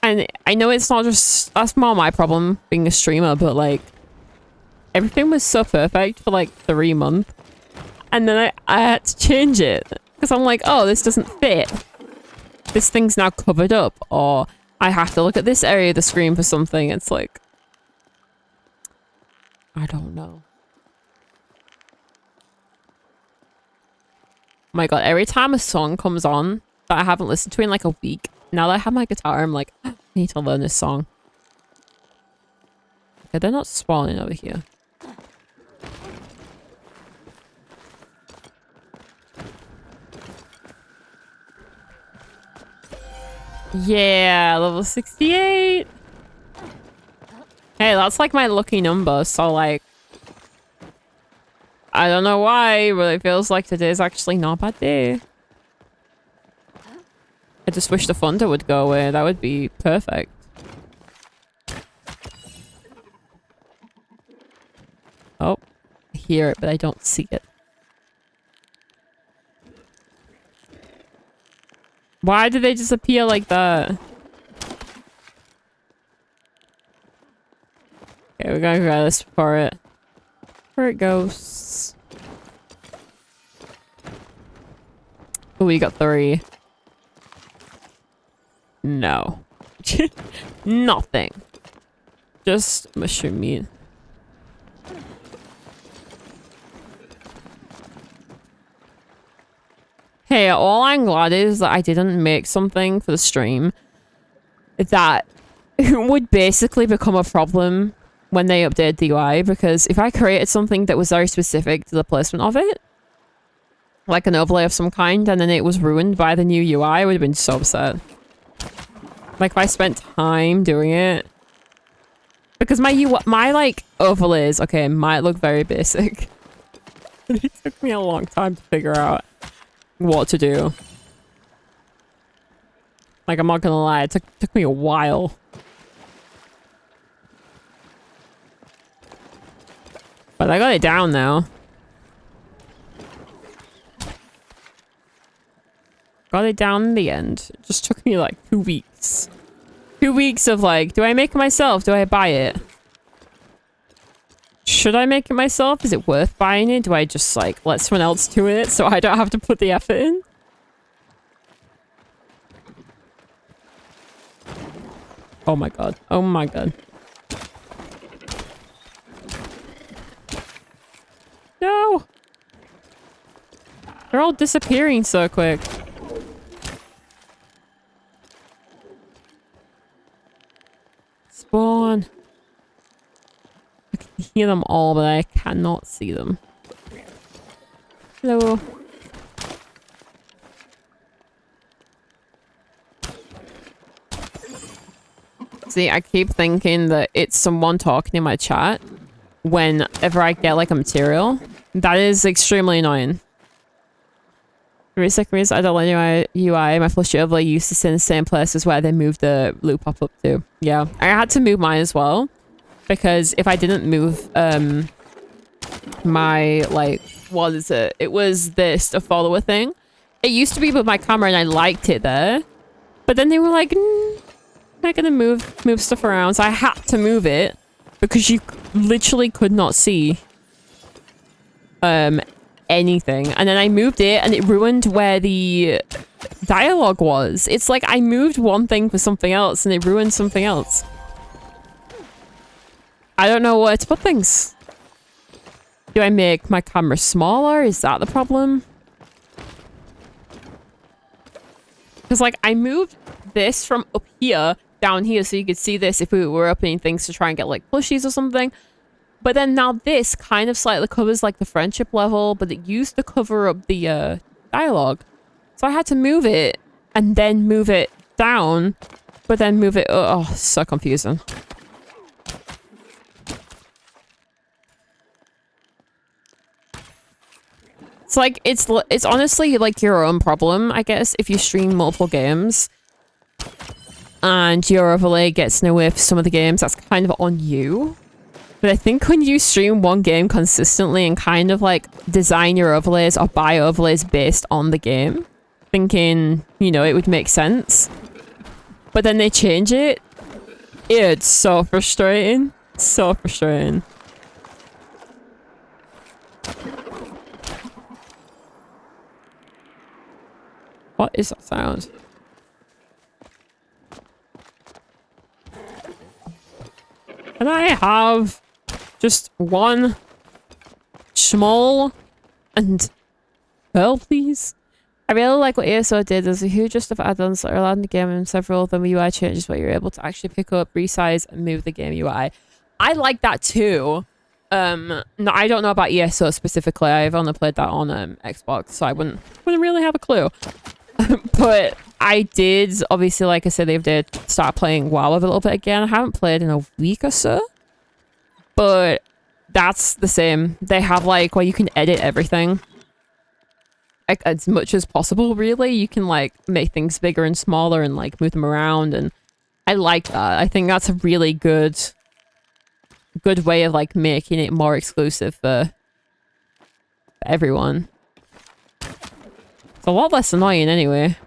And I know it's not just... That's more my problem being a streamer, but like... Everything was so perfect for like 3 months. And then I had to change it. Because I'm like, oh, this doesn't fit. This thing's now covered up. Or I have to look at this area of the screen for something. It's like... I don't know. Oh my god, every time a song comes on that I haven't listened to in like a week, now that I have my guitar, I'm like, I need to learn this song. Okay, they're not spawning over here. Yeah, level 68. Hey, that's like my lucky number, so like... I don't know why, but it feels like today's actually not a bad day. I just wish the thunder would go away. That would be perfect. Oh, I hear it, but I don't see it. Why did they disappear like that? Okay, we're gonna grab this for it. Where it goes. Oh, we got 3. No. Nothing. Just mushroom meat. Hey, all I'm glad is that I didn't make something for the stream that would basically become a problem when they updated the UI, because if I created something that was very specific to the placement of it, like an overlay of some kind, and then it was ruined by the new UI, I would have been so upset. Like if I spent time doing it. Because my like overlays, okay, might look very basic. But it took me a long time to figure out what to do. Like I'm not gonna lie, it took me a while. But I got it down now. Got it down in the end. It just took me like 2 weeks. 2 weeks of like, do I make it myself? Do I buy it? Should I make it myself? Is it worth buying it? Do I just like let someone else do it so I don't have to put the effort in? Oh my god. Oh my god. No! They're all disappearing so quick. Spawn. I can hear them all, but I cannot see them. Hello. See, I keep thinking that it's someone talking in my chat whenever I get like a material. That is extremely annoying. Reason I don't like UI. My flush overlay used to sit in the same place as where they moved the loop pop up to. Yeah, I had to move mine as well because if I didn't move my like what is it? It was this the follower thing. It used to be with my camera and I liked it there, but then they were like, I'm not gonna move stuff around, so I had to move it because you literally could not see anything. And then I moved it and it ruined where the dialogue was. It's like I moved one thing for something else and it ruined something else. I don't know where to put things. Do I make my camera smaller? Is that the problem? Because like I moved this from up here down here so you could see this if we were opening things to try and get like plushies or something. But then now this kind of slightly covers like the friendship level, but it used to cover up the dialogue. So I had to move it and then move it down, but then move it. Oh, so confusing. It's like, it's honestly like your own problem, I guess, if you stream multiple games and your overlay gets in the way for some of the games, that's kind of on you. But I think when you stream one game consistently and kind of like design your overlays or buy overlays based on the game, thinking, you know, it would make sense, but then they change it, it's so frustrating. So frustrating. What is that sound? Can I have just one small and pearl, please? I really like what ESO did. There's a huge list of add-ons that are allowed in the game, and several of them UI changes where you're able to actually pick up, resize, and move the game UI. I like that too. No, I don't know about ESO specifically. I've only played that on Xbox, so I wouldn't really have a clue. But I did, obviously, like I said, they did start playing WoW a little bit again. I haven't played in a week or so. But that's the same. They have like where you can edit everything. Like as much as possible, really. You can like make things bigger and smaller and like move them around. And I like that. I think that's a really good way of like making it more exclusive for everyone. It's a lot less annoying anyway.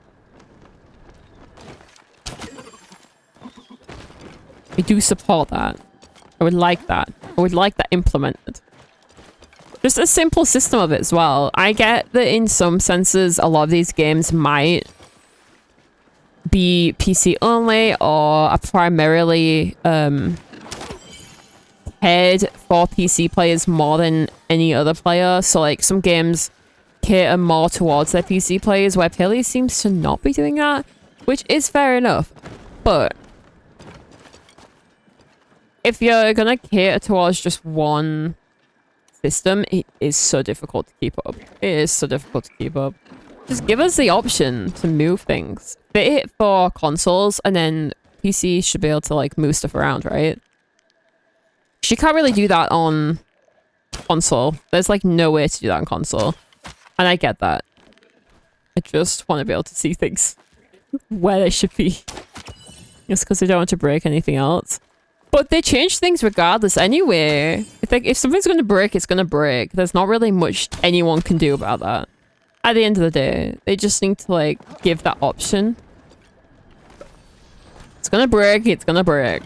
I do support that. I would like that. I would like that implemented. Just a simple system of it as well. I get that in some senses, a lot of these games might be PC only or are primarily paired for PC players more than any other player. So like some games cater more towards their PC players, where PALIA seems to not be doing that, which is fair enough. But if you're gonna cater towards just one system, it is so difficult to keep up. It is so difficult to keep up. Just give us the option to move things. Fit it for consoles, and then PC should be able to like move stuff around, right? You can't really do that on console. There's like no way to do that on console. And I get that. I just want to be able to see things where they should be. Just because I don't want to break anything else. But they change things regardless anyway. If something's going to break, it's going to break. There's not really much anyone can do about that. At the end of the day, they just need to like give that option. It's going to break, it's going to break.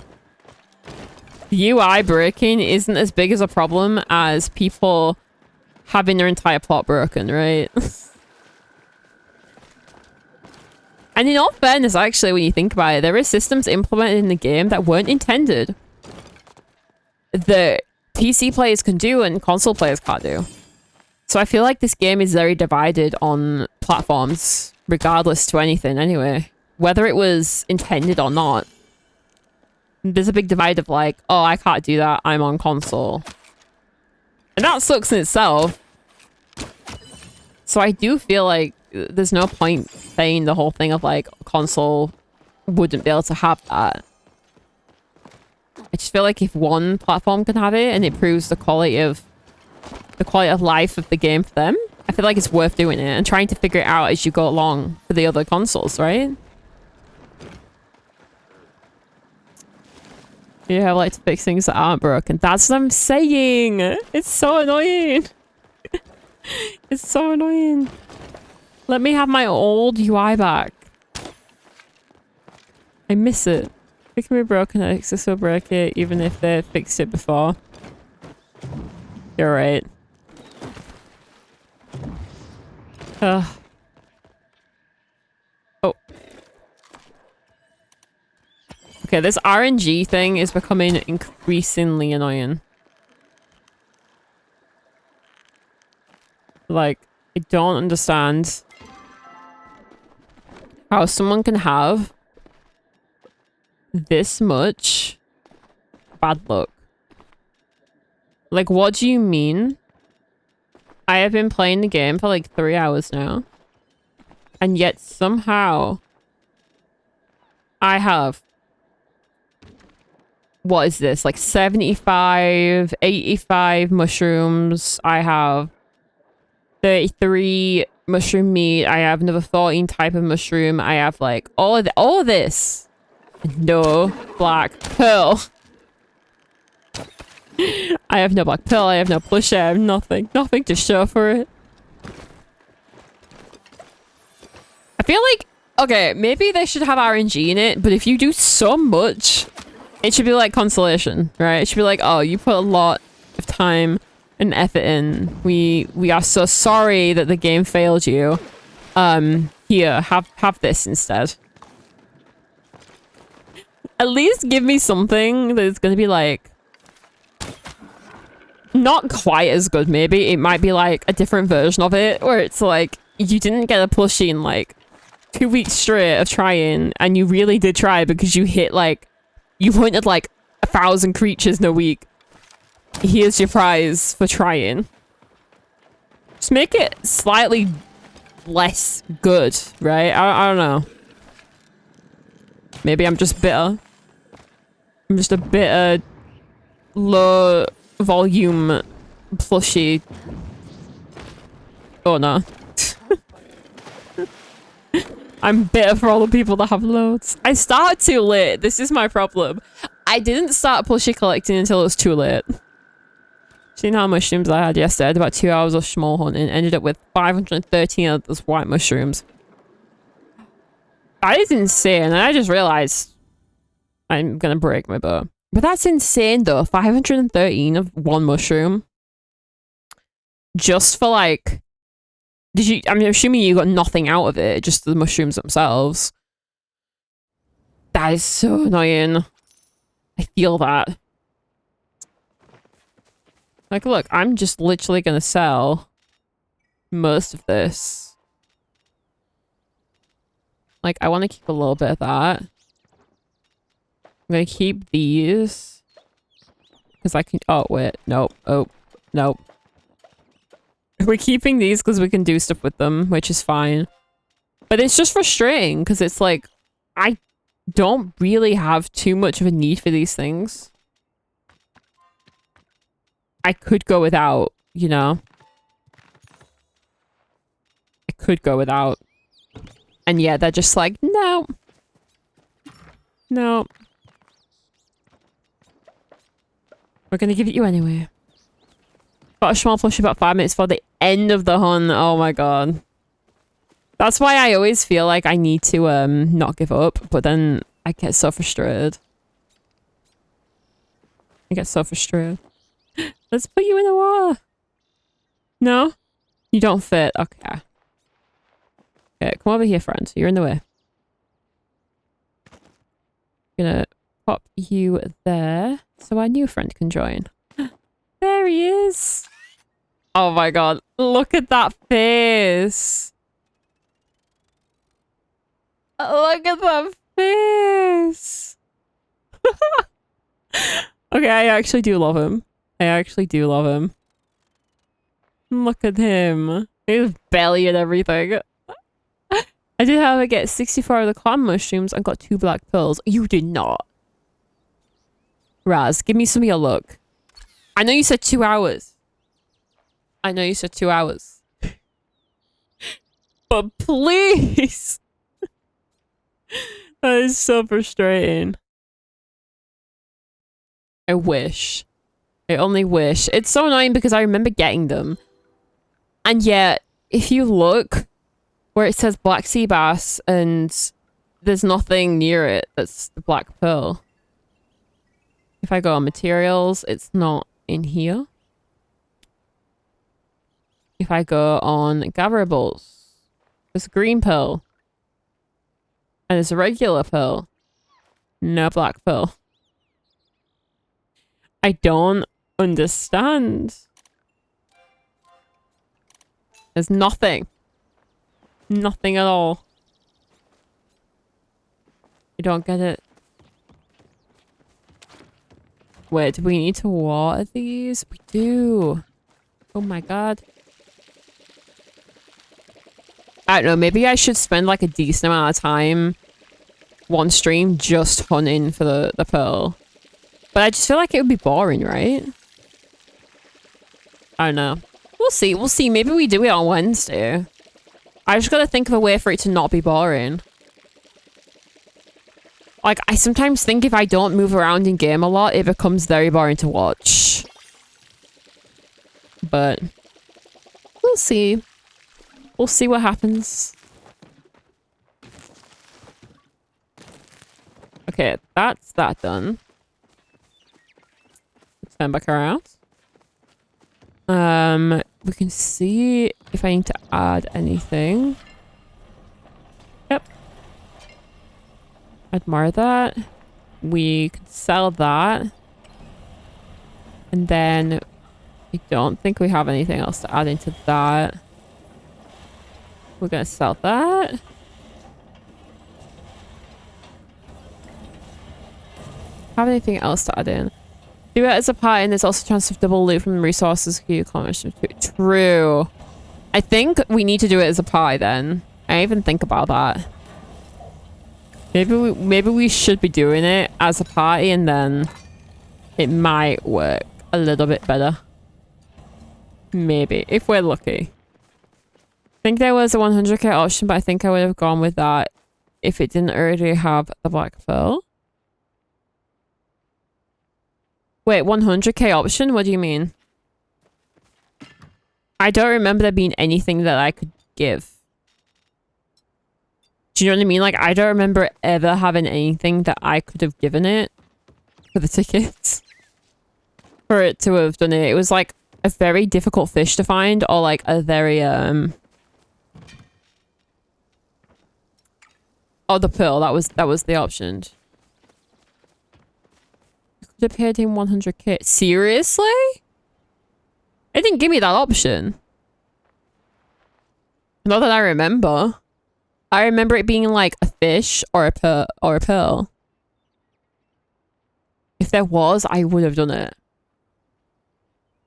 UI breaking isn't as big as a problem as people having their entire plot broken, right? And in all fairness, actually, when you think about it, there are systems implemented in the game that weren't intended. That PC players can do and console players can't do. So I feel like this game is very divided on platforms, regardless to anything anyway. Whether it was intended or not. There's a big divide of like, oh, I can't do that, I'm on console. And that sucks in itself. So I do feel like there's no point saying the whole thing of like console wouldn't be able to have that. I just feel like if one platform can have it and it proves the quality of the quality of life of the game for them, I feel like it's worth doing it and trying to figure it out as you go along for the other consoles, right? You have like to fix things that aren't broken. That's what I'm saying. It's so annoying. It's so annoying. Let me have my old UI back. I miss it. It can be broken, Alexa will break it even if they fixed it before. You're right. Oh. Okay, this RNG thing is becoming increasingly annoying. Like, I don't understand how someone can have this much bad luck. Like, what do you mean? I have been playing the game for like 3 hours now. And yet somehow I have, what is this? Like 75, 85 mushrooms. I have 33 mushroom meat. I have another 14 type of mushroom. I have like all of this. No black pearl. I have no black pearl. I have no plushie. I have nothing. Nothing to show for it. I feel like, okay, maybe they should have RNG in it, but if you do so much, it should be like consolation, right? It should be like, oh, you put a lot of time and effort in. We are so sorry that the game failed you. Here, have this instead. At least give me something that's gonna be like not quite as good, maybe. It might be like a different version of it where it's like you didn't get a plushie in like 2 weeks straight of trying, and you really did try because you hit like you hunted like 1,000 creatures in a week. Here's your prize for trying. Just make it slightly less good, right? I don't know. Maybe I'm just bitter. I'm just a bitter, low volume plushie. Oh no. I'm bitter for all the people that have loads. I started too late. This is my problem. I didn't start plushie collecting until it was too late. Seen how mushrooms I had yesterday. I had about 2 hours of small hunting. Ended up with 513 of those white mushrooms. That is insane. And I just realized I'm gonna break my bow. But that's insane though. 513 of one mushroom. Just for like... Did you... I'm assuming you got nothing out of it. Just the mushrooms themselves. That is so annoying. I feel that. Like, look, I'm just literally gonna sell most of this. Like, I want to keep a little bit of that. I'm gonna keep these. Because I can... Oh, wait. Nope. Oh, nope. We're keeping these because we can do stuff with them, which is fine. But it's just frustrating because it's like, I don't really have too much of a need for these things. I could go without, you know? I could go without. And yeah, they're just like, no. No. We're gonna give it you anyway. Got a small plushie about 5 minutes for the end of the hunt. Oh my god. That's why I always feel like I need to not give up, but then I get so frustrated. I get so frustrated. Let's put you in the water. No? You don't fit. Okay. Okay, come over here, friend. You're in the way. Gonna pop you there so our new friend can join. There he is. Oh my god. Look at that face. Look at that face. Okay, I actually do love him. I actually do love him. Look at him. His belly and everything. I did, however, get 64 of the clam mushrooms and got 2 black pearls. You did not. Raz, give me some of your luck. I know you said 2 hours. I know you said 2 hours. But please! That is so frustrating. I wish. I only wish. It's so annoying because I remember getting them. And yet, if you look where it says black sea bass and there's nothing near it that's the black pearl. If I go on materials, it's not in here. If I go on gatherables, there's a green pearl. And there's a regular pearl. No black pearl. I don't understand. There's nothing. Nothing at all. I don't get it. Wait, do we need to water these? We do. Oh my god. I don't know, maybe I should spend like a decent amount of time one stream just hunting for the pearl. But I just feel like it would be boring, right? I don't know. We'll see, we'll see. Maybe we do it on Wednesday. I just gotta think of a way for it to not be boring. Like, I sometimes think if I don't move around in game a lot, it becomes very boring to watch. But we'll see. We'll see what happens. Okay, that's that done. Let's turn back around. We can see if I need to add anything. Yep. Admire that. We could sell that. And then I don't think we have anything else to add into that. We're gonna sell that. Have anything else to add in? Do it as a party, and there's also a chance of double loot from resources. True. I think we need to do it as a party then. I didn't even think about that. Maybe we should be doing it as a party, and then it might work a little bit better. Maybe, if we're lucky. I think there was a 100k option, but I think I would have gone with that if it didn't already have the black pearl. Wait, 100k option? What do you mean? I don't remember there being anything that I could give. Do you know what I mean? Like, I don't remember ever having anything that I could have given it for the tickets. For it to have done it. It was like a very difficult fish to find, or like a very, oh, the pearl. That was the option. Could have paid him 100k. Seriously? It didn't give me that option. Not that I remember. I remember it being like a fish or a pearl. If there was, I would have done it.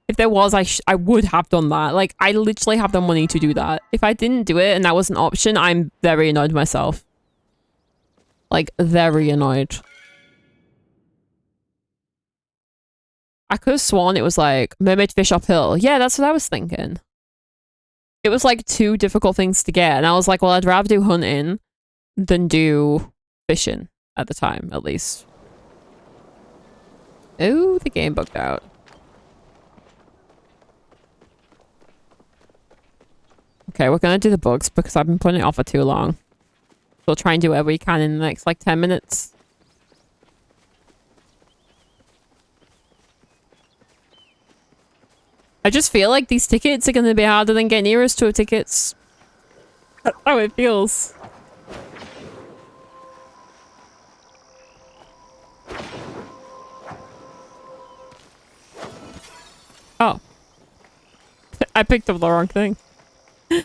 If there was, I would have done that. Like, I literally have the money to do that. If I didn't do it and that was an option, I'm very annoyed with myself. Like, very annoyed. I could have sworn it was like mermaid fish uphill. Yeah, that's what I was thinking. It was like 2 difficult things to get. And I was like, well, I'd rather do hunting than do fishing at the time, at least. Oh, the game bugged out. Okay, we're gonna do the bugs because I've been putting it off for too long. We'll try and do whatever we can in the next like 10 minutes. I just feel like these tickets are going to be harder than getting Eras Tour tickets. That's how it feels. Oh. I picked up the wrong thing. Okay,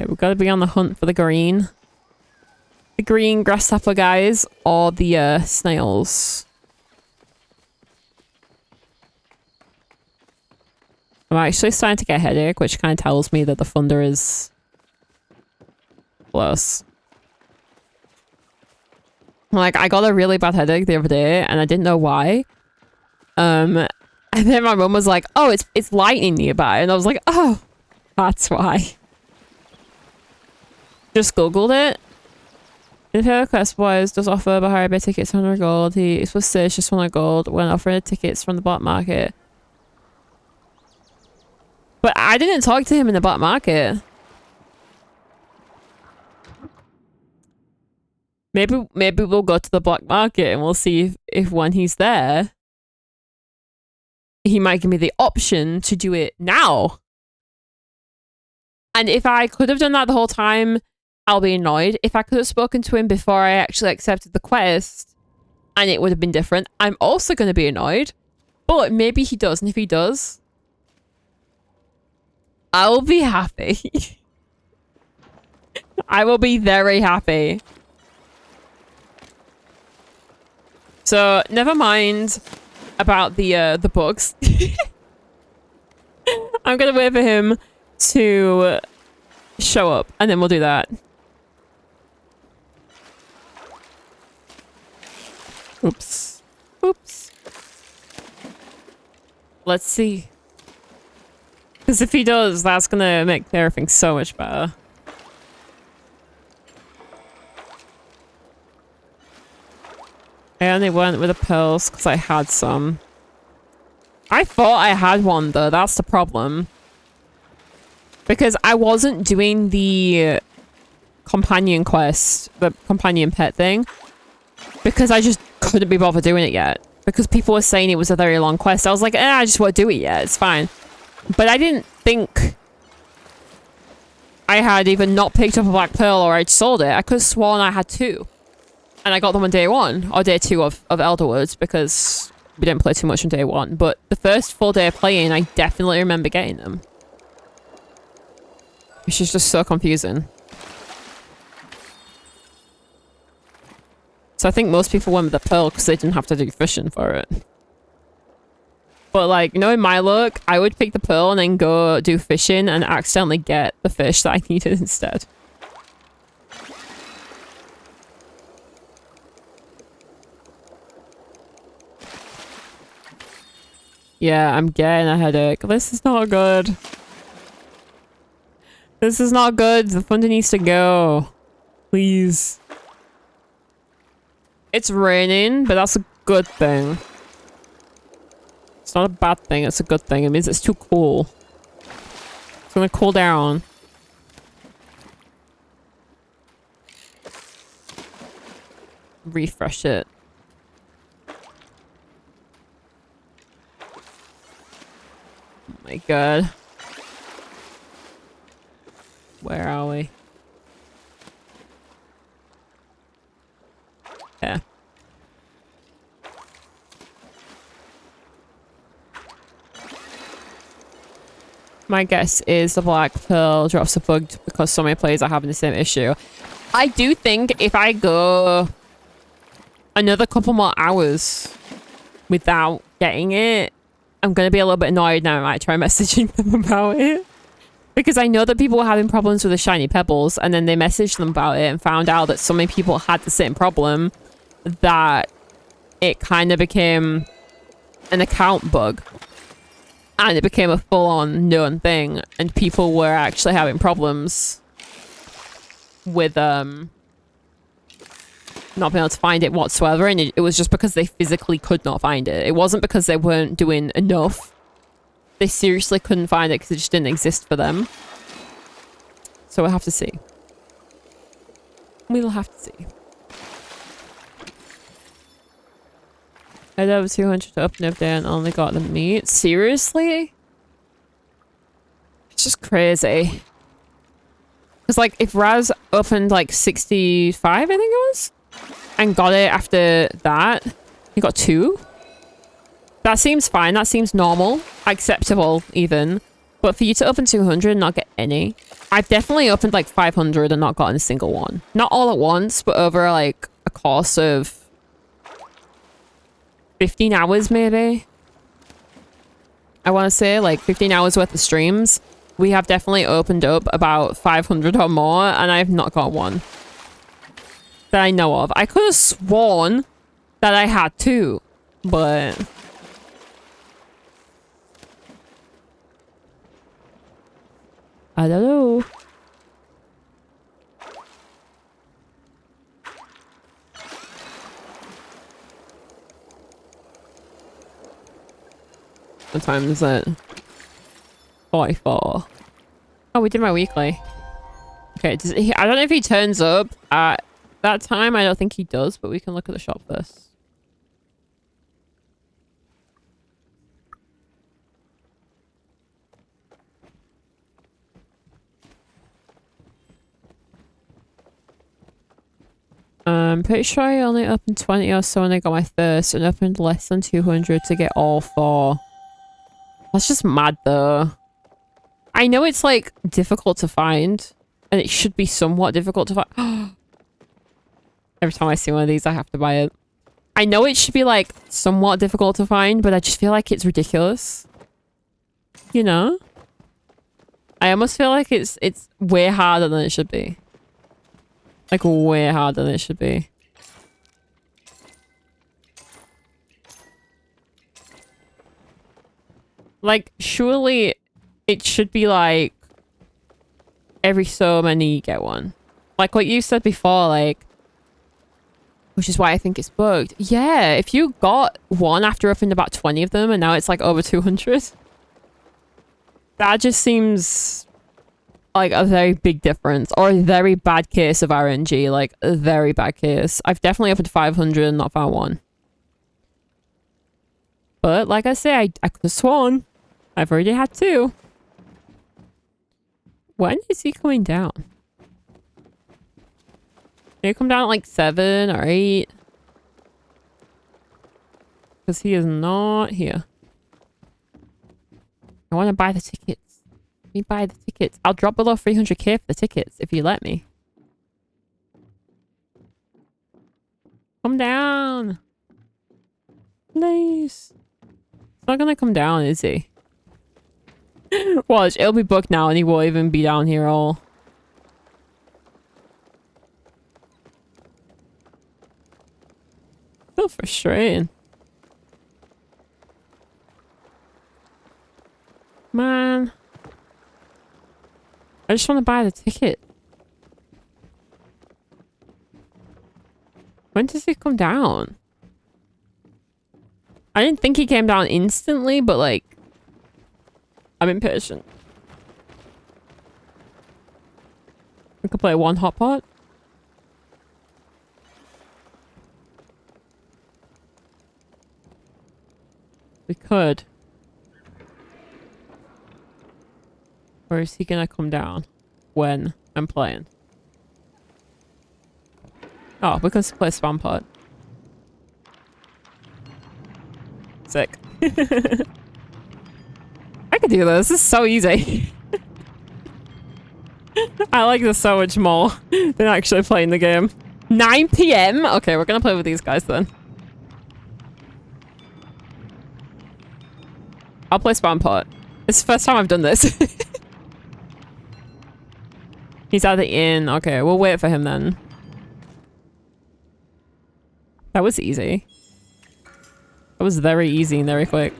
we've got to be on the hunt for the green. The green grasshopper guys or the snails. I'm actually starting to get a headache, which kind of tells me that the thunder is close. Like, I got a really bad headache the other day, and I didn't know why. And And then my mum was like, oh, it's lightning nearby. And I was like, oh, that's why. Just Googled it. The PALIA quest wise does offer a higher bid tickets 100 gold. He is supposed to say it's just 100 gold when offering tickets from the black market. But I didn't talk to him in the black market. Maybe we'll go to the black market and we'll see if when he's there, he might give me the option to do it now. And if I could have done that the whole time, I'll be annoyed. If I could have spoken to him before I actually accepted the quest and it would have been different, I'm also going to be annoyed. But maybe he does. And if he does, I'll be happy. I will be very happy. So never mind about the bugs. I'm going to wait for him to show up and then we'll do that. Oops. Oops. Let's see. Because if he does, that's gonna make everything so much better. I only went with the pills because I had some. I thought I had one though, that's the problem. Because I wasn't doing the companion quest, the companion pet thing. Because I just couldn't be bothered doing it yet. Because people were saying it was a very long quest. I was like, I just won't do it yet. It's fine. But I didn't think I had even not picked up a black pearl or I'd sold it. I could have sworn I had 2. And I got them on day 1. Or day 2 of Elderwoods. Because we didn't play too much on day 1. But the first full day of playing, I definitely remember getting them. Which is just so confusing. So I think most people went with the pearl because they didn't have to do fishing for it. But like, you know, in my luck, I would pick the pearl and then go do fishing and accidentally get the fish that I needed instead. Yeah, I'm getting a headache. This is not good. This is not good. The thunder needs to go. Please. It's raining, but that's a good thing. It's not a bad thing, it's a good thing. It means it's too cool. It's gonna cool down. Refresh it. Oh my god. Where are we? Yeah. My guess is the black pearl drops are bugged because so many players are having the same issue. I do think if I go another couple more hours without getting it, I'm going to be a little bit annoyed now. I might try messaging them about it. Because I know that people were having problems with the shiny pebbles and then they messaged them about it and found out that so many people had the same problem that it kind of became an account bug. And it became a full-on known thing. And people were actually having problems with not being able to find it whatsoever. And it was just because they physically could not find it. It wasn't because they weren't doing enough. They seriously couldn't find it because it just didn't exist for them. So we'll have to see. We'll have to see. I had over 200 to open up there and only got the meat. Seriously? It's just crazy. Because like if Raz opened like 65, I think it was, and got it after that, he got 2. That seems fine. That seems normal. Acceptable, even. But for you to open 200 and not get any... I've definitely opened like 500 and not gotten a single one. Not all at once, but over like a course of 15 hours maybe. I want to say like 15 hours worth of streams. We have definitely opened up about 500 or more and I've not got one. That I know of. I could have sworn that I had 2, but... I don't know. What time is it? 44. Oh, we did my weekly. Okay, I don't know if he turns up at that time. I don't think he does, but we can look at the shop first. I'm pretty sure I only opened 20 or so when I got my first and opened less than 200 to get all 4. That's just mad though. I know it's like difficult to find and it should be somewhat difficult to find. Every time I see one of these, I have to buy it. I know it should be like somewhat difficult to find, but I just feel like it's ridiculous. You know? I almost feel like it's way harder than it should be. Like, way harder than it should be. Like, surely it should be like every so many you get one. Like what you said before, like, which is why I think it's bugged. Yeah, if you got one after opening about 20 of them and now it's like over 200, that just seems like a very big difference, or a very bad case of RNG, like a very bad case. I've definitely opened 500 and not found one. But like I say, I could have sworn I've already had 2. When is he coming down? Did he come down at like 7 or 8? Because he is not here. I want to buy the tickets. Let me buy the tickets. I'll drop below 300k for the tickets if you let me. Come down. Please. He's not gonna come down, is he? Watch, it'll be booked now and he won't even be down here at all. So frustrating. Man. I just want to buy the ticket. When does he come down? I didn't think he came down instantly, but like, I'm impatient. We could play one hot pot. We could. Or is he gonna come down when I'm playing? Oh, we can play spam pot. Sick. I could do this. This is so easy. I like this so much more than actually playing the game. 9 PM? Okay, we're gonna play with these guys then. I'll play spam pot. It's the first time I've done this. He's either in. Okay, we'll wait for him then. That was easy. That was very easy and very quick.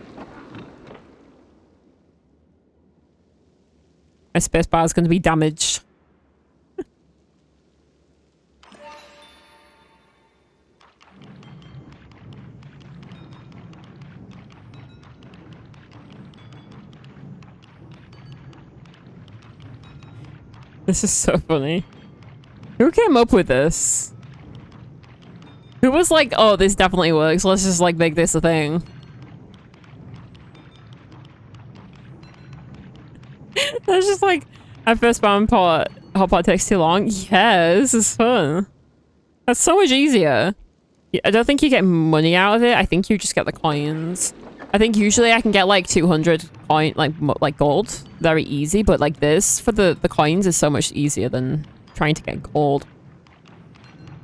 My spacebar is going to be damaged. This is so funny. Who came up with this? Who was like, oh, this definitely works. Let's just like make this a thing. That's just like, at first spam pot, hot pot takes too long. Yeah, this is fun. That's so much easier. I don't think you get money out of it. I think you just get the coins. I think usually I can get like 200 coin, like gold, very easy. But like this for the coins is so much easier than trying to get gold.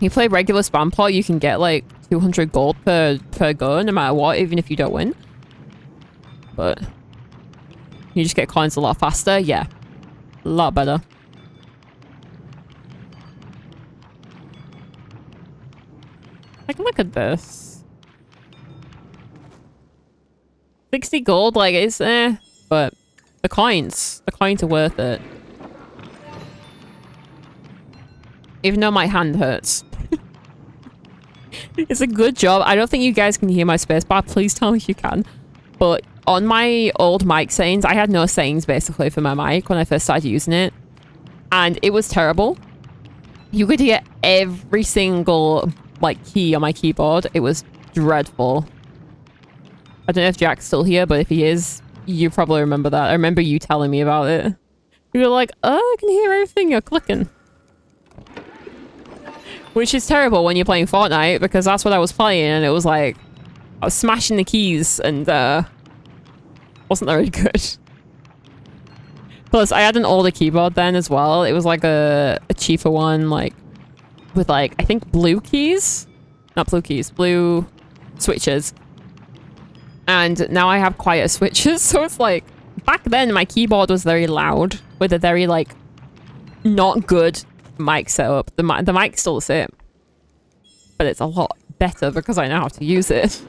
You play regular spam pot, you can get like 200 gold per go, no matter what, even if you don't win. But you just get coins a lot faster. Yeah, a lot better. Like, look at this. 60 gold, like, it's but the coins are worth it. Even though my hand hurts. It's a good job. I don't think you guys can hear my spacebar. Please tell me if you can. But on my old mic settings, I had no settings basically for my mic when I first started using it. And it was terrible. You could hear every single like key on my keyboard. It was dreadful. I don't know if Jack's still here, but if he is, you probably remember that. I remember you telling me about it. You were like, oh, I can hear everything you're clicking. Which is terrible when you're playing Fortnite, because that's what I was playing, and it was like, I was smashing the keys, and wasn't very good. Plus, I had an older keyboard then as well. It was like a cheaper one, like, with like, I think blue keys? Not blue keys, blue switches. And now I have quieter switches, so it's like, back then my keyboard was very loud, with a very like, not good mic setup. The mic's still the same, but it's a lot better because I know how to use it.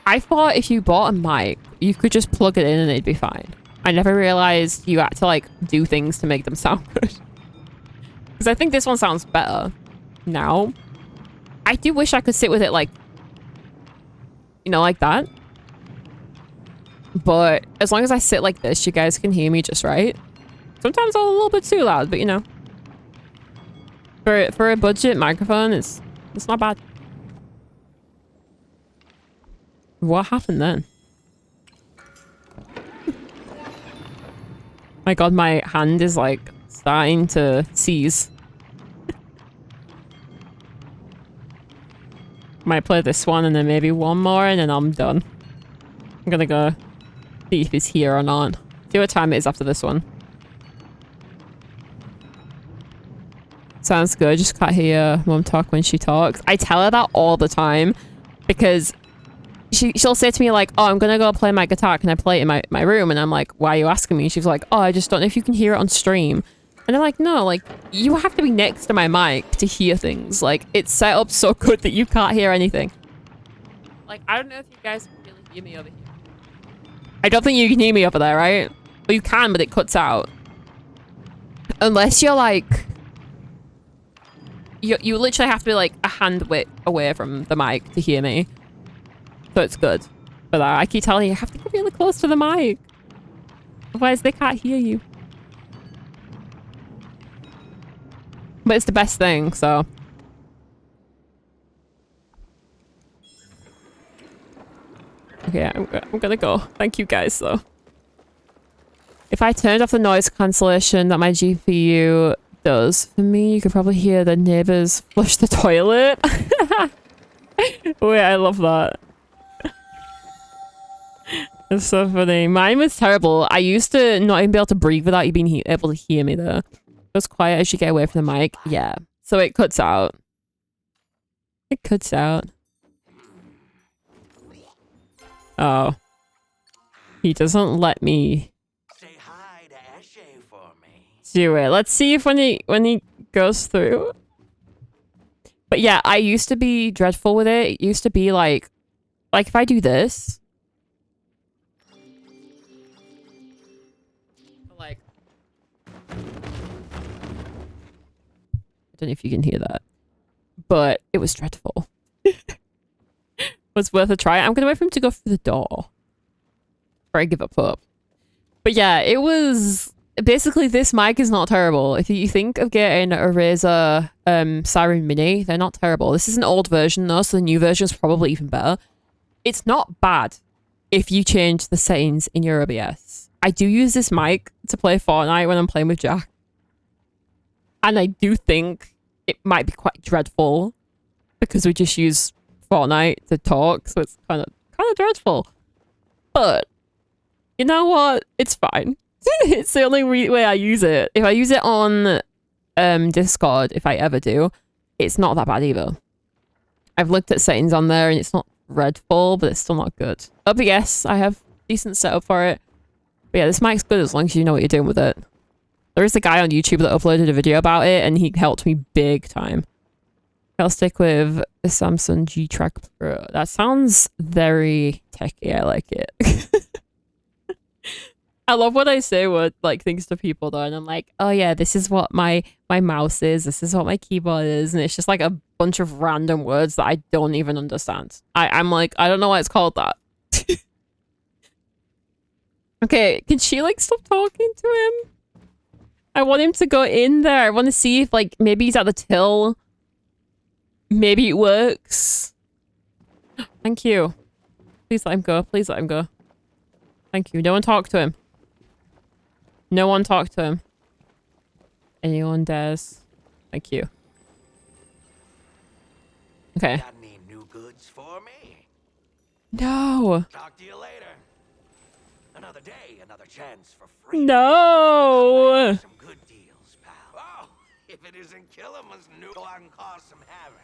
I thought if you bought a mic, you could just plug it in and it'd be fine. I never realized you had to like do things to make them sound good. Because I think this one sounds better now. I do wish I could sit with it like, you know, like that. But as long as I sit like this, you guys can hear me just right. Sometimes I'm a little bit too loud, but you know. For a budget microphone, it's not bad. What happened then? My god, my hand is like starting to seize. Might play this one and then maybe one more and then I'm done. I'm gonna go see if he's here or not. See what time it is after this one. Sounds good. Just can't hear mom talk when she talks. I tell her that all the time because she'll say to me like, oh, I'm gonna go play my guitar. Can I play it in my room? And I'm like, why are you asking me? She's like, oh, I just don't know if you can hear it on stream. And I'm like, no, like you have to be next to my mic to hear things. Like it's set up so good that you can't hear anything. Like, I don't know if you guys can really hear me over here. I don't think you can hear me over there, right? Well, you can, but it cuts out. Unless you're like... You literally have to be like a hand width away from the mic to hear me. So it's good. But I keep telling you, you have to get really close to the mic. Otherwise they can't hear you. But it's the best thing, so... Okay, I'm gonna go. Thank you guys, though. If I turned off the noise cancellation that my GPU does for me, you could probably hear the neighbors flush the toilet. Wait, I love that. It's so funny. Mine was terrible. I used to not even be able to breathe without you being able to hear me, though. It was quiet as you get away from the mic. Yeah. So it cuts out. It cuts out. Oh. He doesn't let me Say hi to Ashe for me. do it. Let's see if when he goes through. But yeah, I used to be dreadful with it. It used to be like if I do this. Like, I don't know if you can hear that, but it was dreadful. Was worth a try. I'm gonna wait for him to go through the door before I give up hope. But yeah, it was basically, this mic is not terrible. If you think of getting a Razer Siren Mini, they're not terrible. This is an old version though, so the new version is probably even better. It's not bad if you change the settings in your OBS. I do use this mic to play Fortnite when I'm playing with Jack, and I do think it might be quite dreadful because we just use Fortnite to talk, so it's kind of dreadful. But you know what? It's fine. It's the only way I use it. If I use it on Discord, if I ever do, it's not that bad either. I've looked at settings on there and it's not dreadful, but it's still not good. OBS, I have decent setup for it. But yeah, this mic's good as long as you know what you're doing with it. There is a guy on YouTube that uploaded a video about it and he helped me big time. I'll stick with the Samsung G-Track Pro. That sounds very techy. I like it. I love when I say word like things to people though, and I'm like, oh yeah, this is what my mouse is, this is what my keyboard is, and it's just like a bunch of random words that I don't even understand. I'm like, I don't know why it's called that. Okay, can she like stop talking to him? I want him to go in there. I want to see if like maybe he's at the till. Maybe it works. Thank you. Please let him go. Please let him go. Thank you. No one talk to him. No one talk to him. Anyone dares. Thank you. Okay. Got any new goods for me? No. Talk to you later. Another day, another chance for free. No. Some good deals, pal. Oh, if it isn't Killiman's new, I can cause some havoc.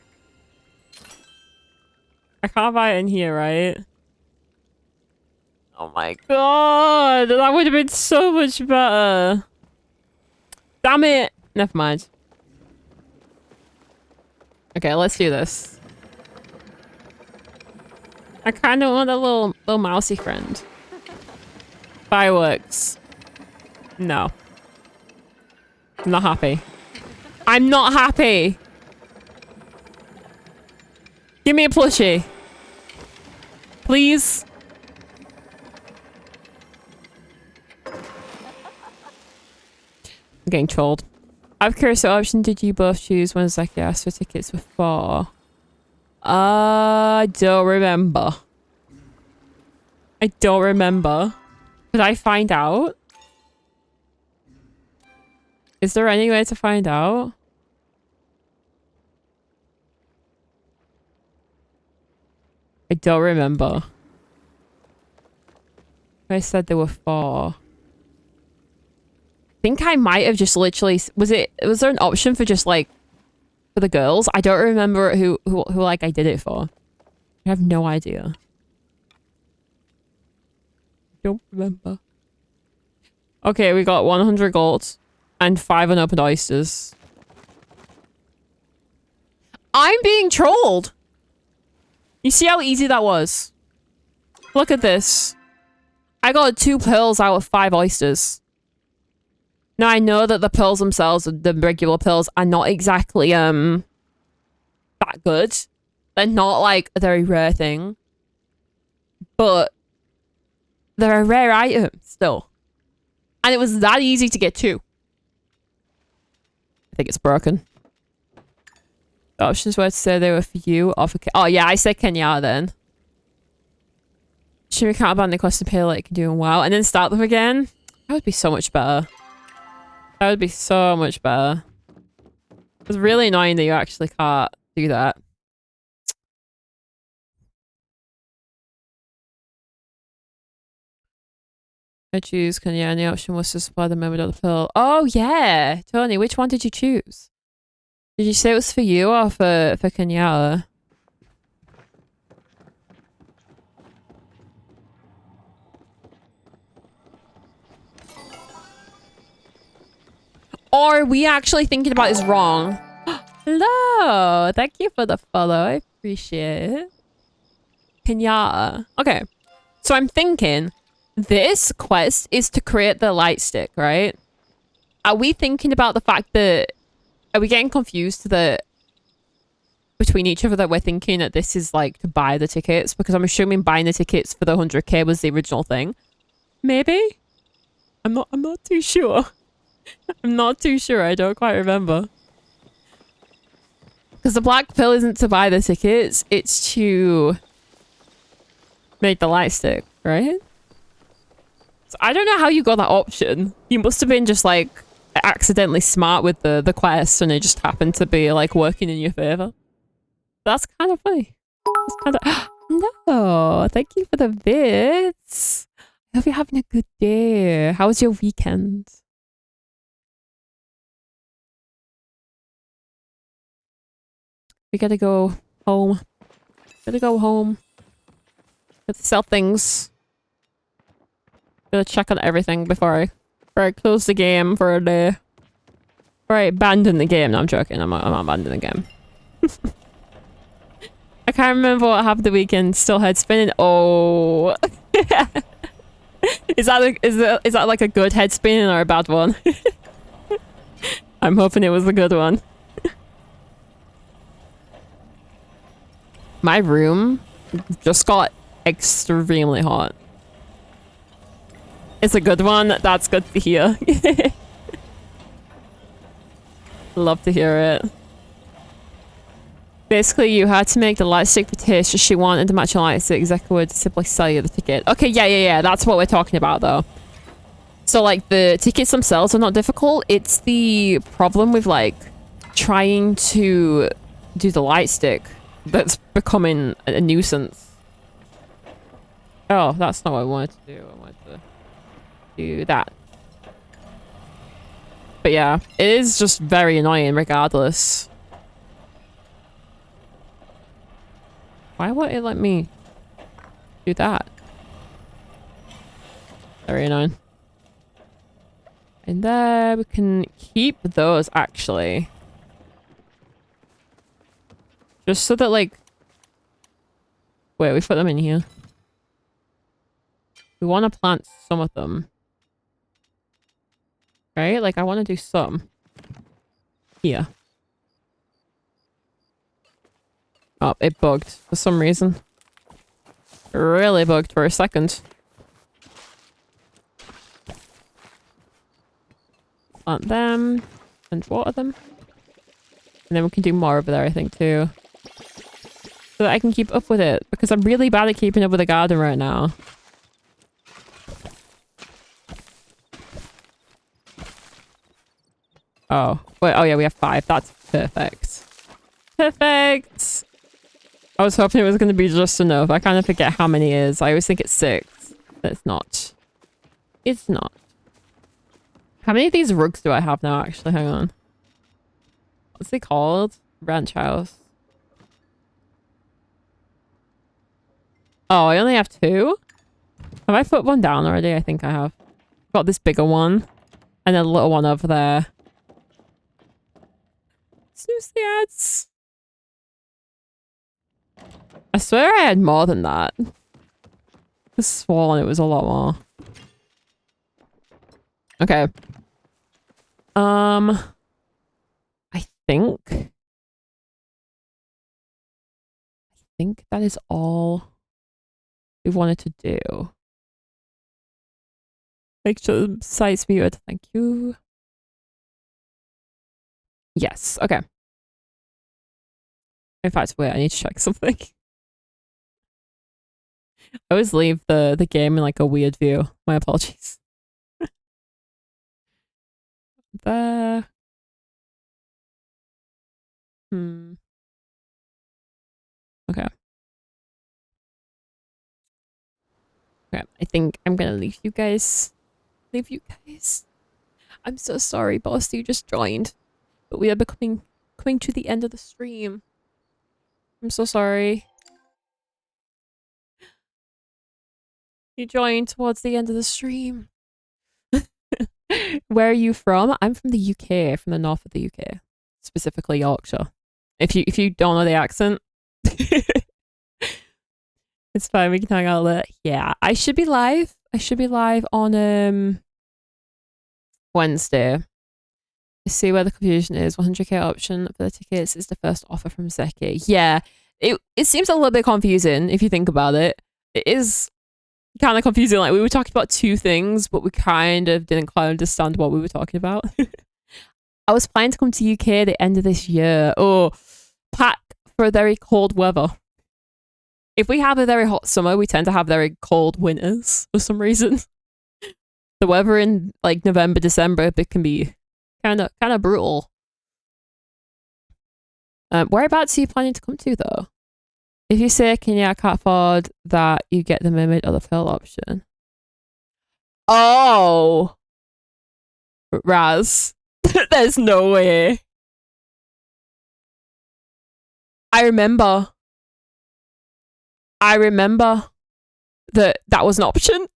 I can't buy it in here, right? Oh my god. That would have been so much better. Damn it. Never mind. Okay, let's do this. I kind of want a little mousy friend. Fireworks. No. I'm not happy. I'm not happy. Give me a plushie. Please. I'm getting trolled. Out of curious, what option did you both choose when Zaki asked for tickets before? I don't remember. I don't remember. Could I find out? Is there any way to find out? I don't remember. I said there were 4. I think I might have just literally... Was there an option for just like... For the girls? I don't remember who like I did it for. I have no idea. Don't remember. Okay, we got 100 gold and 5 unopened oysters. I'm being trolled! You see how easy that was? Look at this. I got 2 pearls out of 5 oysters. Now I know that the pearls themselves, the regular pearls, are not exactly that good. They're not like a very rare thing. But they're a rare item still. And it was that easy to get 2. I think it's broken. The options were to say they were for you or for... Oh yeah, I said Kenya then. Should we count about the cost to pay like doing well and then start them again? That would be so much better. That would be so much better. It's really annoying that you actually can't do that. I choose Kenya and the option was to supply the member of the pill. Oh yeah! Tony, which one did you choose? Did you say it was for you or for Kenya? Or are we actually thinking about this wrong? Hello! Thank you for the follow. I appreciate it. Kenya. Okay. So I'm thinking this quest is to create the light stick, right? Are we thinking about the fact that... Are we getting confused that between each other that we're thinking that this is like to buy the tickets? Because I'm assuming buying the tickets for the 100k was the original thing. Maybe? I'm not too sure. I'm not too sure. I don't quite remember. Because the black pill isn't to buy the tickets. It's to make the light stick, right? So I don't know how you got that option. You must have been just like accidentally smart with the quest and it just happened to be like working in your favor. That's kind of funny. That's kind of... No, thank you for the bits. I hope you're having a good day. How was your weekend? We gotta go home. Gotta go home. Gotta sell things. Gotta check on everything before I close the game for a day. Before I abandon the game. No, I'm joking. I'm not abandoning the game. I can't remember what happened the weekend. Still head spinning. Oh. Is that like a good head spin or a bad one? I'm hoping it was a good one. My room just got extremely hot. It's a good one. That's good to hear. Love to hear it. Basically, you had to make the light stick for Tish. She wanted to match your light stick. Zeka would simply sell you the ticket. Okay, yeah. That's what we're talking about, though. So, like, the tickets themselves are not difficult. It's the problem with, like, trying to do the light stick that's becoming a nuisance. Oh, that's not what I wanted to do. I wanted to do that. But yeah, it is just very annoying regardless. Why won't it let me do that? Very annoying. And there we can keep those actually. Just so that like... Wait, we put them in here. We want to plant some of them. Right? Like I want to do some. Here. Oh, it bugged for some reason. It really bugged for a second. Plant them. And water them. And then we can do more over there, I think, too. So that I can keep up with it. Because I'm really bad at keeping up with the garden right now. Oh. Wait, oh yeah, we have 5. That's perfect. Perfect! I was hoping it was going to be just enough. I kind of forget how many it is. I always think it's 6. But it's not. It's not. How many of these rugs do I have now, actually? Hang on. What's it called? Ranch house. Oh, I only have 2? Have I put one down already? I think I have. Got this bigger one. And then a little one over there. Snooze the ads. I swear I had more than that. I swore it was a lot more. Okay. I think that is all we wanted to do. Make sure the site's muted. Thank you. Yes. Okay. In fact, wait, I need to check something. I always leave the game in like a weird view. My apologies. There. Okay. Okay. I think I'm gonna leave you guys. I'm so sorry, boss. You just joined, but we are coming to the end of the stream. I'm so sorry. You joined towards the end of the stream. Where are you from? I'm from the UK, from the north of the UK, specifically Yorkshire. If you don't know the accent, it's fine. We can hang out later. Yeah, I should be live. I should be live on Wednesday. I see where the confusion is. 100k option for the tickets is the first offer from Zeki. Yeah, it seems a little bit confusing if you think about it. It is kind of confusing. Like we were talking about 2 things, but we kind of didn't quite understand what we were talking about. I was planning to come to UK at the end of this year. Oh, pack for very cold weather. If we have a very hot summer, we tend to have very cold winters for some reason. The weather in like November, December, it can be kind of brutal. Whereabouts are you planning to come to though? If you say, can you, I can't afford that, you get the mermaid or the pearl option. Oh! Raz. There's no way. I remember that was an option.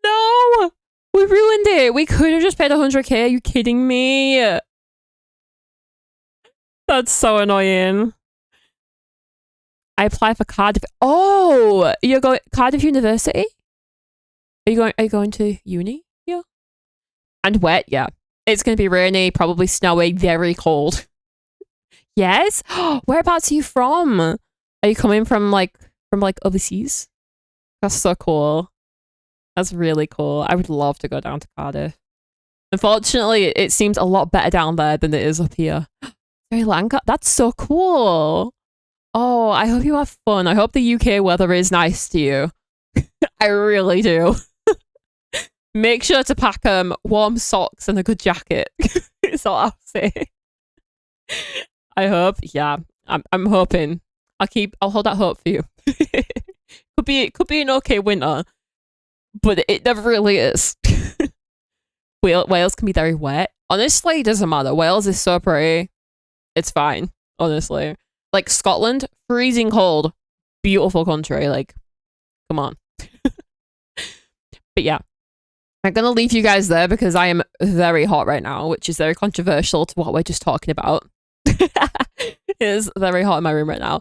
No! We ruined it. We could have just paid 100k. Are you kidding me? That's so annoying. I applied for Cardiff. Oh, you're going Cardiff University? Are you going to uni? Yeah. And wet, yeah. It's gonna be rainy, probably snowy, very cold. Yes? Whereabouts are you from? Are you coming from like overseas? That's so cool. That's really cool. I would love to go down to Cardiff. Unfortunately, it seems a lot better down there than it is up here. Sri Lanka? That's so cool. Oh, I hope you have fun. I hope the UK weather is nice to you. I really do. Make sure to pack warm socks and a good jacket. Is all I'll say. I hope. Yeah, I'm hoping. I'll hold that hope for you. could be an okay winter, but it never really is. Wales can be very wet. Honestly, it doesn't matter. Wales is so pretty. It's fine. Honestly, like Scotland, freezing cold, beautiful country. Like, come on. But yeah, I'm gonna leave you guys there because I am very hot right now, which is very controversial to what we're just talking about. It is very hot in my room right now.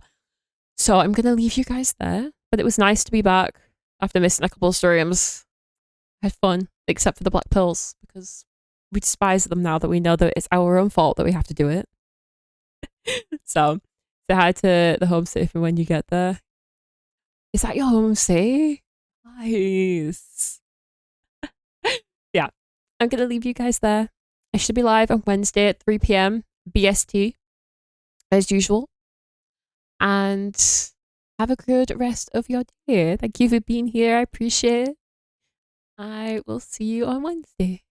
So I'm gonna leave you guys there. But it was nice to be back after missing a couple of streams. I had fun, except for the black pills, because we despise them now that we know that it's our own fault that we have to do it. So say hi to the home safe when you get there. Is that your home safe? Nice. Yeah, I'm gonna leave you guys there. I should be live on Wednesday at 3 p.m. BST as usual. And have a good rest of your day. Thank you for being here. I appreciate it. I will see you on Wednesday.